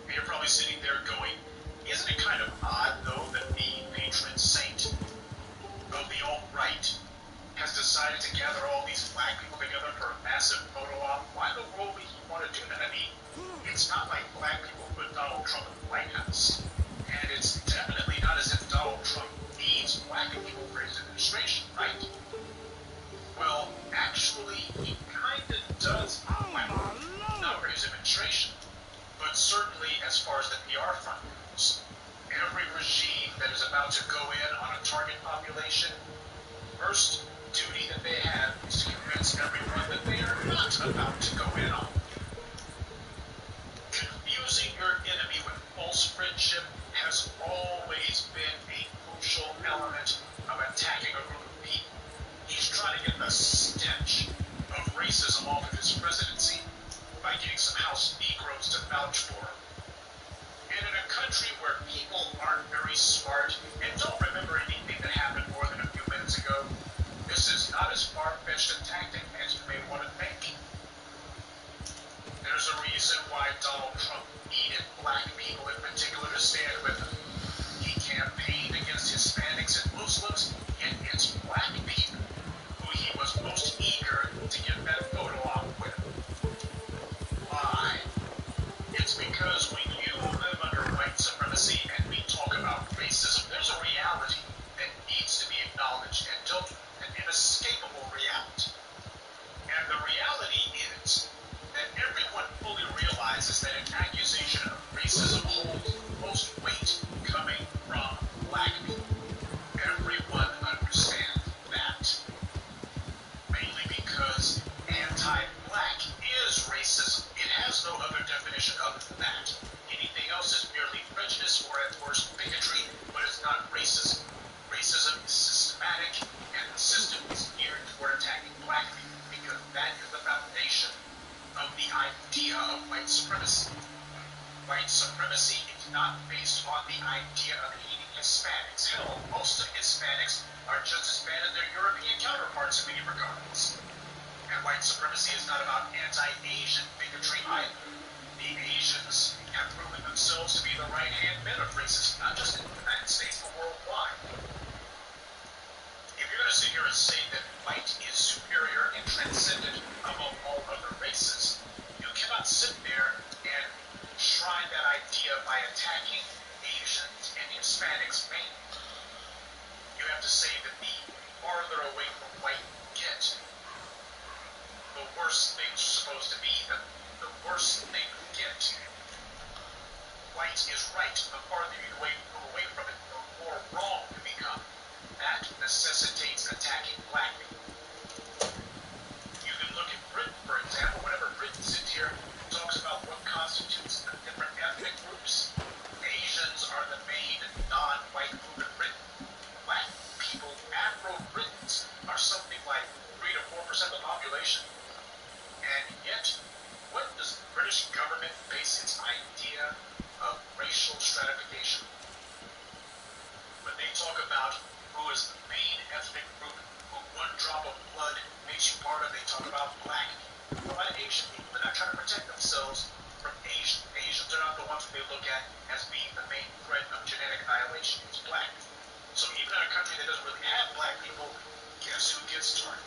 Speaker 2: And you're probably sitting there going, isn't it kind of odd, though, that the patron saint of the alt-right has decided to gather all these black people together for a massive photo op? Why in the world would he want to do that? I mean, it's not like black people put Donald Trump in the White House. And it's definitely not as if Donald Trump needs black people for his administration, right? Well, actually, he kind of does, not for his administration, but certainly as far as the PR front goes. Every regime that is about to go in on a target population, first duty that they have is to convince everyone that they are not about to go in on. Confusing your enemy with false friendship has always been a crucial element of attacking a group of people. He's trying to get the stench of racism off of his presidency by getting some house Negroes to vouch for him. And in a country where people aren't very smart and don't remember anything that happened more than a few minutes ago, this is not as far-fetched a tactic as you may want to think. There's a reason why Donald Trump needed black people in particular to stand with him. He campaigned against Hispanics and Muslims, and it's black people who he was most eager to get that photo op with. Why? It's because when you live under white supremacy and we talk about racism, there's a reality that needs to be acknowledged and dealt with, an inescapable reality. And the reality is that everyone fully realizes that an accusation of racism holds most weight coming from black people. Everyone understands that. Mainly because anti-black is racism. It has no other definition other than that. Anything else is merely prejudice or at worst bigotry, but it's not racism. Racism is systematic, and the system is geared toward attacking black people because that is the foundation of the idea of white supremacy. White supremacy is not based on the idea of hating Hispanics. Hell, most of Hispanics are just as bad as their European counterparts in many regards. And white supremacy is not about anti-Asian bigotry either. The Asians have proven themselves to be the right-hand men of racism, not just in the United States, but worldwide. If you're going to sit here and say that white is superior and transcendent above all other races, you cannot sit there and shrine that idea by attacking Asians and Hispanics mainly. You have to say that the farther away from white you get, the worse things are supposed to be, the worse things get. White is right. The farther you go away from it, the more wrong you become. That necessitates attacking black people. You can look at Britain, for example. Whenever Britain sits here and talks about what constitutes the different ethnic groups, Asians are the main non-white group in Britain. Black people, Afro-Britons, are something like 3 to 4% of the population. And yet, what does the British government base its idea of racial stratification? When they talk about who is the main ethnic group, who one drop of blood makes you part of, they talk about black people. What about Asian people? They're not trying to protect themselves from Asians. Asians are not the ones they look at as being the main threat of genetic annihilation. It's black people. So even in a country that doesn't really have black people, guess who gets targeted?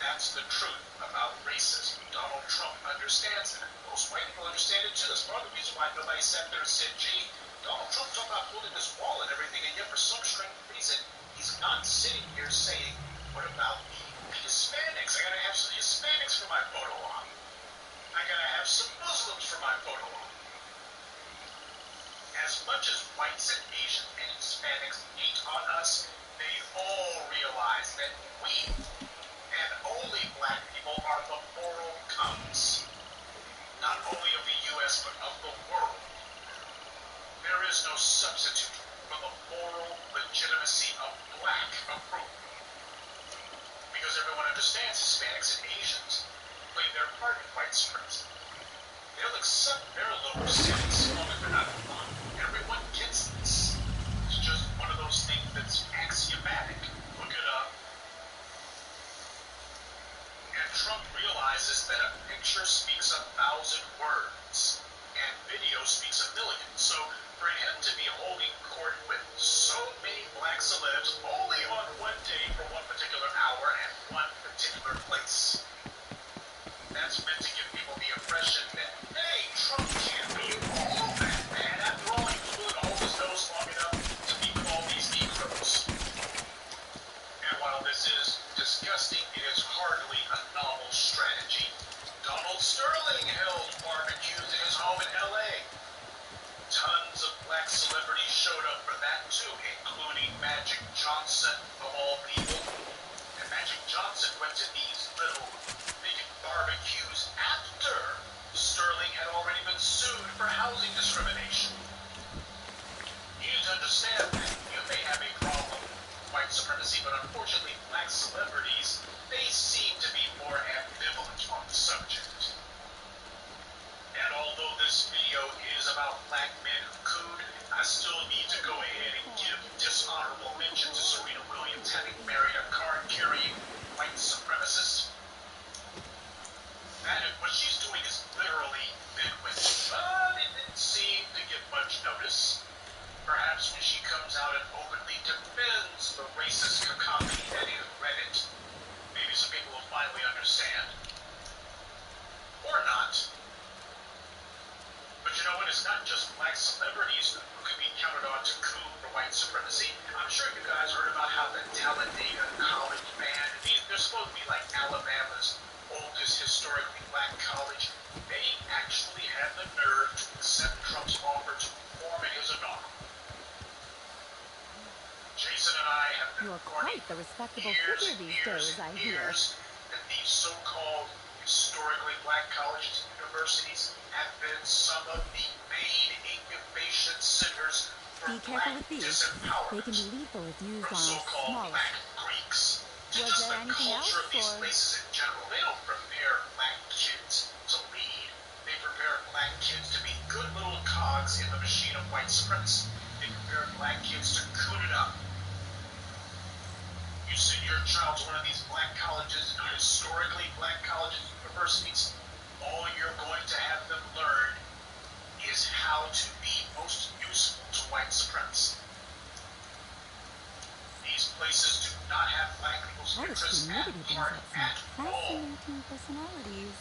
Speaker 2: That's the truth about racism. Donald Trump understands that. Most white people understand it too. That's part of the reason why nobody sat there and said, gee, Donald Trump talking about building this wall and everything, and yet for some strange reason, he's not sitting here saying, what about the Hispanics? I gotta have some Hispanics for my photo op. I gotta have some Muslims for my photo op. As much as whites and Asians and Hispanics hate on us, they all realize that we, and only black people, are the moral compass. Not only of the U.S., but of the world. There is no substitute for the moral legitimacy of black approval. Because everyone understands Hispanics and Asians play their part in white supremacy. They'll accept their little sins as long as they're not fun. Everyone gets this. It's just one of those things that's axiomatic. Look it up. And Trump realizes that a picture speaks 1,000 words, and video speaks 1,000,000. So for him to be holding court with so many black celebs only on one day for one particular hour and one particular place, that's meant to give people the impression that, hey, Trump can't be all that bad. After all, he blew all his nose long enough to be called these Negroes. And while this is disgusting, it is hardly a novel strategy. Donald Sterling held barbecues in his home in L.A. Tons of black celebrities showed up for that too, including Magic Johnson, of all people. And Magic Johnson went to these little barbecues after Sterling had already been sued for housing discrimination. You need to understand that you may have a problem with white supremacy, but unfortunately black celebrities, they seem to be more ambivalent on the subject. And although this video is about black men who cooed, I still need to go ahead and give dishonorable mention to Serena Williams having married a card-carrying white supremacist. That what she's doing is literally midwinter, but it didn't seem to get much notice. Perhaps when she comes out and openly defends the racist cacophony that is Reddit, maybe some people will finally understand. Or not. But you know what? It's not just black celebrities who can be counted on to coup for white supremacy. I'm sure you guys heard about how the Talladega College band, they're supposed to be like Alabama's oldest historically black college, they actually had the nerve to accept Trump's offer to perform at his inaugural. Jason and I have been
Speaker 5: You're quite the respectable figure these days, I hear.
Speaker 2: That these so-called historically black colleges and universities have been some of the main incubation centers for
Speaker 5: Be careful with these.
Speaker 2: disempowerment.
Speaker 5: They can be lethal if used
Speaker 2: From
Speaker 5: on a
Speaker 2: so-called
Speaker 5: smaller.
Speaker 2: black Greeks to
Speaker 5: Was
Speaker 2: just
Speaker 5: there
Speaker 2: the
Speaker 5: anything
Speaker 2: culture
Speaker 5: else,
Speaker 2: of these
Speaker 5: or-
Speaker 2: places in general. They don't prepare black kids to lead. They prepare black kids to be good little cogs in the machine of white supremacy. They prepare black kids to coon it up. You send your child to one of these black colleges, historically black colleges and universities, all you're going to have them learn is how to be most useful to white supremacy. These places do not have black people's
Speaker 5: All this
Speaker 2: interests at
Speaker 5: humidity
Speaker 2: heart
Speaker 5: brings
Speaker 2: at
Speaker 5: out some
Speaker 2: all.
Speaker 5: fascinating personalities.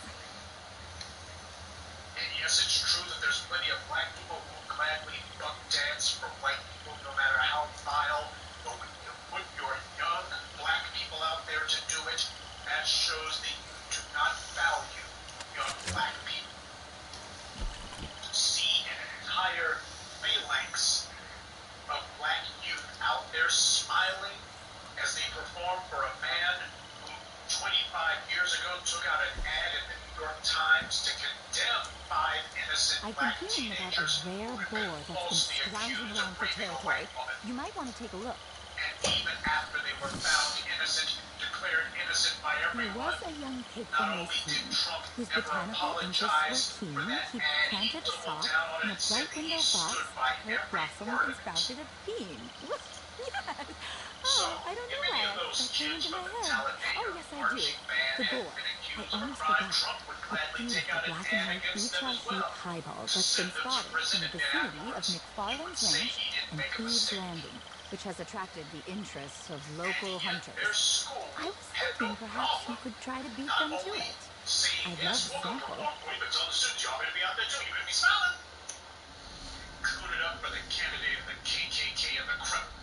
Speaker 2: And yes, it's true that there's plenty of black people who gladly buck dance for white people, no matter how vile. But when you put your young black people out there to do it, that shows that you do not value young black people. To see an entire phalanx of black youth out there smiling as they perform for a man who 25 years ago took out an ad in the New York Times to condemn 5 innocent
Speaker 5: I've
Speaker 2: black
Speaker 5: been hearing about a
Speaker 2: teenagers
Speaker 5: rare
Speaker 2: who had
Speaker 5: boar
Speaker 2: been
Speaker 5: that's
Speaker 2: falsely
Speaker 5: been scrounging
Speaker 2: accused of
Speaker 5: around for
Speaker 2: raping a
Speaker 5: territory.
Speaker 2: white woman.
Speaker 5: You might want to take a look.
Speaker 2: And even after they were found innocent, declared innocent by
Speaker 5: There
Speaker 2: everyone,
Speaker 5: was a young pig
Speaker 2: not
Speaker 5: from
Speaker 2: only did
Speaker 5: Racine
Speaker 2: Trump
Speaker 5: whose
Speaker 2: never
Speaker 5: botanical interests
Speaker 2: apologize
Speaker 5: were
Speaker 2: for
Speaker 5: keen.
Speaker 2: that
Speaker 5: He
Speaker 2: ad, he
Speaker 5: planted a
Speaker 2: doubled
Speaker 5: sock
Speaker 2: down on
Speaker 5: in
Speaker 2: it
Speaker 5: a
Speaker 2: and said
Speaker 5: bright
Speaker 2: that he
Speaker 5: window box,
Speaker 2: stood by
Speaker 5: where it
Speaker 2: every
Speaker 5: blossomed
Speaker 2: word
Speaker 5: and
Speaker 2: of it.
Speaker 5: sprouted a bean. Yes.
Speaker 2: So,
Speaker 5: Oh, I don't
Speaker 2: if
Speaker 5: know
Speaker 2: any
Speaker 5: why
Speaker 2: of those
Speaker 5: that came
Speaker 2: kids
Speaker 5: into
Speaker 2: from
Speaker 5: my
Speaker 2: the
Speaker 5: head.
Speaker 2: Talladega
Speaker 5: Oh, yes, I do.
Speaker 2: marching band
Speaker 5: The
Speaker 2: had
Speaker 5: boar.
Speaker 2: been
Speaker 5: I
Speaker 2: accused of a
Speaker 5: almost
Speaker 2: crime,
Speaker 5: forgot.
Speaker 2: Trump would
Speaker 5: A
Speaker 2: gladly take
Speaker 5: beautiful
Speaker 2: out an
Speaker 5: black
Speaker 2: ad
Speaker 5: and white
Speaker 2: against them as
Speaker 5: HRC
Speaker 2: well.
Speaker 5: piebald
Speaker 2: To
Speaker 5: that's
Speaker 2: send
Speaker 5: been
Speaker 2: them to
Speaker 5: spotted
Speaker 2: prison
Speaker 5: in the
Speaker 2: and
Speaker 5: vicinity of
Speaker 2: afterwards, he
Speaker 5: McFarland's
Speaker 2: would say
Speaker 5: Ranch
Speaker 2: he didn't
Speaker 5: and
Speaker 2: make a
Speaker 5: Cleves
Speaker 2: mistake.
Speaker 5: Landing, which has attracted the interests of
Speaker 2: And
Speaker 5: local
Speaker 2: yet
Speaker 5: hunters.
Speaker 2: their school
Speaker 5: I was
Speaker 2: had no
Speaker 5: thinking perhaps you
Speaker 2: problem
Speaker 5: could try to beat
Speaker 2: not
Speaker 5: them to
Speaker 2: only
Speaker 5: it.
Speaker 2: saying,
Speaker 5: I'd
Speaker 2: yes,
Speaker 5: love
Speaker 2: we'll
Speaker 5: to
Speaker 2: go,
Speaker 5: sample.
Speaker 2: we've been telling the students, y'all better be out there too, you better be smiling. Coon it up for the candidate of the KKK and the Kremlin.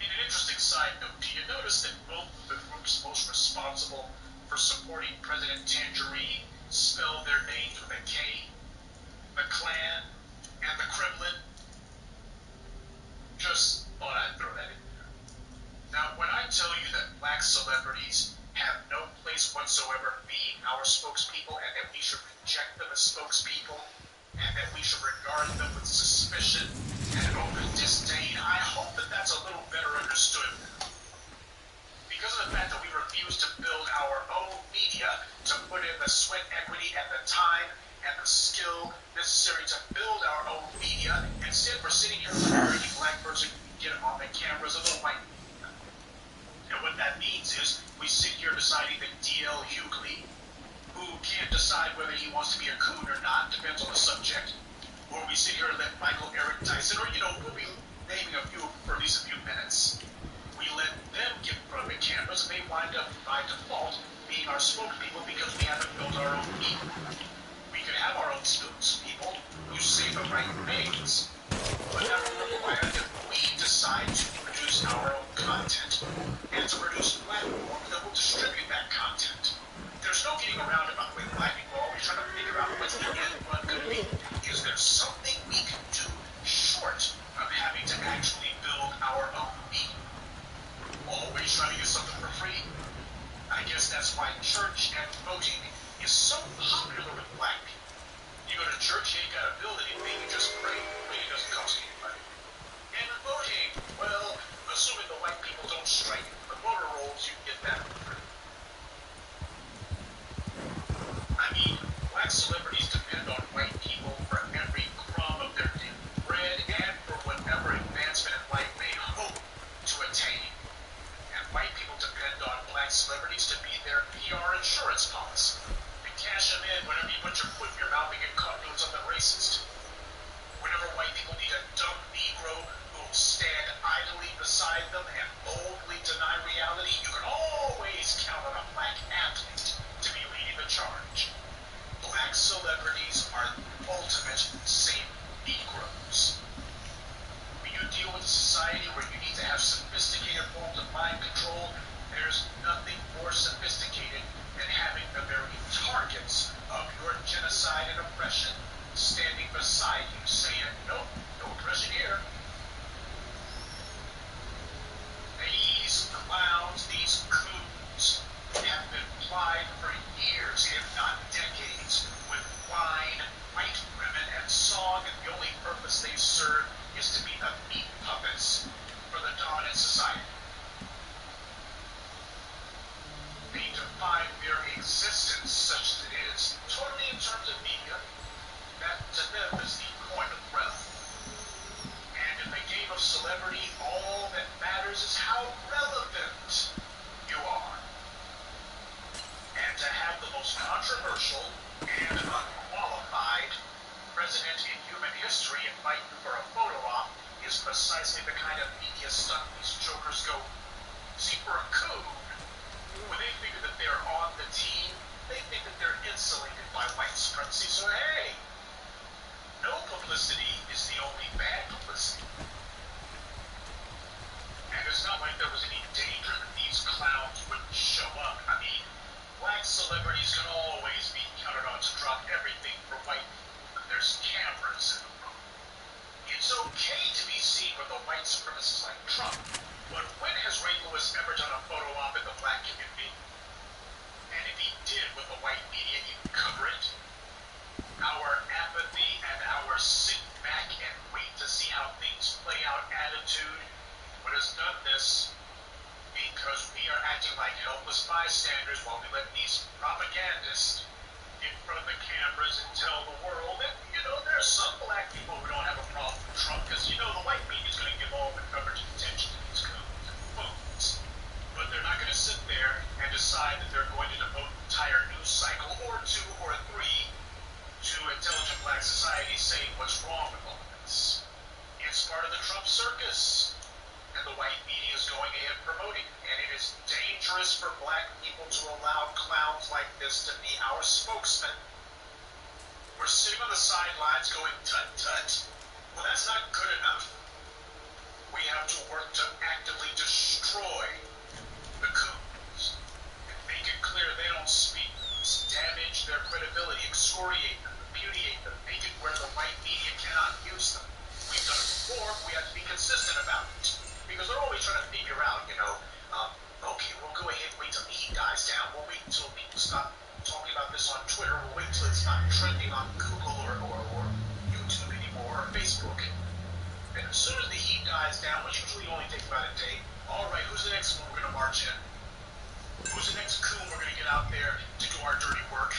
Speaker 2: In an interesting side note, do you notice that both of the groups most responsible for supporting President Tangerine spell their names with a K, the Klan, and the Kremlin. Just thought I'd throw that in there. Now, when I tell you that black celebrities have no place whatsoever being our spokespeople, and that we should reject them as spokespeople, and that we should regard them with suspicion and open disdain, I hope that that's a little better understood. Because of the fact that we refuse to build our own media, to put in the sweat equity and the time and the skill necessary to build our own media, instead we're sitting here with a dirty black person who can get on the cameras of the white media. And what that means is we sit here deciding that D.L. Hughley, who can't decide whether he wants to be a coon or not, depends on the subject, or we sit here and let Michael Eric Dyson, or, we'll be naming a few for at least a few minutes. We let them get in front of the cameras, and they wind up, by default, being our spokespeople because we haven't built our own media. We could have our own spokespeople who say the right things, but that would require that we decide to produce our own content, and to produce platforms that will distribute that content. There's no getting around it, by the way. Black people are always trying to figure out what's the end run going to be. Is there something we can do short of having to actually build our own media? Always trying to get something for free? I guess that's why church and voting is so popular with black people. You go to church, you ain't got to build anything, you just pray. Praying doesn't cost anybody. And voting, well, assuming the white people don't strike the voter rolls, you get that for free. I mean, black celebrities depend on white people for every crumb of their daily bread and for whatever advancement in life they hope to attain. And white people depend on black celebrities to be their PR insurance policy. And cash them in whenever you put your foot in your mouth and get caught doing something racist. Whenever white people need a dumb Negro who will stand idly beside them and boldly deny reality, you can always count on a black athlete to be leading the charge. Black celebrities are the ultimate safe Negroes. When you deal with a society where you need to have sophisticated forms of mind control, there's nothing more sophisticated than having the very targets of your genocide and oppression standing beside you saying, nope, no oppression here. These clowns, these coons, have been plied for years, if not decades, with wine, white women, and song, and the only purpose they serve is to be the meat puppets for the dominant society. They define their existence, such as it is, totally in terms of media. That to them is the coin of the realm. And in the game of celebrity, all that matters is how relevant you are. And to have the most controversial and unqualified president in human history invite you for a photo op is precisely the kind of media stunt these jokers go. See, for a coon, when they figure that they're on the team, they think that they're insulated by white supremacy. So hey, no publicity is the only bad publicity. And it's not like there was any danger that these clowns wouldn't show up. I mean, black celebrities can always be counted on to drop everything for white people when there's cameras in the room. It's okay to be seen with a white supremacist like Trump, but when has Ray Lewis ever done a photo op in the black community? And if he did with the white media, he'd cover it. Our apathy and our sit back and wait to see how things play out attitude would have done this because we are acting like helpless bystanders while we let these propagandists get in front of the cameras and tell the world that, there's some black people who don't have a problem with Trump because, the white media is going to give all the coverage and attention to these coons and fools. But they're not going to sit there and decide that they're going to devote an entire news cycle or 2 or 3 to intelligent black society saying what's wrong with all of this. It's part of the Trump circus, and the white media is going ahead promoting it. And it is dangerous for black people to allow clowns like this to be our spokesman. We're sitting on the sidelines going, tut-tut. Well, that's not good enough. We have to work to actively destroy the coons and make it clear they don't speak coons, damage their credibility, excoriate them, repudiate them, make it where the white media cannot use them. We've done it before, we have to be consistent about it. Because they're always trying to figure out, okay, we'll go ahead and wait till the heat dies down. We'll wait until people stop talking about this on Twitter. We'll wait till it's not trending on Google or YouTube anymore or Facebook. And as soon as the heat dies down, which usually only takes about a day, all right, who's the next one we're going to march in? Who's the next coon we're going to get out there to do our dirty work?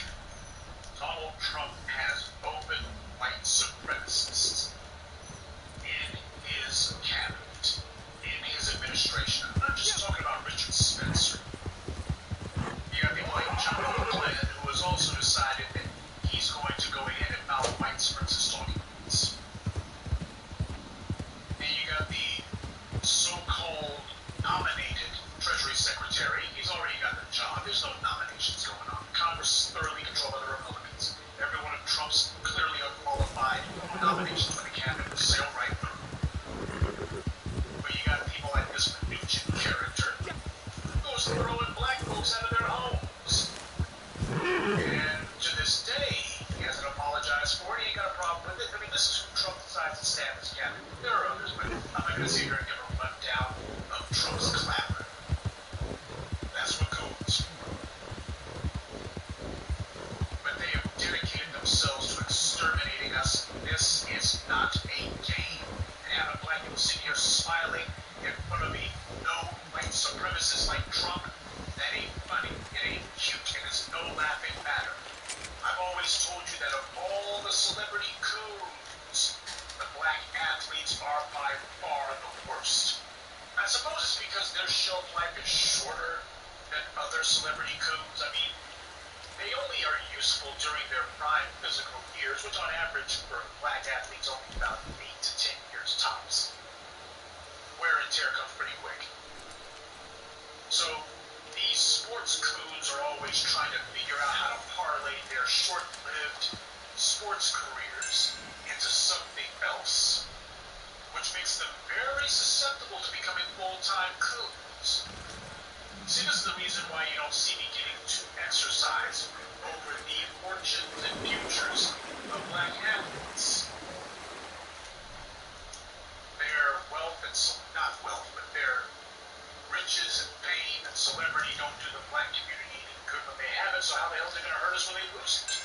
Speaker 2: Donald Trump has open white supremacists in his cabinet, in his administration. I'm not just talking about Richard Spencer. You got the white John Glenn, who has also decided that he's going to go ahead and mount white supremacist talking points. And you got the so-called nominated Treasury Secretary. He's already got the job. There's no nominations going on. Congress is thoroughly controlled by the Republicans. Every one of Trump's clearly unqualified nominations for the cabinet will sail right through. But you got people like this Mnuchin character who goes throwing black folks out of their homes. And to this day, he hasn't apologized for it. He ain't got a problem with it. I mean, this is who Trump decides to stand as cabinet. There are others, but I'm not going to sit here and give a rundown of Trump's clapper. That's what goes. But they have dedicated themselves to exterminating us. This is not a game. And having black people sitting here smiling in front of a no-white supremacist like Trump, that ain't funny. It ain't cute. And it's no laughing matter. I've always told you that of all the celebrity coons, the black athletes are by far the worst. I suppose it's because their shelf life is shorter than other celebrity coons. I mean, they only are useful during their prime physical years, which on average for black athletes only about 8 to 10 years tops. Wear and tear comes pretty quick. So these sports coons are always trying to figure out how to parlay their short-lived sports careers into something else, which makes them very susceptible to becoming full-time coons. See, this is the reason why you don't see me getting too exercised over the fortunes and futures of black athletes. Their wealth and not wealth, but their riches and fame and celebrity don't do the black community any good when they have it, so how the hell are they going to hurt us when they lose it?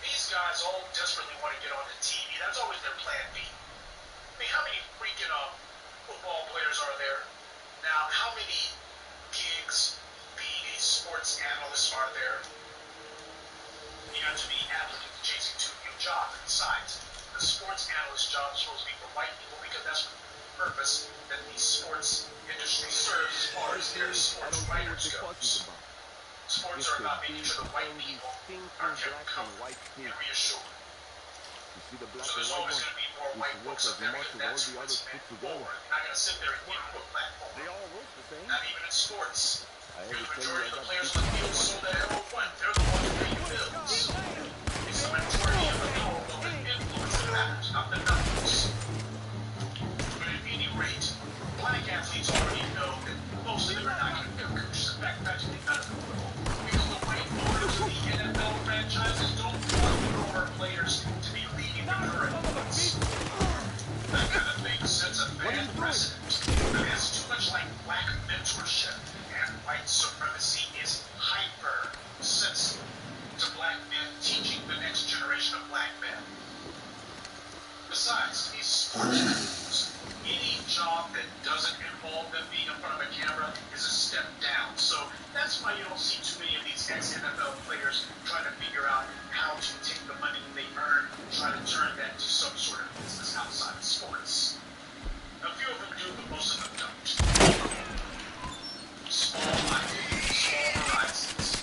Speaker 2: These guys all desperately want to get onto TV. That's always their plan B. I mean, how many freaking football players are there? Now, how many gigs being a sports analyst are there? You got to be applicants chasing 2 new jobs. Besides, the sports analyst job is supposed to be for white people because that's the purpose that the sports industry serves as far as their sports writers goes. Sports are about making sure the white people are kept comfortable and reassured. So there's always going to be more white folks up there because that's what's meant for. You're not going to sit there and give them a platform. Not even in sports. The majority of the players on the field sold at LO1. They're the ones who pay your bills. It's the majority of the powerful and influence that matters, not the numbers. But at any rate, black athletes already know that most of them are not going to become coaches. In fact, practically none of them will. Because the white owners of the NFL franchises don't want the former players to be leading the current ones. That kind of thing sets a bad precedent. It's too much like black mentorship, and white supremacy is hyper sensitive to black men teaching the next generation of black men. Besides, these sports coons, any job that doesn't involve them being in front of a camera is a step down. So that's why you don't see too many of these ex-NFL players trying to figure out how to take the money they earn and try to turn that to some sort of business outside of sports. A few of them do, but most of them don't. Small ideas, small horizons.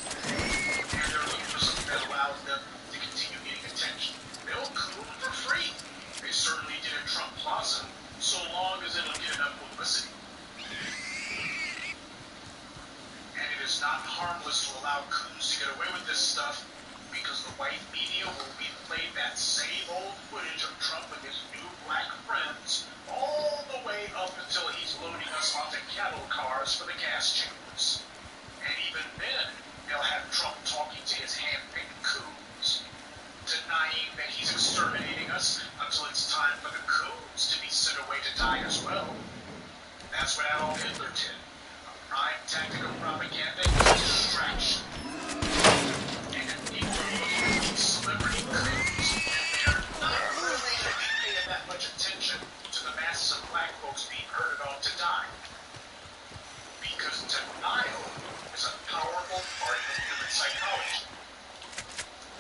Speaker 2: And they're looking for something that allows them to continue getting attention. They'll coon for free. They certainly did at Trump Plaza. believe that he's exterminating us until it's time for the coons to be sent away to die as well. That's what Adolf Hitler did. A prime tactic of propaganda is distraction. And if people are looking at these celebrity coons, they're not really paying that much attention to the masses of black folks being herded off to die. Because denial is a powerful part of human psychology.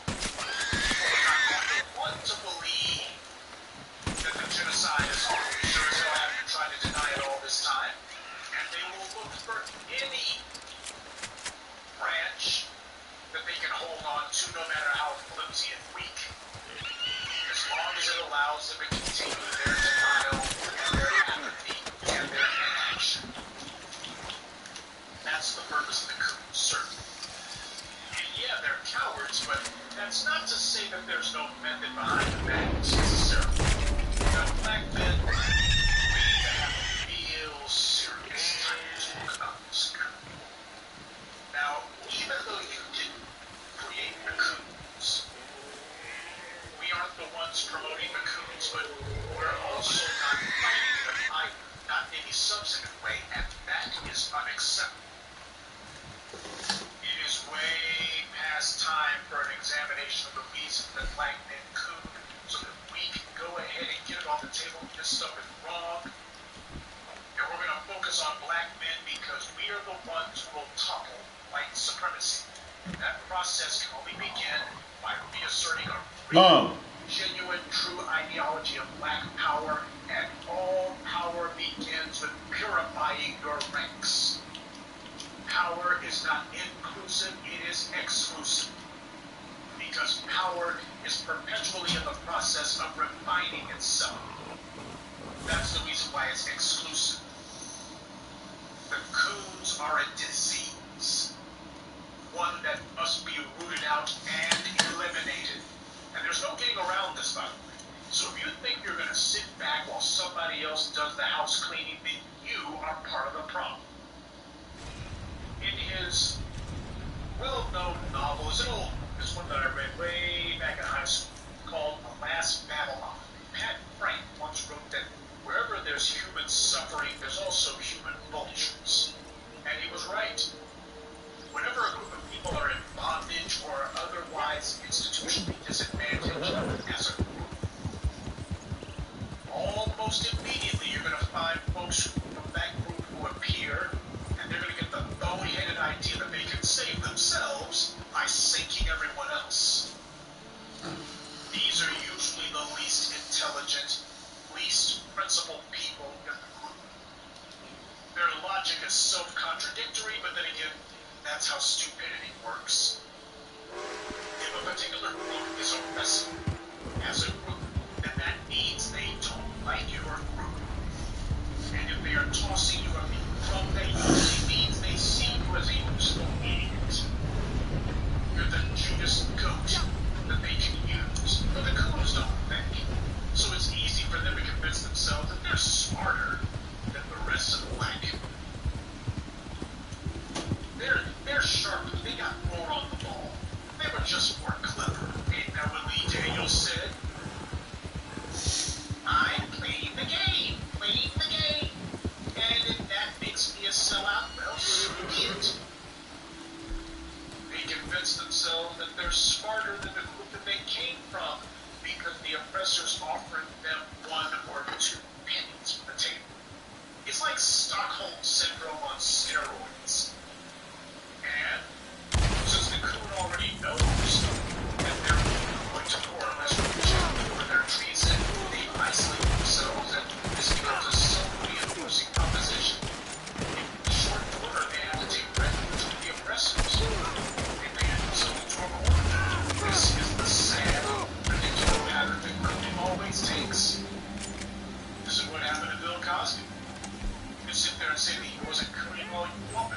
Speaker 2: People are not going to want to believe that the genocide is on. Sure as hell have been trying to deny it all this time. And they will look for any branch that they can hold on to, no matter how flimsy and weak. As long as it allows them to continue their denial and their apathy and their inaction. That's the purpose of the coons, certainly. And yeah, they're cowards, but that's not to say that there's no method behind the madness necessarily. Now, black men, we need to have a real serious time to talk about this coon. Now, even though you didn't create the coons, we aren't the ones promoting the coons, but we're also not fighting them either, not in any substantive way, and that is unacceptable. It is way past time for an examination of the reason that black men coon, so that we can go ahead and get it on the table. This stuff is wrong. And we're going to focus on black men because we are the ones who will topple white supremacy. And that process can only begin by reasserting a real, genuine, true ideology of black power, and all power begins with purifying your ranks. Power is not inclusive, it is exclusive. Because power is perpetually in the process of refining itself. That's the reason why it's exclusive. The coons are a disease. One that must be rooted out and eliminated. And there's no getting around this, by the way. So if you think you're going to sit back while somebody else does the house cleaning, then you are part of the problem. In his well-known novel, it's one that I read way back in high school, called The Last Babylon. Pat Frank once wrote that wherever there's human suffering, there's also human vultures. And he was right. Whenever a group of people are in bondage or otherwise institutionally disadvantaged as a group, almost immediately you're going to find folks from that group who appear, and they're going to get the bone-headed idea that they can save themselves by sinking everyone else. These are usually the least intelligent, least principled people in the group. Their logic is self-contradictory, but then again, that's how stupidity works. If a particular group is oppressive as a group, then that means they don't like your group. And if they are tossing you a crumb, that usually means they see you as a useful idiot. You're the Judas goat that they can use, but the coons don't think. So it's easy for them to convince themselves that they're smarter than the rest of the black. They're sharp. They got more on the ball. They were just more clever. Ain't that what Lee Daniels said? I'm playing the game. And if that makes me a sellout, well, so be it. They convince themselves that they're smarter than the group that they came from because the oppressors offered them 1 or 2 pennies from the table. It's like Stockholm Syndrome on steroids. And since the coon already knows that they're going to more or less reject for their treason, they isolate themselves, and this becomes a self-reinforcing proposition. In short order, they have to take refuge with the oppressors. They made themselves into a corner. This is the sad, predictable pattern that cooning always takes. This is what happened to Bill Cosby. You can sit there and say that he wasn't cooning all you want,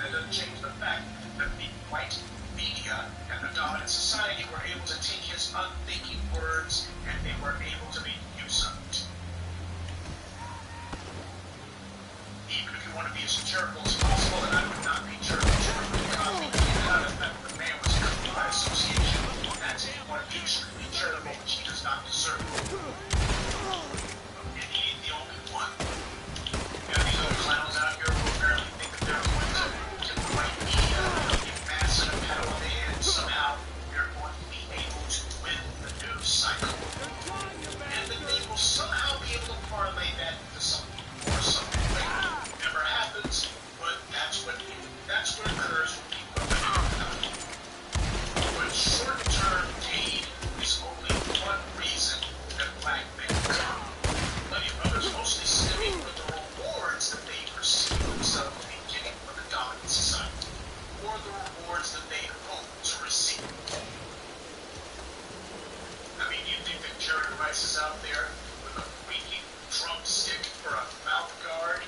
Speaker 2: Jerry Rice is out there with a freaking drumstick for a mouth guard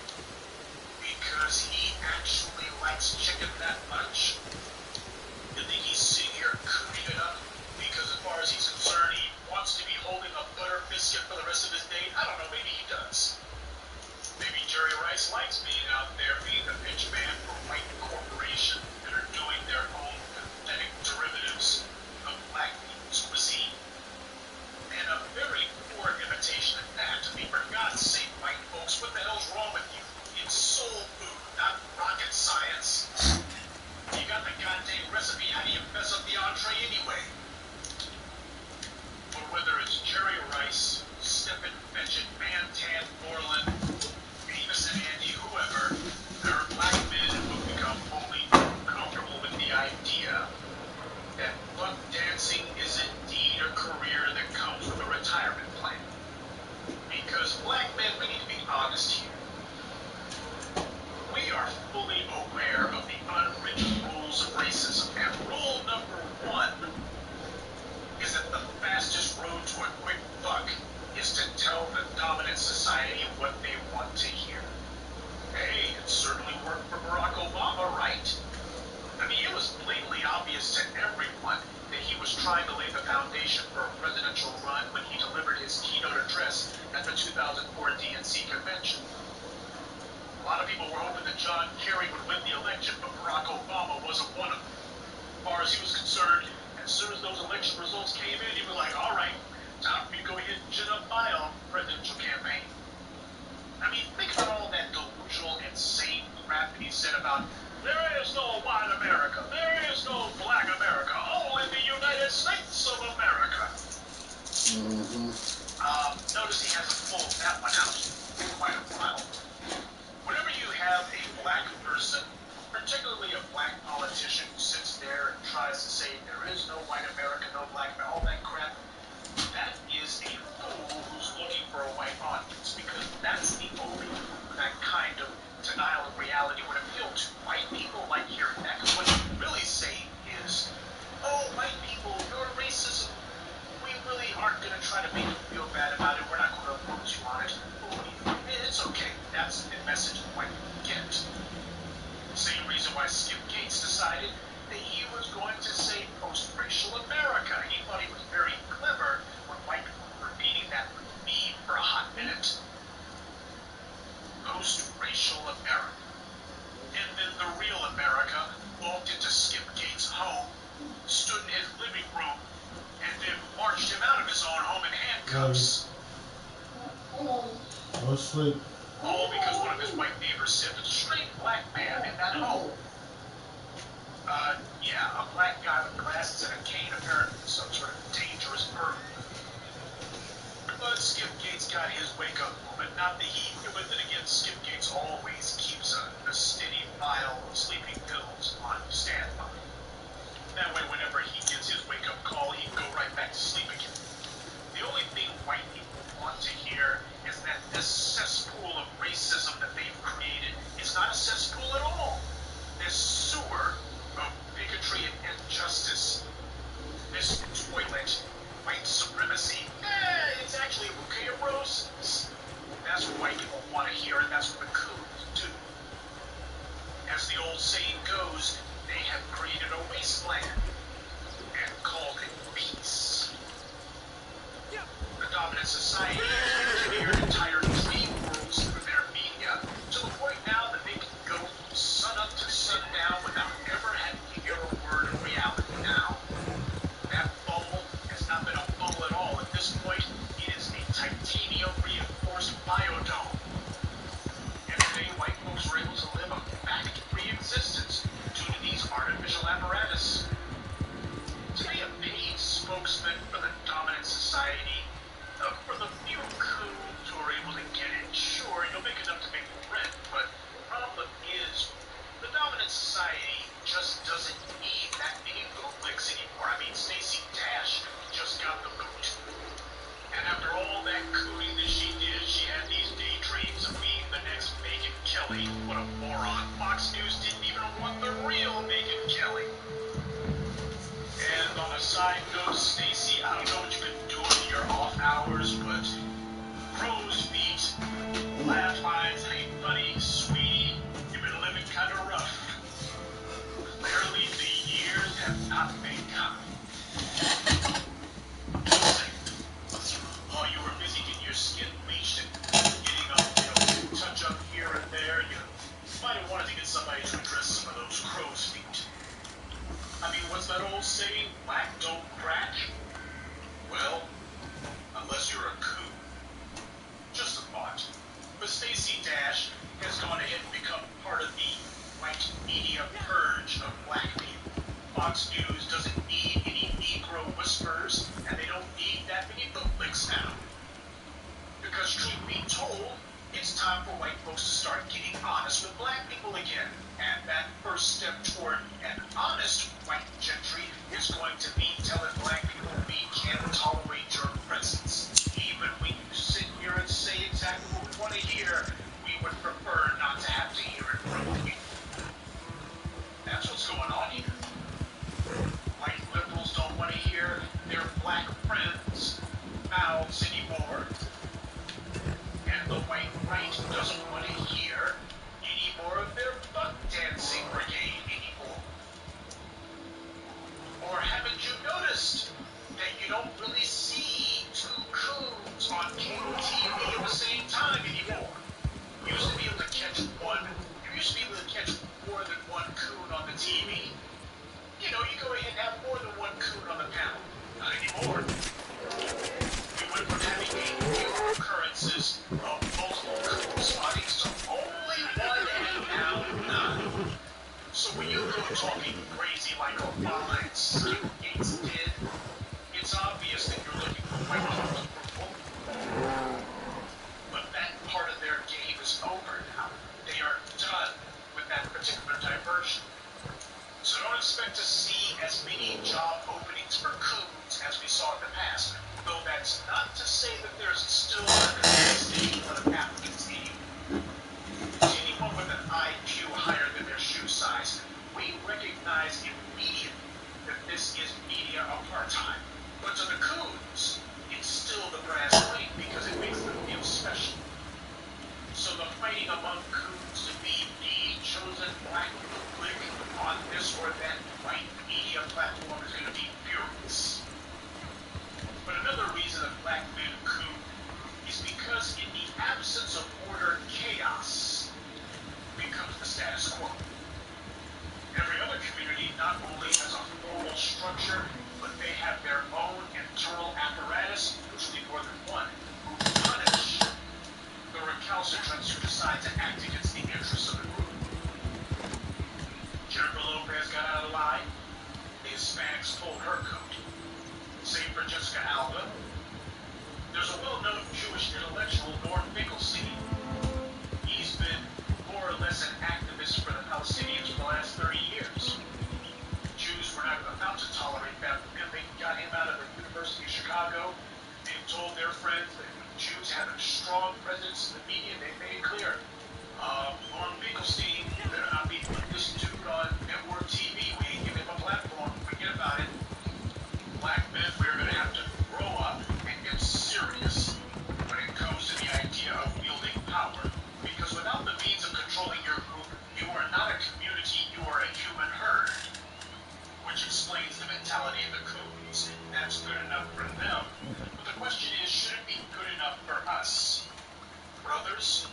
Speaker 2: because he actually likes chicken that much? You think he's sitting here cooking it up because as far as he's concerned, he wants to be holding a butter biscuit for the rest of his day? I don't know, maybe he does. Maybe Jerry Rice likes being out there, being the pitch man for white corporations that are doing their own pathetic derivatives of black people's cuisine. And a very poor imitation of that. I mean, for God's sake, white folks, what the hell's wrong with you? It's soul food, not rocket science. You got the goddamn recipe, how do you mess up the entree anyway? Or whether it's Jerry Rice, Stephen Fetchit, Mantan Moreland, Beavis and Andy, whoever, there are black men who have become wholly comfortable with the idea that buck dancing is indeed a career that comes with a retirement plan. Because black men, we need to be honest here. We are fully aware of the unwritten rules of racism. And rule number one is that the fastest road to a quick buck is to tell the dominant society what they want to hear. Hey, it certainly worked for Barack Obama, right? I mean, it was blatantly obvious to everyone that he was trying to lay the foundation for a presidential run when he delivered his keynote address at the 2004 DNC convention. A lot of people were hoping that John Kerry would win the election, but Barack Obama wasn't one of them. As far as he was concerned, as soon as those election results came in, he was like, all right, time for me to go ahead and gin up my own presidential campaign. I mean, think about all that delusional, insane crap that he said about, there is no white America, there is no black America, only the United States of America. Notice he hasn't pulled that one out in quite a while. Whenever you have a black person, particularly a black politician who sits there and tries to say there is no white America, no black America, all that crap, that is a fool who's looking for a white audience, because that's the only that kind of denial of reality would appeal to. White people like hearing that, because what you're really saying is, oh, white people, your racism, we really aren't going to try to make you feel bad about it, we're not going to oppose you on it. It's okay. That's the message that white people get. Same reason why Skip Gates decided that he was going to say post-racial America. He thought he was very clever when white people were repeating that meme for a hot minute. Post-racial America. And then the real America walked into Skip Gates' home, stood in his living room, and then marched him out of his own home in handcuffs.
Speaker 4: Go sleep.
Speaker 2: All because one of his white neighbors said there's a straight black man in that home. Yeah, a black guy with glasses and a cane, apparently some sort of dangerous burden. But Skip Gates got his wake-up moment, not the heat. But then again, Skip Gates always keeps a steady pile of sleeping pills on standby. That way, whenever he gets his wake-up call, he can go right back to sleep again. The only thing white people want to hear is that this cesspool of racism that they've created is not a cesspool at all. This sewer of bigotry and injustice, this toilet, white supremacy, it's actually a bouquet of roses. That's what white people want to hear, and that's what the coons do. As the old saying goes, they have created a wasteland and called it peace. hours, but crow's feet, laugh lines ain't funny, sweetie. You've been living kind of rough. Clearly the years have not been kind. While you were busy getting your skin bleached and getting a touch up here and there, you might have wanted to get somebody to address some of those crow's feet. I mean, what's that old saying? Black don't crack? Well, unless you're a coon. Just a thought. But Stacey Dash has gone ahead and become part of the white media purge of black people. Fox News doesn't need any Negro whispers, and they don't need that many bootlicks now. Because truth be told, it's time for white folks to start getting honest with black people again. And that first step toward an honest white gentry is going to be telling black people we can't tolerate your presence. Even when you sit here and say exactly what we want to hear, we would prefer not to have to hear it from you. That's what's going on here. White liberals don't want to hear their black friends' mouths anymore. And the white right doesn't want to hear any more of their butt dancing brigade anymore. Or haven't you noticed that you don't really see two coons on cable TV at the same time anymore? You used to be able to catch one. You used to be able to catch more than one coon on the TV. You know, you go ahead and have more than one coon on the panel. Not anymore. We went from having a few occurrences of multiple coon spottings to only one and now none. So when you go talking crazy like Obama and Skip Gates did, it's obvious that you're looking for white people's approval. But that part of their game is over now. They are done with that particular diversion. So don't expect to see as many job openings for coons as we saw in the past. Though that's not to say that there's still a stage for the applicants anymore. To anyone with an IQ higher than their shoe size, we recognize immediately that this is media apartheid. But to the coons, it's still the brass plate because it makes them feel special. So the fighting among coons to be the chosen black public on this or that white media platform is going to be furious. But another reason that black men coon is because in the absence of order, chaos becomes the status quo. Every other community not only has a formal structure, but they have their own internal apparatus, usually more than one, who punish the recalcitrants who decide to act against the interests of the group. Jennifer Lopez got out of line. The Hispanics pulled her coat. Same for Jessica Alba. There's a well-known Jewish intellectual, Norm Finkelstein. He's been more or less an activist for the Palestinians for the last 30 years. Jews were not about to tolerate that. They got him out of the University of Chicago. They told their friends that Jews have a strong presence in the media. They made it clear. Norm Finkelstein better not be putting this dude on network TV. We ain't giving him a platform. Forget about it. Black men, we're going to have to grow up and get serious when it comes to the idea of wielding power. Because without the means of controlling your group, you are not a community, you are a human herd. Which explains the mentality of the coons. That's good enough for them. But the question is, should it be good enough for us? Brothers,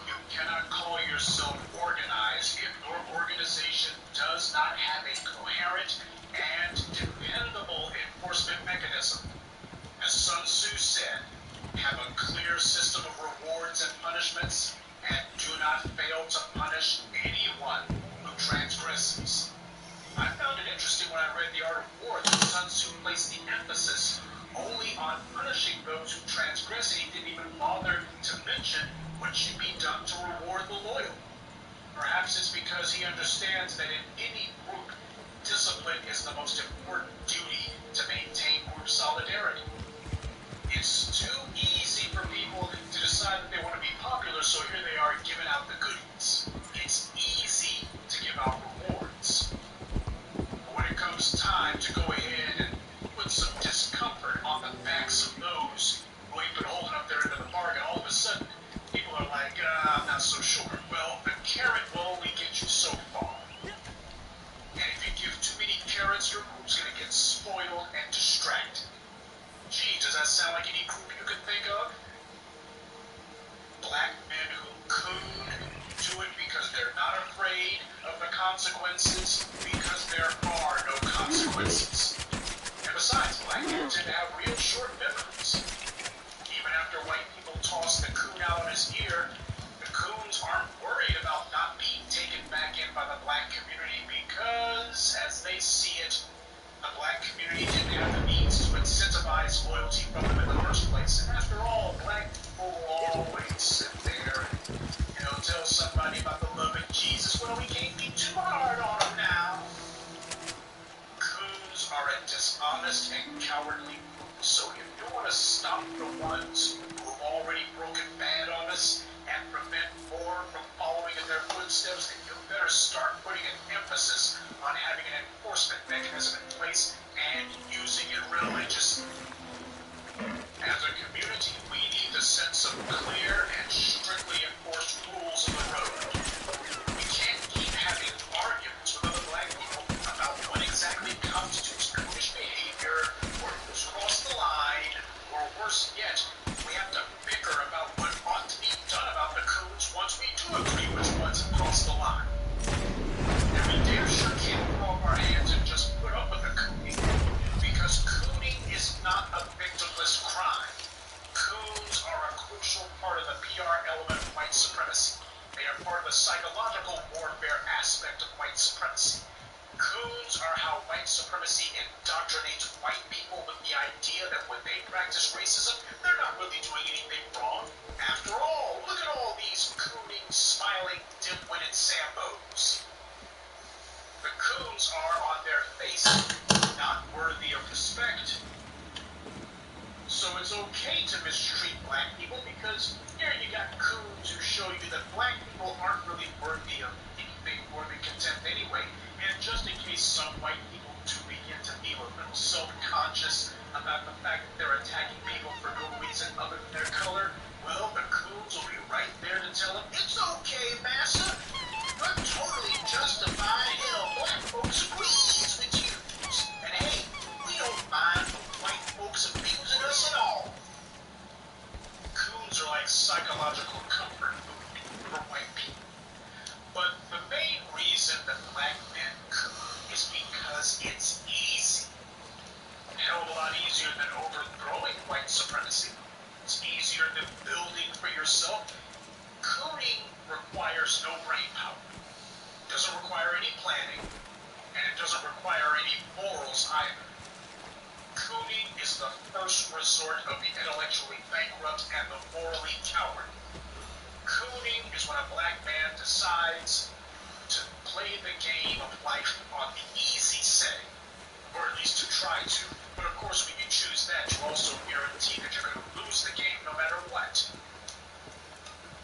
Speaker 2: you cannot call yourself organized if your organization does not have a coherent and dependable enforcement mechanism. As Sun Tzu said, have a clear system of rewards and punishments, and do not fail to punish anyone who transgresses. I found it interesting when I read The Art of War that Sun Tzu placed the emphasis only on punishing those who transgress, and he didn't even bother to mention what should be done to reward the loyal. Perhaps it's because he understands that in any group, discipline is the most important duty to maintain group solidarity. It's too easy for people to decide that they want to be popular, so here they are giving out the goodies. It's easy to give out rewards. But when it comes time to go ahead and put some discomfort on the backs of those consequences because there are no consequences. And besides, black people tend to have real short memories. Even after white people toss the coon out of his ear, the coons aren't worried about not being taken back in by the black community because, as they see it, the black community didn't have the means to incentivize loyalty from them in the first place. And after all, black people will always sit there and, tell somebody about the love of Jesus. Well, we can't be too hard on them now. Coons are a dishonest and cowardly group. So if you want to stop the ones who have already broken bad on us and prevent more from following in their footsteps, then you better start putting an emphasis on having an enforcement mechanism in place and using it religiously. As a community, we need to set some clear and strictly enforced rules of the road. We can't keep having arguments with other black people about what exactly constitutes coonish behavior, or who's crossed the line, or worse yet, we have to bicker about what ought to be done about the coons once we do agree which ones have crossed the line. And we damn sure can't throw up our hands and just put up with the cooning, because cooning is not a victimless crime. Coons are a crucial part of the PR element of white supremacy. They are part of the psychological warfare aspect of white supremacy. Coons are how white supremacy indoctrinates white people with the idea that when they practice racism, they're not really doing anything wrong. After all, look at all these cooning, smiling, dim-witted Sambos. The coons are, on their face, not worthy of respect. So it's okay to mistreat black people because here you got coons who show you that black people aren't really worthy of anything more than contempt anyway. And just in case some white people do begin to feel a little self-conscious about the fact that they're attacking people for no reason other than their color, well, the coons will be right there to tell them, it's okay, massa. You're totally justified. Hell, black folks agrees with you. And hey, we don't mind white folks abusing us at all. Coons are like psychological comfort food for white people. But the main reason that black men coon is because it's easy. A hell of a lot easier than overthrowing white supremacy. It's easier than building for yourself. Cooning requires no brain power. It doesn't require any planning, and it doesn't require any morals either. Cooning is the first resort of the intellectually bankrupt and the morally cowardly. Cooning is when a black man decides to play the game of life on the easy setting, or at least to try to. But of course, when you choose that, you also guarantee that you're going to lose the game no matter what.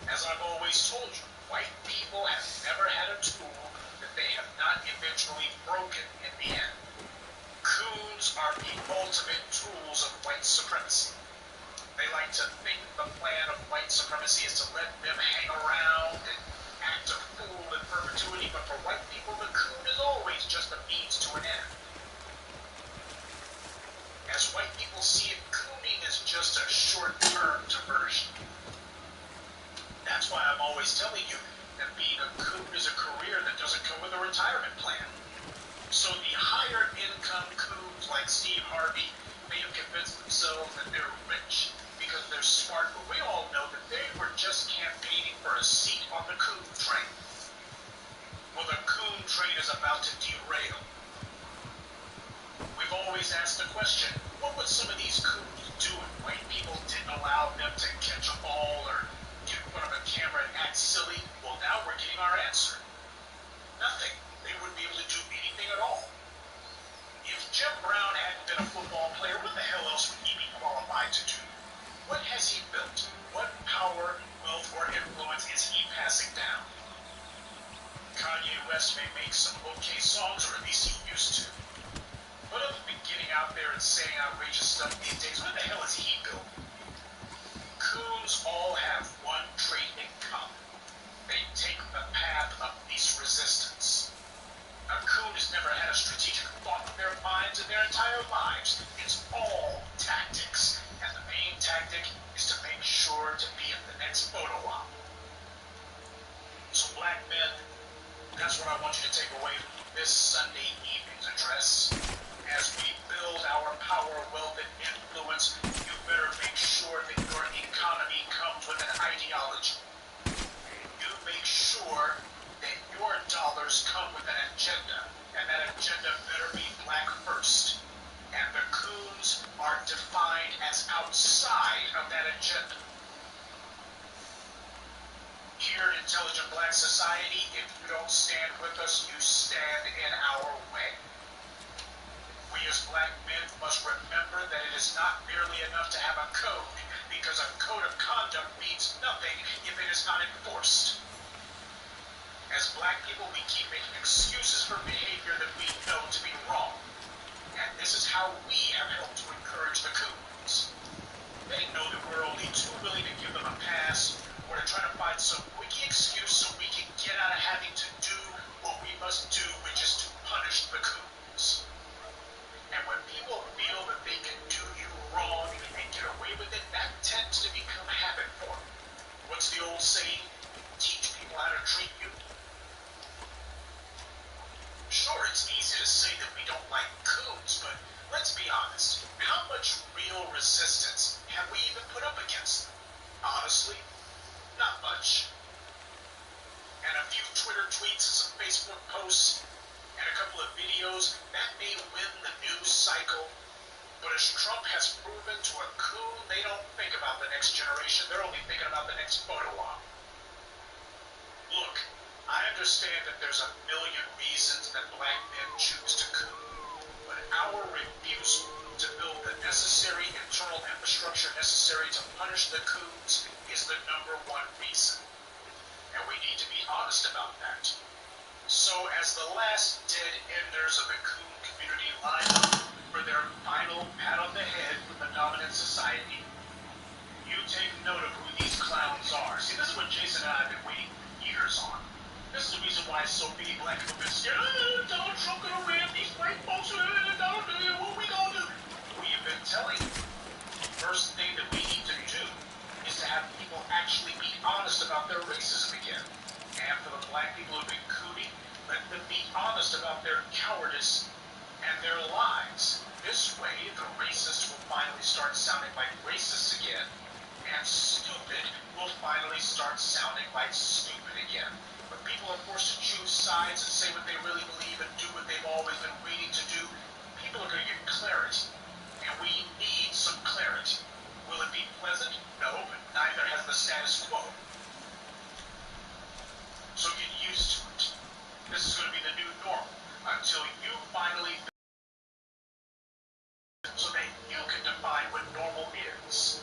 Speaker 2: As I've always told you, white people have never had a tool that they have not eventually broken in the end. Coons are the ultimate tools of white supremacy. They like to think the plan of white supremacy is to let them hang around and act a fool in perpetuity, but for white people, the coon is always just a means to an end. As white people see it, cooning is just a short-term diversion. That's why I'm always telling you that being a coon is a career that doesn't come with a retirement plan. So the higher income coons like Steve Harvey may have convinced themselves that they're rich because they're smart, but we all know that they were just campaigning for a seat on the coon train. Well, the coon train is about to derail. We've always asked the question, what would some of these coons do if white people didn't allow them to catch a ball or get in front of a camera and act silly? Well, now we're getting our answer. Nothing. They wouldn't be able to do anything at all. If Jim Brown hadn't been a football player, what the hell else would he be qualified to do? What has he built? What power, wealth, or influence is he passing down? Kanye West may make some okay songs, or at least he used to. But other than getting out there and saying outrageous stuff these days, what the hell has he built? Coons all have one trait in common. They take the path of least resistance. A coon has never had a strategic thought in their minds in their entire lives. It's all tactics. And the main tactic is to make sure to be in the next photo op. So black men, That's what I want you to take away from this Sunday evening's address. As we build our power, wealth, and influence, you better make sure that your economy comes with an ideology. You make sure that your dollars come with an agenda, and that agenda better be black first. And the coons are defined as outside of that agenda. Here in Intelligent Black Society, if you don't stand with us, you stand in our way. We as black men must remember that it is not merely enough to have a code, because a code of conduct means nothing if it is not enforced. As black people, we keep making excuses for behavior that we know to be wrong. And this is how we have helped to encourage the coons. They know that we're only too willing to give them a pass, or to try to find some wiki excuse so we can get out of having to do what we must do, which is to punish the coons. And when people feel that they can do you wrong and get away with it, that tends to become a habit for them. What's the old saying? Teach people how to treat you. Sure, it's easy to say that we don't like coons, but let's be honest. How much real resistance have we even put up against them? Honestly, not much. And a few Twitter tweets and some Facebook posts and a couple of videos, that may win the news cycle. But as Trump has proven to a coon, they don't think about the next generation. They're only thinking about the next photo op. Look, I understand that there's a million reasons that black men choose to coon. But our refusal to build the necessary internal infrastructure necessary to punish the coons is the number one reason. And we need to be honest about that. So as the last dead enders of the coon community line up for their final pat on the head from the dominant society, you take note of who these clowns are. See, this is what Jason and I have been waiting years on. This is the reason why so many black people have been scared. Donald Trump gonna ram these white folks. Donald, what we gonna do? We've been telling you. First thing that we need to do is to have people actually be honest about their racism again. And for the black people who've been cooning, let them be honest about their cowardice and their lies. This way, the racists will finally start sounding like racists again, and stupid will finally start sounding like stupid again. When people are forced to choose sides and say what they really believe and do what they've always been waiting to do, people are going to get clarity. And we need some clarity. Will it be pleasant? No, but neither has the status quo. So get used to it. This is going to be the new normal until you finally so that you can define what normal is.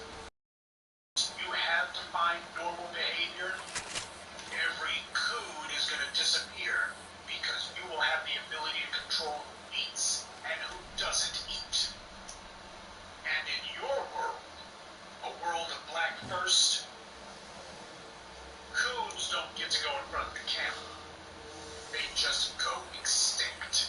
Speaker 2: You have defined normal behavior. Every coon is going to disappear because you will have the ability to control who eats and who doesn't eat. And in your world, a world of black first, coons don't get to go in front of the camera. They just go extinct.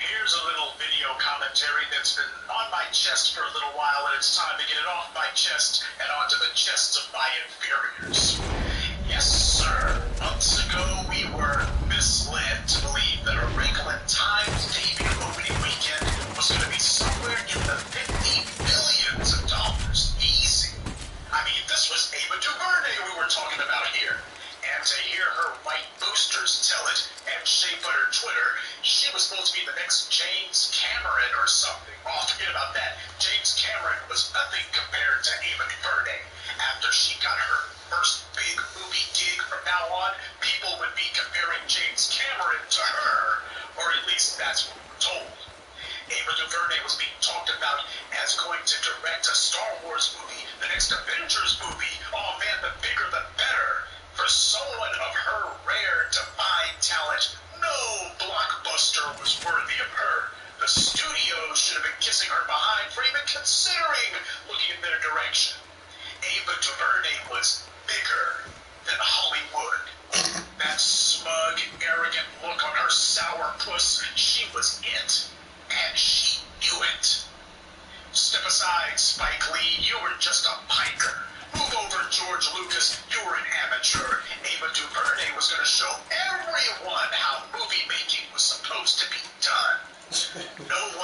Speaker 2: Here's a little video commentary that's been on my chest for a little while, and it's time to get it off my chest and onto the chests of my inferiors. Yes, sir. Months ago, we were misled to believe that a Wrinkle in Time's debut opening weekend was going to be somewhere in the $50 billions of dollars. Easy. I mean, this was Ava DuVernay we were talking about here. And to hear her white boosters tell it and shape on her Twitter, she was supposed to be the next James Cameron or something. Oh, forget about that. James Cameron was nothing compared to Ava DuVernay. After she got her first big movie gig from now on, people would be comparing James Cameron to her. Or at least that's what we were told. Ava DuVernay was being talked about as going to direct a Star Wars movie, the next Avengers movie. Oh man, the bigger the better. For someone of her rare, divine talent, no blockbuster was worthy of her. The studios should have been kissing her behind for even considering looking in their direction. Ava DuVernay was bigger than Hollywood. That smug, arrogant look on her sour puss, she was it. And she knew it. Step aside, Spike Lee, you were just a piker. Move over, George Lucas, you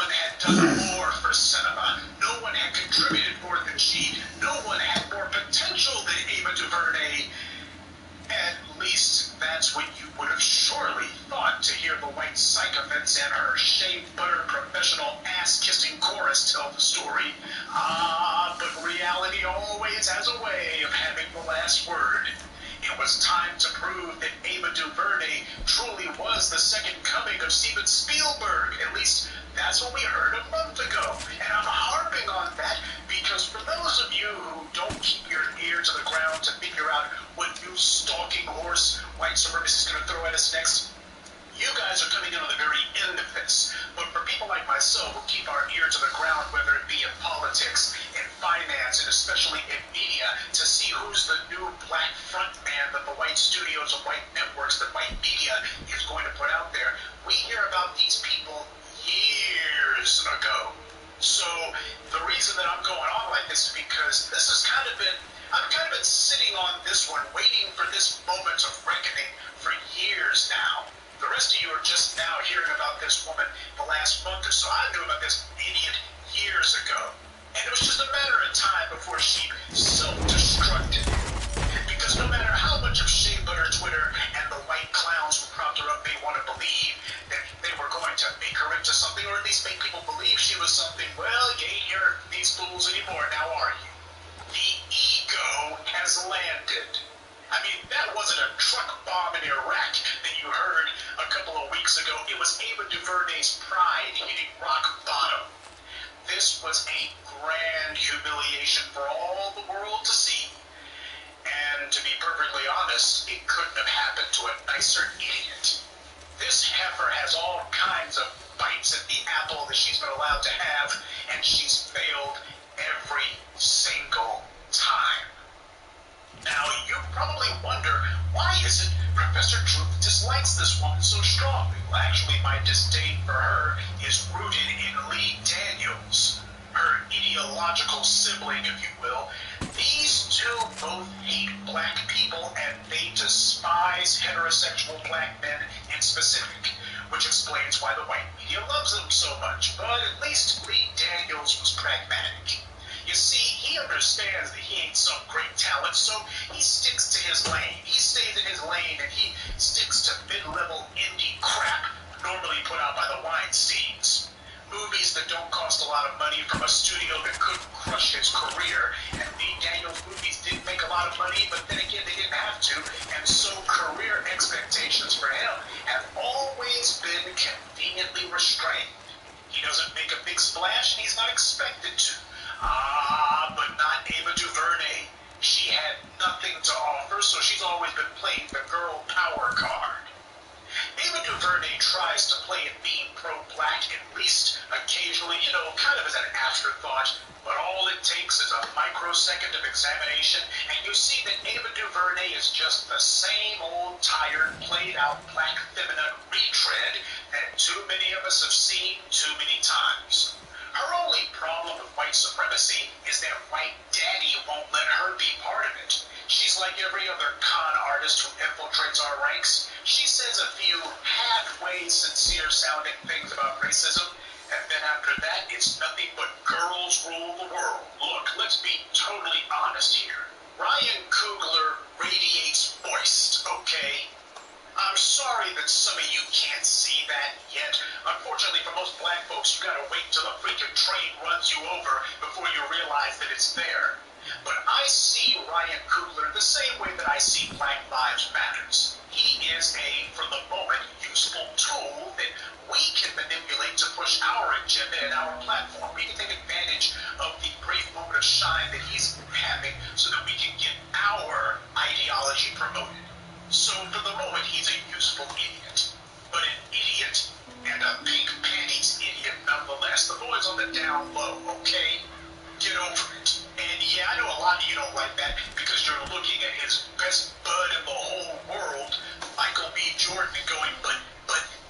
Speaker 2: one had done more for cinema. No one had contributed more than she. No one had more potential than Ava DuVernay. At least that's what you would have surely thought to hear the white sycophants and her shea butter professional ass-kissing chorus tell the story. But reality always has a way of having the last word. It was time to prove that Ava DuVernay truly was the second coming of Steven Spielberg. At least that's what we heard a month ago. And I'm harping on that because for those of you who don't keep your ear to the ground to figure out what new stalking horse white supremacy is going to throw at us next, you guys are coming in on the very end of this. But for people like myself who keep our ear to the ground, whether it be in politics, in finance, and especially in media, to see who's the new black front man that the white studios and white networks, the white media is going to put out there, we hear about these people years ago. So the reason that I'm going on like this is because this has kind of been, I've kind of been sitting on this one, waiting for this moment of reckoning for years now. The rest of you are just now hearing about this woman the last month or so. I knew about this idiot years ago. And it was just a matter of time before she self-destructed. Because no matter how much of shea butter Twitter and the white clowns who propped her up may want to believe that they were going to make her into something, or at least make people believe she was something, well, you ain't hearing these fools anymore, now are you? The ego has landed. I mean, that wasn't a truck bomb in Iraq that you heard a couple of weeks ago. It was Ava DuVernay's pride hitting rock bottom. This was a grand humiliation for all the world to see. And to be perfectly honest, it couldn't have happened to a nicer idiot. This heifer has all kinds of bites at the apple that she's been allowed to have, and she's failed every single time. Now, you probably wonder, why is it Professor Truth dislikes this woman so strongly? Well, actually, my disdain for her is rooted in Lee Daniels, her ideological sibling, if you will. These two both hate black people, and they despise heterosexual black men in specific, which explains why the white media loves them so much. But at least Lee Daniels was pragmatic. You see, he understands that he ain't some great talent, so he sticks to his lane. He stays in his lane, and he sticks to mid-level indie crap normally put out by the Weinsteins. Movies that don't cost a lot of money from a studio that couldn't crush his career. And Lee Daniels' movies didn't make a lot of money, but then again, they didn't have to. And so career expectations for him have always been conveniently restrained. He doesn't make a big splash, and he's not expected to. But not Ava DuVernay. She had nothing to offer, so she's always been playing the girl power card. Ava DuVernay tries to play it being pro-black, at least occasionally, kind of as an afterthought, but all it takes is a microsecond of examination, and you see that Ava DuVernay is just the same old, tired, played-out black feminine retread that too many of us have seen too many times. Her only problem with white supremacy is that white daddy won't let her be part of it. She's like every other con artist who infiltrates our ranks. She says a few halfway sincere-sounding things about racism, and then after that, it's nothing but girls rule the world. Look, let's be totally honest here. Ryan Coogler radiates moist, okay? I'm sorry that some of you can't see that yet. Unfortunately, for most black folks, you gotta wait till the freaking train runs you over before you realize that it's there. But I see Ryan Coogler the same way that I see Black Lives Matters. He is a, for the moment, useful tool that we can manipulate to push our agenda and our platform. We can take advantage of the brief moment of shine that he's having so that we can get our ideology promoted. So for the moment, he's a useful idiot. But an idiot, and a pink panties idiot nonetheless. The boy's on the down low, okay? Get over it. And yeah, I know a lot of you don't like that because you're looking at his best bud in the whole world, Michael B. Jordan, and going, but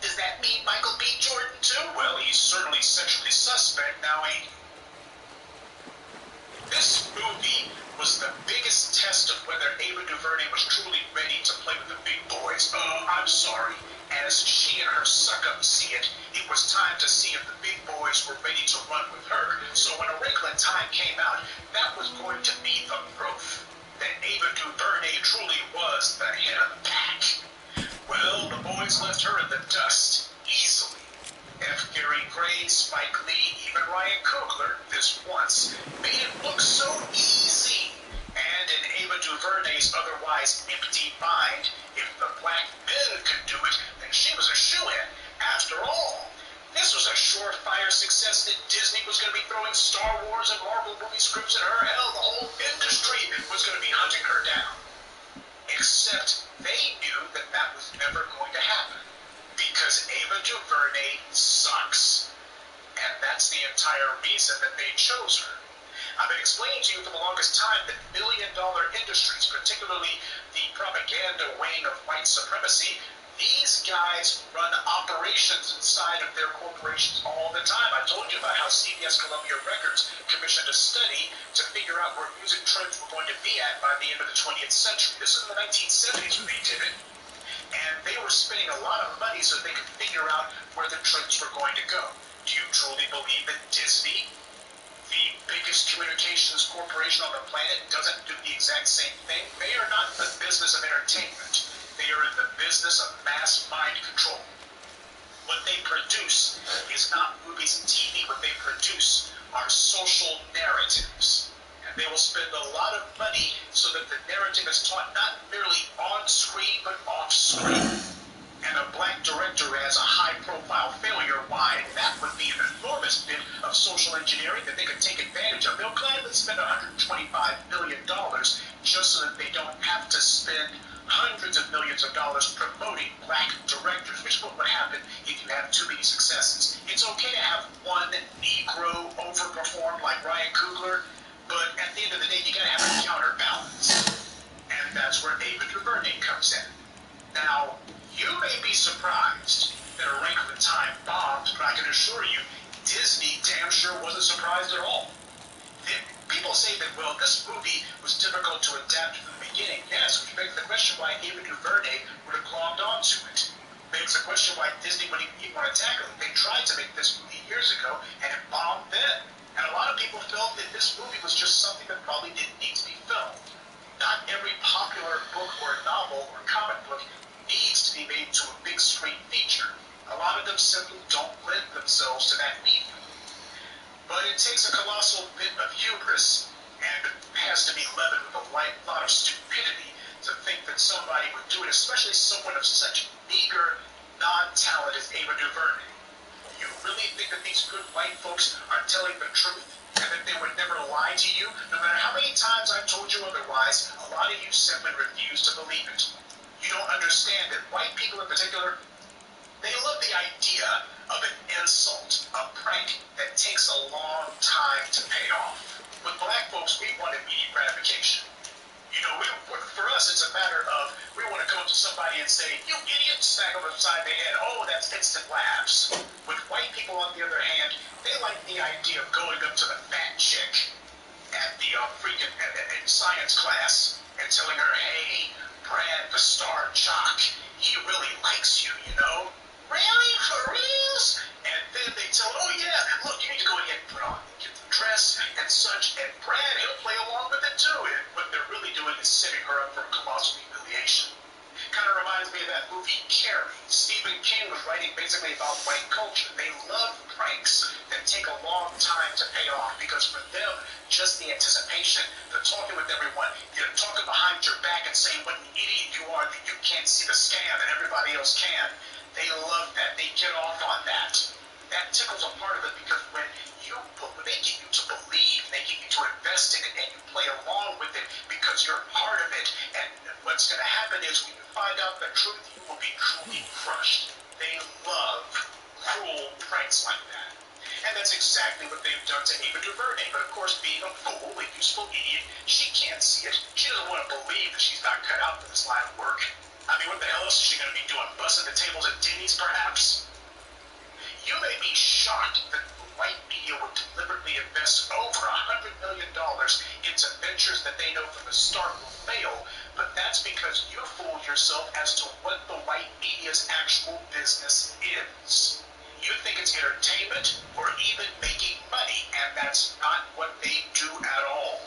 Speaker 2: does that mean Michael B. Jordan too? Well, he's certainly sexually suspect now, ain't he? This movie was the biggest test of whether Ava DuVernay was truly ready to play with the big boys. I'm sorry. As she and her suck-up see it, it was time to see if the big boys were ready to run with her. So when A Wrinkle in Time came out, that was going to be the proof that Ava DuVernay truly was the head of the pack. Well, the boys left her in the dust, easily. F. Gary Gray, Spike Lee, even Ryan Coogler, this once, made it look so easy. And in Ava DuVernay's otherwise empty mind, if the black men could do it, then she was a shoo-in. After all, this was a surefire success that Disney was going to be throwing Star Wars and Marvel movie scripts at her. Hell, the whole industry was going to be hunting her down. Except they knew that that was never going to happen. Because Ava DuVernay sucks. And that's the entire reason that they chose her. I've been explaining to you for the longest time that billion-dollar industries, particularly the propaganda wing of white supremacy, these guys run operations inside of their corporations all the time. I told you about how CBS Columbia Records commissioned a study to figure out where music trends were going to be at by the end of the 20th century. This is in the 1970s when they did it. And they were spending a lot of money so they could figure out where the trends were going to go. Do you truly believe that Disney, the biggest communications corporation on the planet, doesn't do the exact same thing? They are not in the business of entertainment. They are in the business of mass mind control. What they produce is not movies and TV. What they produce are social narratives. And they will spend a lot of money so that the narrative is taught not merely on screen, but off screen. And a black director as a high-profile failure, why, that would be an enormous bit of social engineering that they could take advantage of. They'll gladly spend $125 million just so that they don't have to spend hundreds of millions of dollars promoting black directors, which is what would happen if you have too many successes. It's okay to have one Negro overperform like Ryan Coogler, but at the end of the day, you gotta have a counterbalance. And that's where Ava DuVernay comes in. Now, you may be surprised that A Wrinkle in Time bombed, but I can assure you, Disney damn sure wasn't surprised at all. People say that, well, this movie was difficult to adapt from the beginning. Yes, which begs the question why Ava DuVernay would have glommed onto it. Begs the question why Disney wouldn't even want to tackle it. They tried to make this movie years ago, and it bombed then. And a lot of people felt that this movie was just something that probably didn't need to be filmed. Not every popular book or novel or comic book needs to be made to a big screen feature. A lot of them simply don't lend themselves to that medium. But it takes a colossal bit of hubris and has to be leavened with a lot of stupidity to think that somebody would do it, especially someone of such meager non-talent as Ava DuVernay. You really think that these good white folks are telling the truth and that they would never lie to you? No matter how many times I've told you otherwise, a lot of you simply refuse to believe it. You don't understand that white people in particular, they love the idea of an insult, a prank that takes a long time to pay off. With black folks, we want immediate gratification. You know, for us, it's a matter of we want to go to somebody and say, "You idiot," smack them upside the head. Oh, that's instant laughs. With white people, on the other hand, they like the idea of going up to the fat chick at the freaking in science class and telling her, "Hey, Brad the Star Jock, he really likes you, you know." Really? For reals? And then they tell her, "Oh yeah, look, you need to go ahead and put on, get the dress and such, and Brad, he'll play along with it too." And what they're really doing is setting her up for a colossal humiliation. Kind of reminds me of that movie Carrie. Stephen King was writing basically about white culture. They love pranks that take a long time to pay off because for them, just the anticipation, the talking with everyone, you know, talking behind your back and saying what an idiot you are that you can't see the scam and everybody else can. They love that. They get off on that. That tickles a part of it because when they get you to believe, they get you to invest in it, and you play along with it because you're part of it. And what's going to happen is when you find out the truth, you will be truly crushed. They love cruel pranks like that. And that's exactly what they've done to Ava DuVernay. But of course, being a fool, a useful idiot, she can't see it. She doesn't want to believe that she's not cut out for this line of work. I mean, what the hell else is she going to be doing? Bussing the tables at Denny's, perhaps? You may be shocked that the white media would deliberately invest over $100 million into ventures that they know from the start will fail, but that's because you fooled yourself as to what the white media's actual business is. You think it's entertainment or even making money, and that's not what they do at all.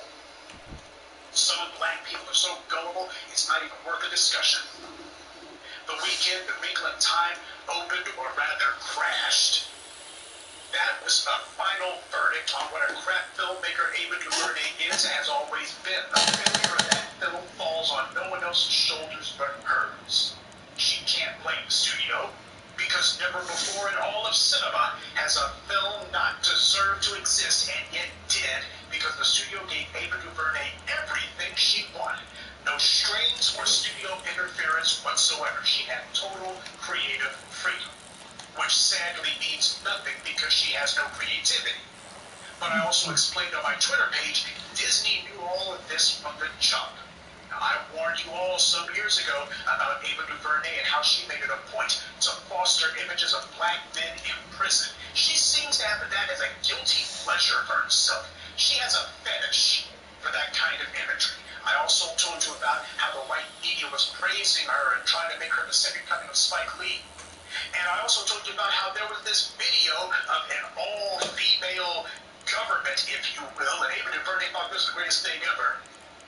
Speaker 2: Some black people are so gullible, it's not even worth a discussion. The weekend the Wrinkle in Time opened, or rather crashed, that was a final verdict on what a crap filmmaker Ava DuVernay is and has always been. The failure of that film falls on no one else's shoulders but hers. She can't blame the studio, because never before in all of cinema has a film not deserved to exist, and yet did, because the studio gave Ava DuVernay everything she wanted. No strings or studio interference whatsoever. She had total creative freedom, which sadly means nothing because she has no creativity. But I also explained on my Twitter page, Disney knew all of this from the jump. Now, I warned you all some years ago about Ava DuVernay and how she made it a point to foster images of black men in prison. She seems to have that as a guilty pleasure for herself. She has a fetish for that kind of imagery. I also told you about how the white media was praising her and trying to make her the second coming of Spike Lee. And I also told you about how there was this video of an all-female government, if you will, and Ava DuVernay thought this was the greatest thing ever,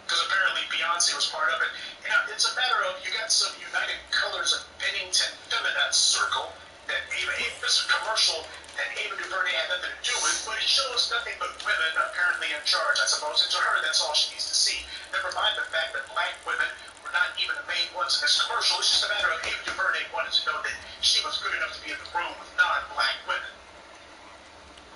Speaker 2: because apparently Beyonce was part of it. You know, it's a matter of, you got some United Colors of Bennington feminine circle that this is a commercial that Ava DuVernay had nothing to do with, but it shows nothing but women apparently in charge, I suppose, and to her, that's all she needs to see. Never mind the fact that black women were not even the main ones in this commercial. It's just a matter of Ava DuVernay wanted to know that she was good enough to be in the room with non-black women.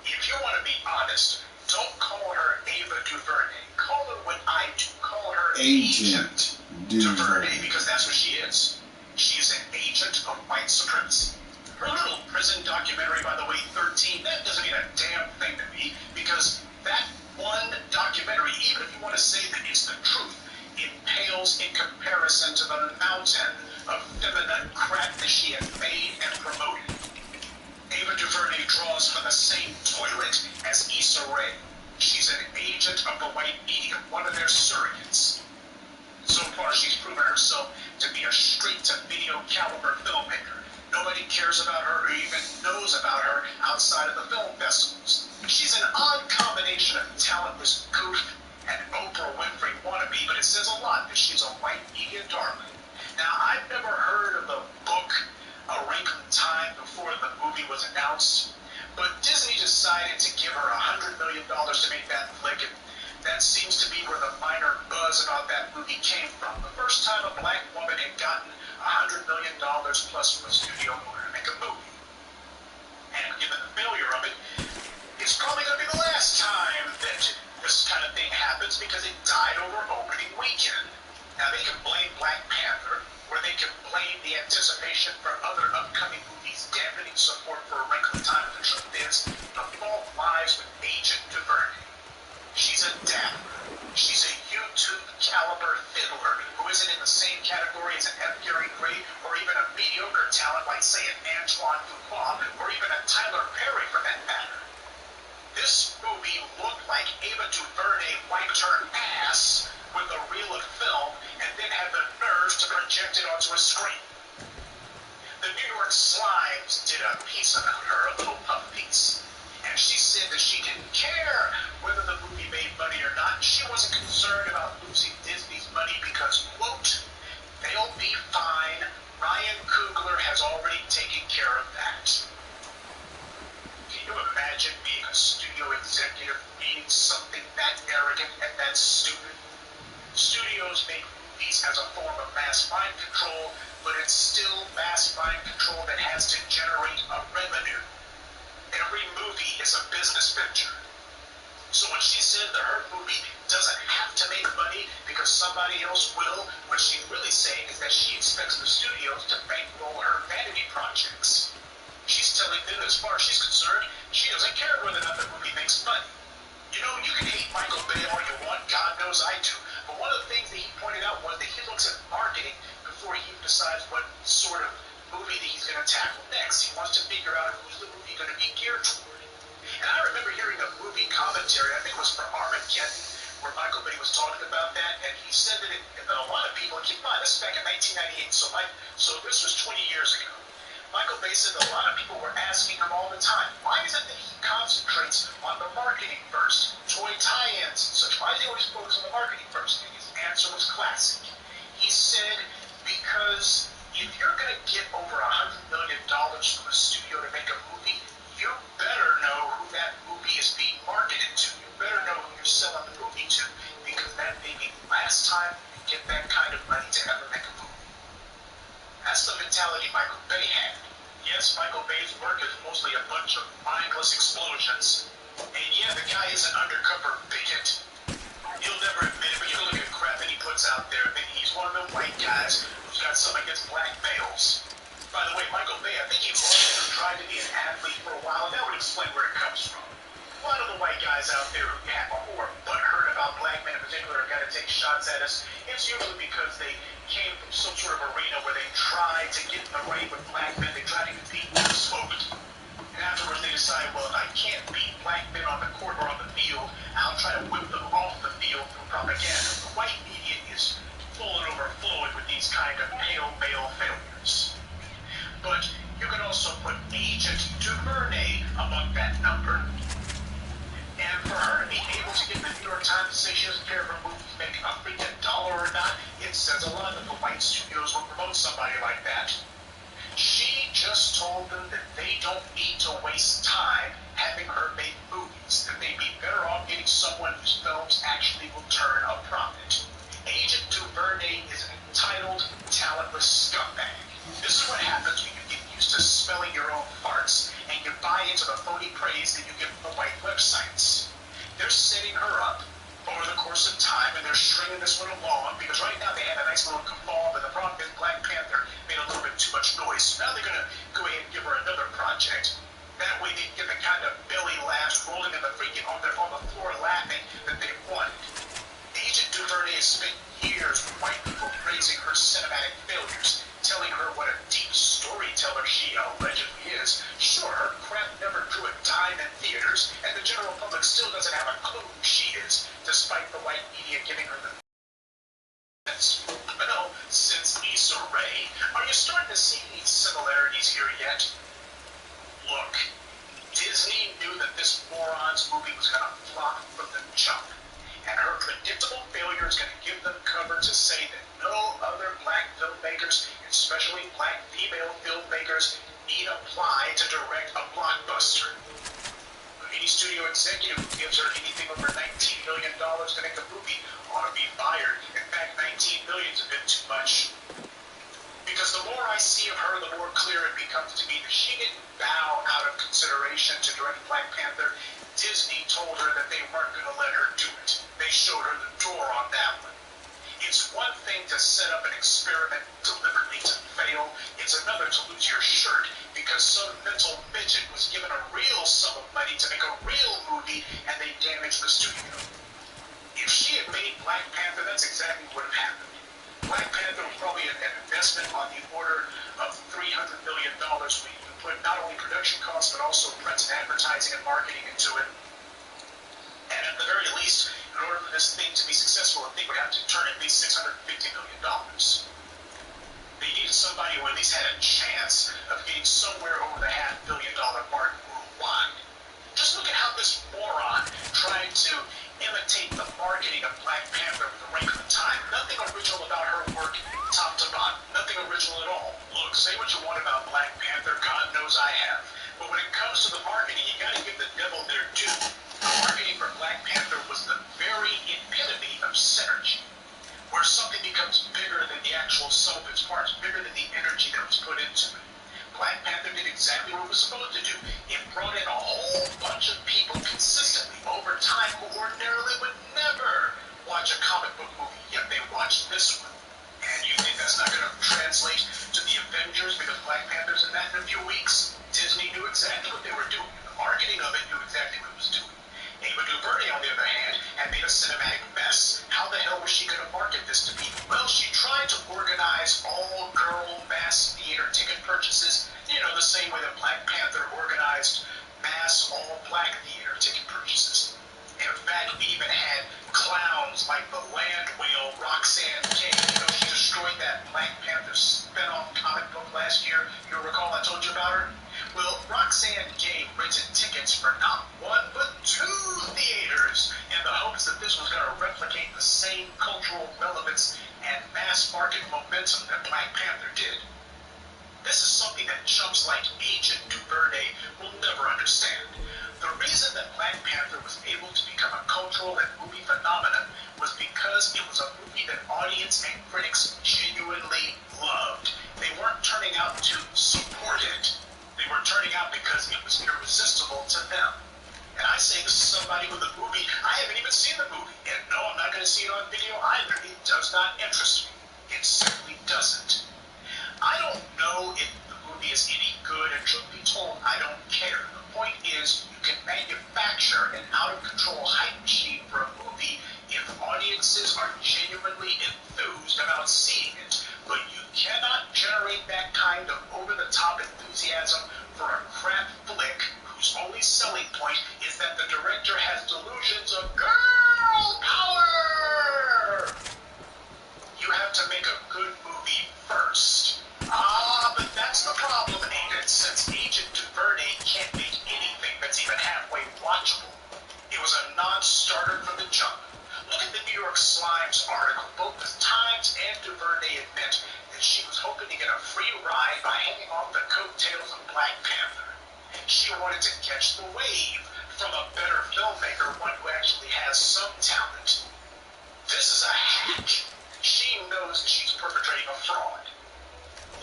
Speaker 2: If you want to be honest, don't call her Ava DuVernay. Call her what I do. Call her Agent DuVernay, because that's what she is. She's an agent of white supremacy. Her little prison documentary, by the way, 13, that doesn't mean a damn thing to me, because that one documentary, even if you want to say that it's the truth, it pales in comparison to the mountain of feminine crap that she had made and promoted. Ava DuVernay draws from the same toilet as Issa Rae. She's an agent of the white media, one of their surrogates. So far, she's proven herself to be a straight-to-video caliber filmmaker. Nobody cares about her or even knows about her outside of the film festivals. She's an odd combination of talentless goof and Oprah Winfrey wannabe, but it says a lot that she's a white media darling. Now, I've never heard of the book A Wrinkle in Time before the movie was announced, but Disney decided to give her $100 million to make that flick, and that seems to be where the minor buzz about that movie came from. The first time a black woman had gotten $100 million plus from a studio in order to make a movie. And given the failure of it, it's probably going to be the last time that this kind of thing happens, because it died over opening weekend. Now, they can blame Black Panther, or they can blame the anticipation for other upcoming movies dampening support for A Wrinkle in Time. The truth is, the fault lies with Agent DuVernay. She's a dapper. She's a YouTube caliber fiddler who isn't in the same category as an F. Gary Gray or even a mediocre talent like, say, an Antoine Fuqua or even a Tyler Perry for that matter. This movie looked like Ava DuVernay wiped her ass with a reel of film and then had the nerve to project it onto a screen. The New York Slimes did a piece about her, a little puff piece. And she said that she didn't care whether the movie made money or not. She wasn't concerned about losing Disney's money because, quote, they'll be fine. Ryan Coogler has already taken care of that. Can you imagine being a studio executive reading something that arrogant and that stupid? Studios make movies as a form of mass mind control, but it's still mass mind control that has to generate a revenue. Every movie is a business venture. So when she said that her movie doesn't have to make money because somebody else will, what she's really saying is that she expects the studios to bankroll her vanity projects. She's telling them, as far as she's concerned, she doesn't care whether or not the movie makes money. You know, you can hate Michael Bay all you want, God knows I do. But one of the things that he pointed out was that he looks at marketing before he decides what sort of movie that he's going to tackle next. He wants to figure out who's the movie going to be geared toward. And I remember hearing a movie commentary, I think it was for Armageddon, where Michael Bay was talking about that, and he said that a lot of people, keep in mind, this is back in 1998, so this was 20 years ago. Michael Bay said a lot of people were asking him all the time, why is it that he concentrates on the marketing first, toy tie-ins and such? Why does he always focus on the marketing first? And his answer was classic. He said, because if you're going to get over $100 million from a studio to make a movie, you better know who that movie is being marketed to. You better know who you're selling the movie to, because that may be the last time you get that kind of money to ever make a movie. That's the mentality Michael Bay had. Yes, Michael Bay's work is mostly a bunch of mindless explosions. And yeah, the guy is an undercover bigot. He'll never admit it, but you look at the crap that he puts out there, and he's one of them white guys who's got something against black males. By the way, Michael Bay, I think he also tried to be an athlete for a while, and that would explain where it comes from. A lot of the white guys out there who are butthurt about black men in particular are going to take shots at us. It's usually because they came from some sort of arena where they tried to get in the ring with black men. They tried to compete and smoked. And afterwards they decide, well, if I can't beat black men on the court or on the field, I'll try to whip them off the field through propaganda. The white media is full and overflowing with these kind of pale male failures. But you can also put Agent DuVernay among that number. And for her to be able to get the New York Times to say she doesn't care if her movies make a freaking dollar or not, it says a lot that the white studios will promote somebody like that. She just told them that they don't need to waste time having her make movies, that they'd be better off getting someone whose films actually will turn a profit. Agent DuVernay is an entitled, talentless scumbag. This is what happens when you get used to smelling your own farts and you buy into the phony praise that you get from the white websites. They're setting her up over the course of time, and they're stringing this one along, because right now they had a nice little cabal, but the problem is Black Panther made a little bit too much noise. So now they're going to go ahead and give her another project. That way they can get the kind of belly laughs rolling in the freaking on the floor laughing that they wanted. Agent DuVernay has spent years with white people praising her cinematic failures, telling her what a deep storyteller she allegedly is. Sure, her crap never drew a dime in theaters, and the general public still doesn't have a clue who she is, despite the white media giving her the well, since Issa Rae, are you starting to see any similarities here yet? Look, Disney knew that this moron's movie was going to flop from the jump, and her predictable failure is going to give them cover to say that no other black filmmakers, especially black female filmmakers, need apply to direct a blockbuster. Any studio executive who gives her anything over $19 million to make a movie ought to be fired. In fact, $19 million is a bit too much. Because the more I see of her, the more clear it becomes to me that she didn't bow out of consideration to direct Black Panther. Disney told her that they weren't going to let her do it. They showed her the door on that one. It's one thing to set up an experiment deliberately to fail. It's another to lose your shirt because some mental midget was given a real sum of money to make a real movie and they damaged the studio. If she had made Black Panther, that's exactly what had happened. Black Panther was probably an investment on the order of $300 million. We put not only production costs but also print and advertising and marketing into it. And at the very least, in order for this thing to be successful, they would have to turn at least $650 million. They needed somebody who at least had a chance of getting somewhere over the $500 million mark worldwide. Just look at how this moron tried to imitate the marketing of Black Panther with the rank of the time. Nothing original about her work, top to bottom. Nothing original at all. Look, say what you want about Black Panther, God knows I have. But when it comes to the marketing, you gotta give the devil their due. The marketing for Black Panther was the very epitome of synergy, where something becomes bigger than the actual sum of its parts, bigger than the energy that was put into it. Black Panther did exactly what it was supposed to do. It brought in a whole bunch of people consistently over time who ordinarily would never watch a comic book movie, yet they watched this one. And you think that's not going to translate to the Avengers because Black Panther's in that in a few weeks? Disney knew exactly what they were doing. The marketing of it knew exactly what it was doing. Ava DuVernay, on the other hand, had made a cinematic mess. How the hell was she going to market this to people? Well, she tried to organize all-girl mass theater ticket purchases, you know, the same way that Black Panther organized mass all-black theater ticket purchases. In fact, we even had clowns like the land whale Roxanne King. You know, she destroyed that Black Panther spin-off comic book last year. You'll recall I told you Roxanne Gay rented tickets for not one but two theaters in the hopes that this was going to replicate the same cultural relevance and mass market momentum that Black Panther did. This is something that chumps like Agent Duvernay will never understand. The reason that Black Panther was able to become a cultural and movie phenomenon was because it was a movie that audience and critics genuinely loved. They weren't turning out to support it. They were turning out because it was irresistible to them. And I say this is somebody with a movie. I haven't even seen the movie. And no, I'm not going to see it on video either. It does not interest me. It simply doesn't. I don't know if the movie is any good, and truth be told, I don't care. The point is, you can manufacture an out-of-control hype machine for a movie if audiences are genuinely enthused about seeing it, but you cannot generate that kind of over-the-top enthusiasm for a crap flick whose only selling point is that the director has delusions of girl power! You have to make a good movie first. But that's the problem, Agent, since Agent Duvernay can't make anything that's even halfway watchable. It was a non-starter from the jump. Look at the New York Slimes article. Both the Times and Duvernay admit that she was hoping to get a free ride by hanging off the coattails of Black Panther. She wanted to catch the wave from a better filmmaker, one who actually has some talent. This is a hack. She knows that she's perpetrating a fraud.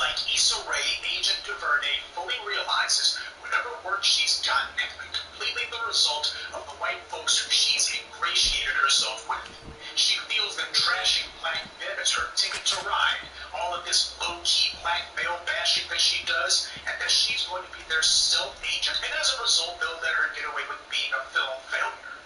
Speaker 2: Like Issa Rae, Agent Duvernay fully realizes whatever work she's gotten has been completely the result of the white folks who she's ingratiated herself with. She feels that trashing black men is her ticket to ride, all of this low-key black male bashing that she does, and that she's going to be their self-agent, and as a result, they'll let her get away with being a film failure.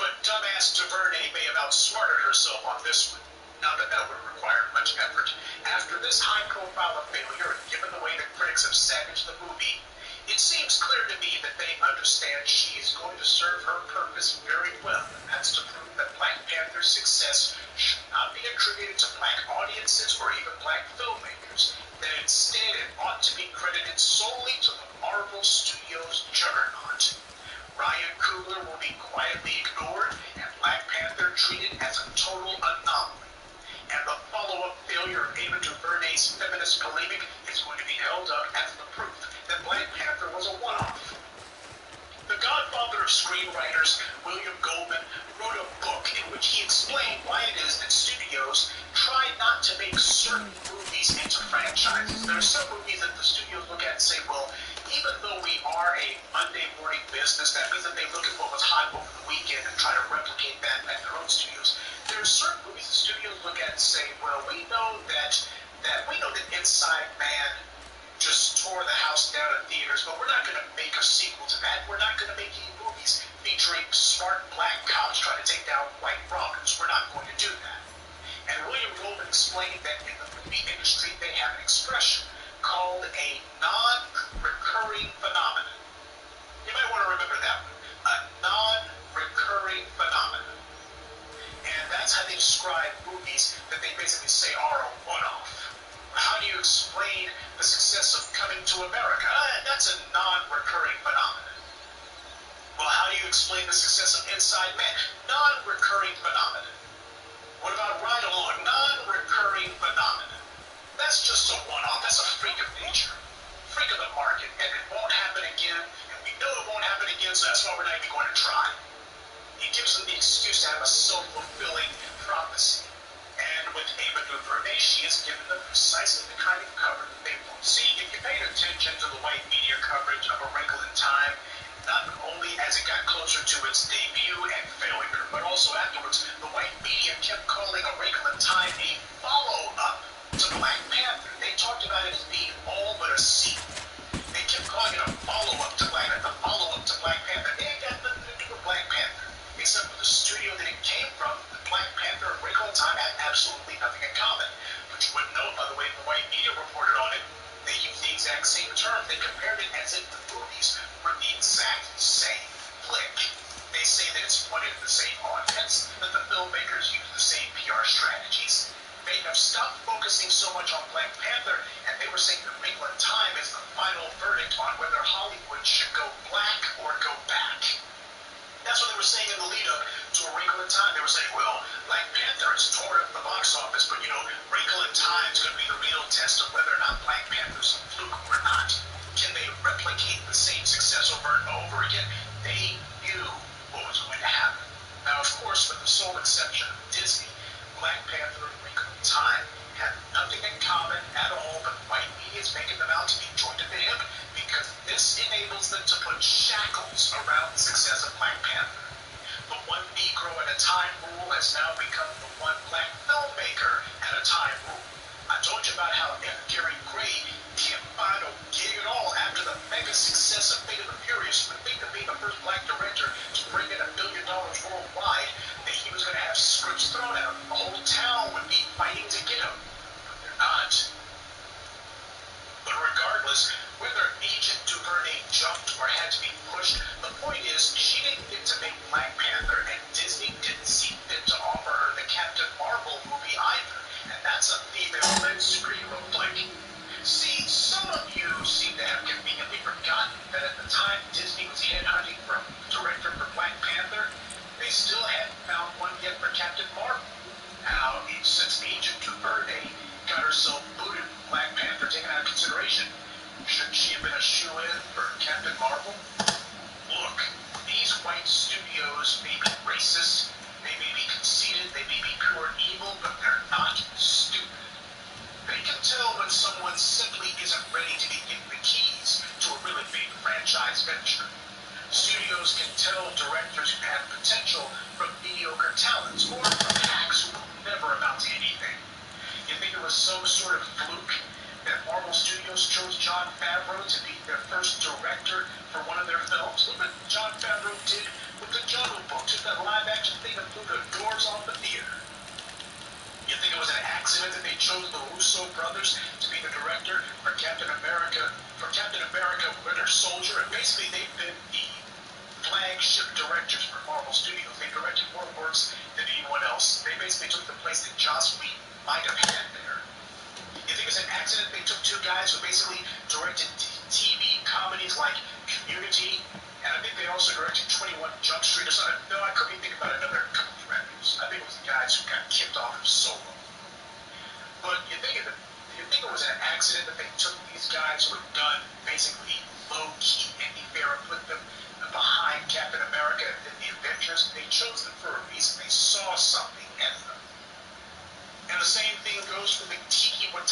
Speaker 2: But dumbass Duvernay may have outsmarted herself on this one. Not that that would require much effort. After this high-profile failure, and given the way the critics have savaged the movie, it seems clear to me that they understand she's going to serve her purpose very well, and that's to prove that Black Panther's success should not be attributed to black audiences or even black filmmakers, that instead it ought to be credited solely to the Marvel Studios juggernaut. Ryan Coogler will be quietly ignored, and Black Panther treated as a total anomaly. And the follow-up failure of Ava DuVernay's feminist polemic is going to be held up as the proof that Black Panther was a one-off. The godfather of screenwriters, William Goldman, wrote a book in which he explained why it is that studios try not to make certain movies into franchises. There are some movies that the studios look at and say, well, even though we are a Monday morning business, that means that they look at what was hot over the weekend and try to replicate that at their own studios. There are certain movies the studios look at and say, well, we know that Inside Man just tore the house down in theaters, but we're not going to make a sequel to that. We're not going to make any movies featuring smart black cops trying to take down white robbers. We're not going to do that. And William Goldman explained that in the movie industry, they have an expression called a non-recurring phenomenon. You might want to remember that one. A non-recurring phenomenon. And that's how they describe movies that they basically say are a one-off. How do you explain the success of Coming to America? That's a non-recurring phenomenon. Well, how do you explain the success of Inside Man? Non-recurring phenomenon. What about Ride Along? Non-recurring phenomenon. That's just a one-off. That's a freak of nature. Freak of the market. And it won't happen again. And we know it won't happen again, so that's why we're not even going to try. It gives them the excuse to have a self-fulfilling prophecy. And with Ava DuVernay, she has given them precisely the kind of cover that they want. See, if you paid attention to the white media coverage of A Wrinkle in Time, not only as it got closer to its debut and failure, but also afterwards, the white media kept calling A Wrinkle in Time a follow-up to Black Panther. They talked about it as being all but a sequel. They kept calling it a follow-up to Black Panther. It ain't got nothing to do with Black Panther, except for the studio that it came from. Black Panther and Wrinkle in Time had absolutely nothing in common. But you wouldn't know, by the way, the white media reported on it. They used the exact same term. They compared it as if the movies were the exact same flick. They say that it's pointed at the same audience, that the filmmakers use the same PR strategies. They have stopped focusing so much on Black Panther, and they were saying that Wrinkle in Time is the final verdict on whether Hollywood should go black or go back. That's what they were saying in the lead-up to A Wrinkle in Time. They were saying, well, Black Panther has torn up the box office, but, Wrinkle in Time is going to be the real test of whether or not Black Panther's a fluke or not. Can they replicate the same success over and over again? They knew what was going to happen. Now, of course, with the sole exception of Disney, Black Panther and Wrinkle in Time had nothing in common at all, but white media is making them out to be joined at the hip because this enables them to put shackles around the success of Black Panther. The one Negro at a time rule has now become the one black filmmaker at a time rule. I told you about how F. Gary Gray can't find a gig at all after the mega success of Fate of the Furious. You would think of being the first black director to bring in $1 billion worldwide, that he was going to have scripts thrown at him. The whole town would be fighting to get him. But they're not. But regardless, whether Agent DuVernay jumped or had to be pushed, the point is she didn't get to make Black Panther, and Disney didn't see fit to offer her the Captain Marvel movie either. And that's a female-led superhero flick. See, some of you seem to have conveniently forgotten that at the time Disney was headhunting for a director for Black Panther, they still hadn't found one yet for Captain Marvel. Now, since Agent DuVernay got herself booted with Black Panther taken out of consideration, shouldn't she have been a shoo-in for Captain Marvel? Look, these white studios may be racist, they may be conceited, they may be pure evil, but they're not stupid. They can tell when someone simply isn't ready to be given the keys to a really big franchise venture. Studios can tell directors who have potential from mediocre talents or from hacks who will never amount to anything. You think it was some sort of fluke that Marvel Studios chose Jon Favreau to be their first director for one of their films? Look what Jon Favreau did with the Jungle Book, took that live-action thing and blew the doors off the theater. You think it was an accident that they chose the Russo brothers to be the director for Captain America Winter Soldier? And basically they've been the flagship directors for Marvel Studios. They directed more works than anyone else. They basically took the place that Joss Whedon might have had there. You think it's an accident they took two guys who basically directed TV comedies like Community, and I think they also directed 21 Jump Street or something. No, I couldn't even think about another couple of directors. I think it was the guys who got kicked off of Solo. But you think it was an accident that they took these guys who had done basically low-key indie fare and put them behind Captain America and the Avengers? They chose them for a reason. They saw something in them. And the same thing goes for the Tiki Watanabe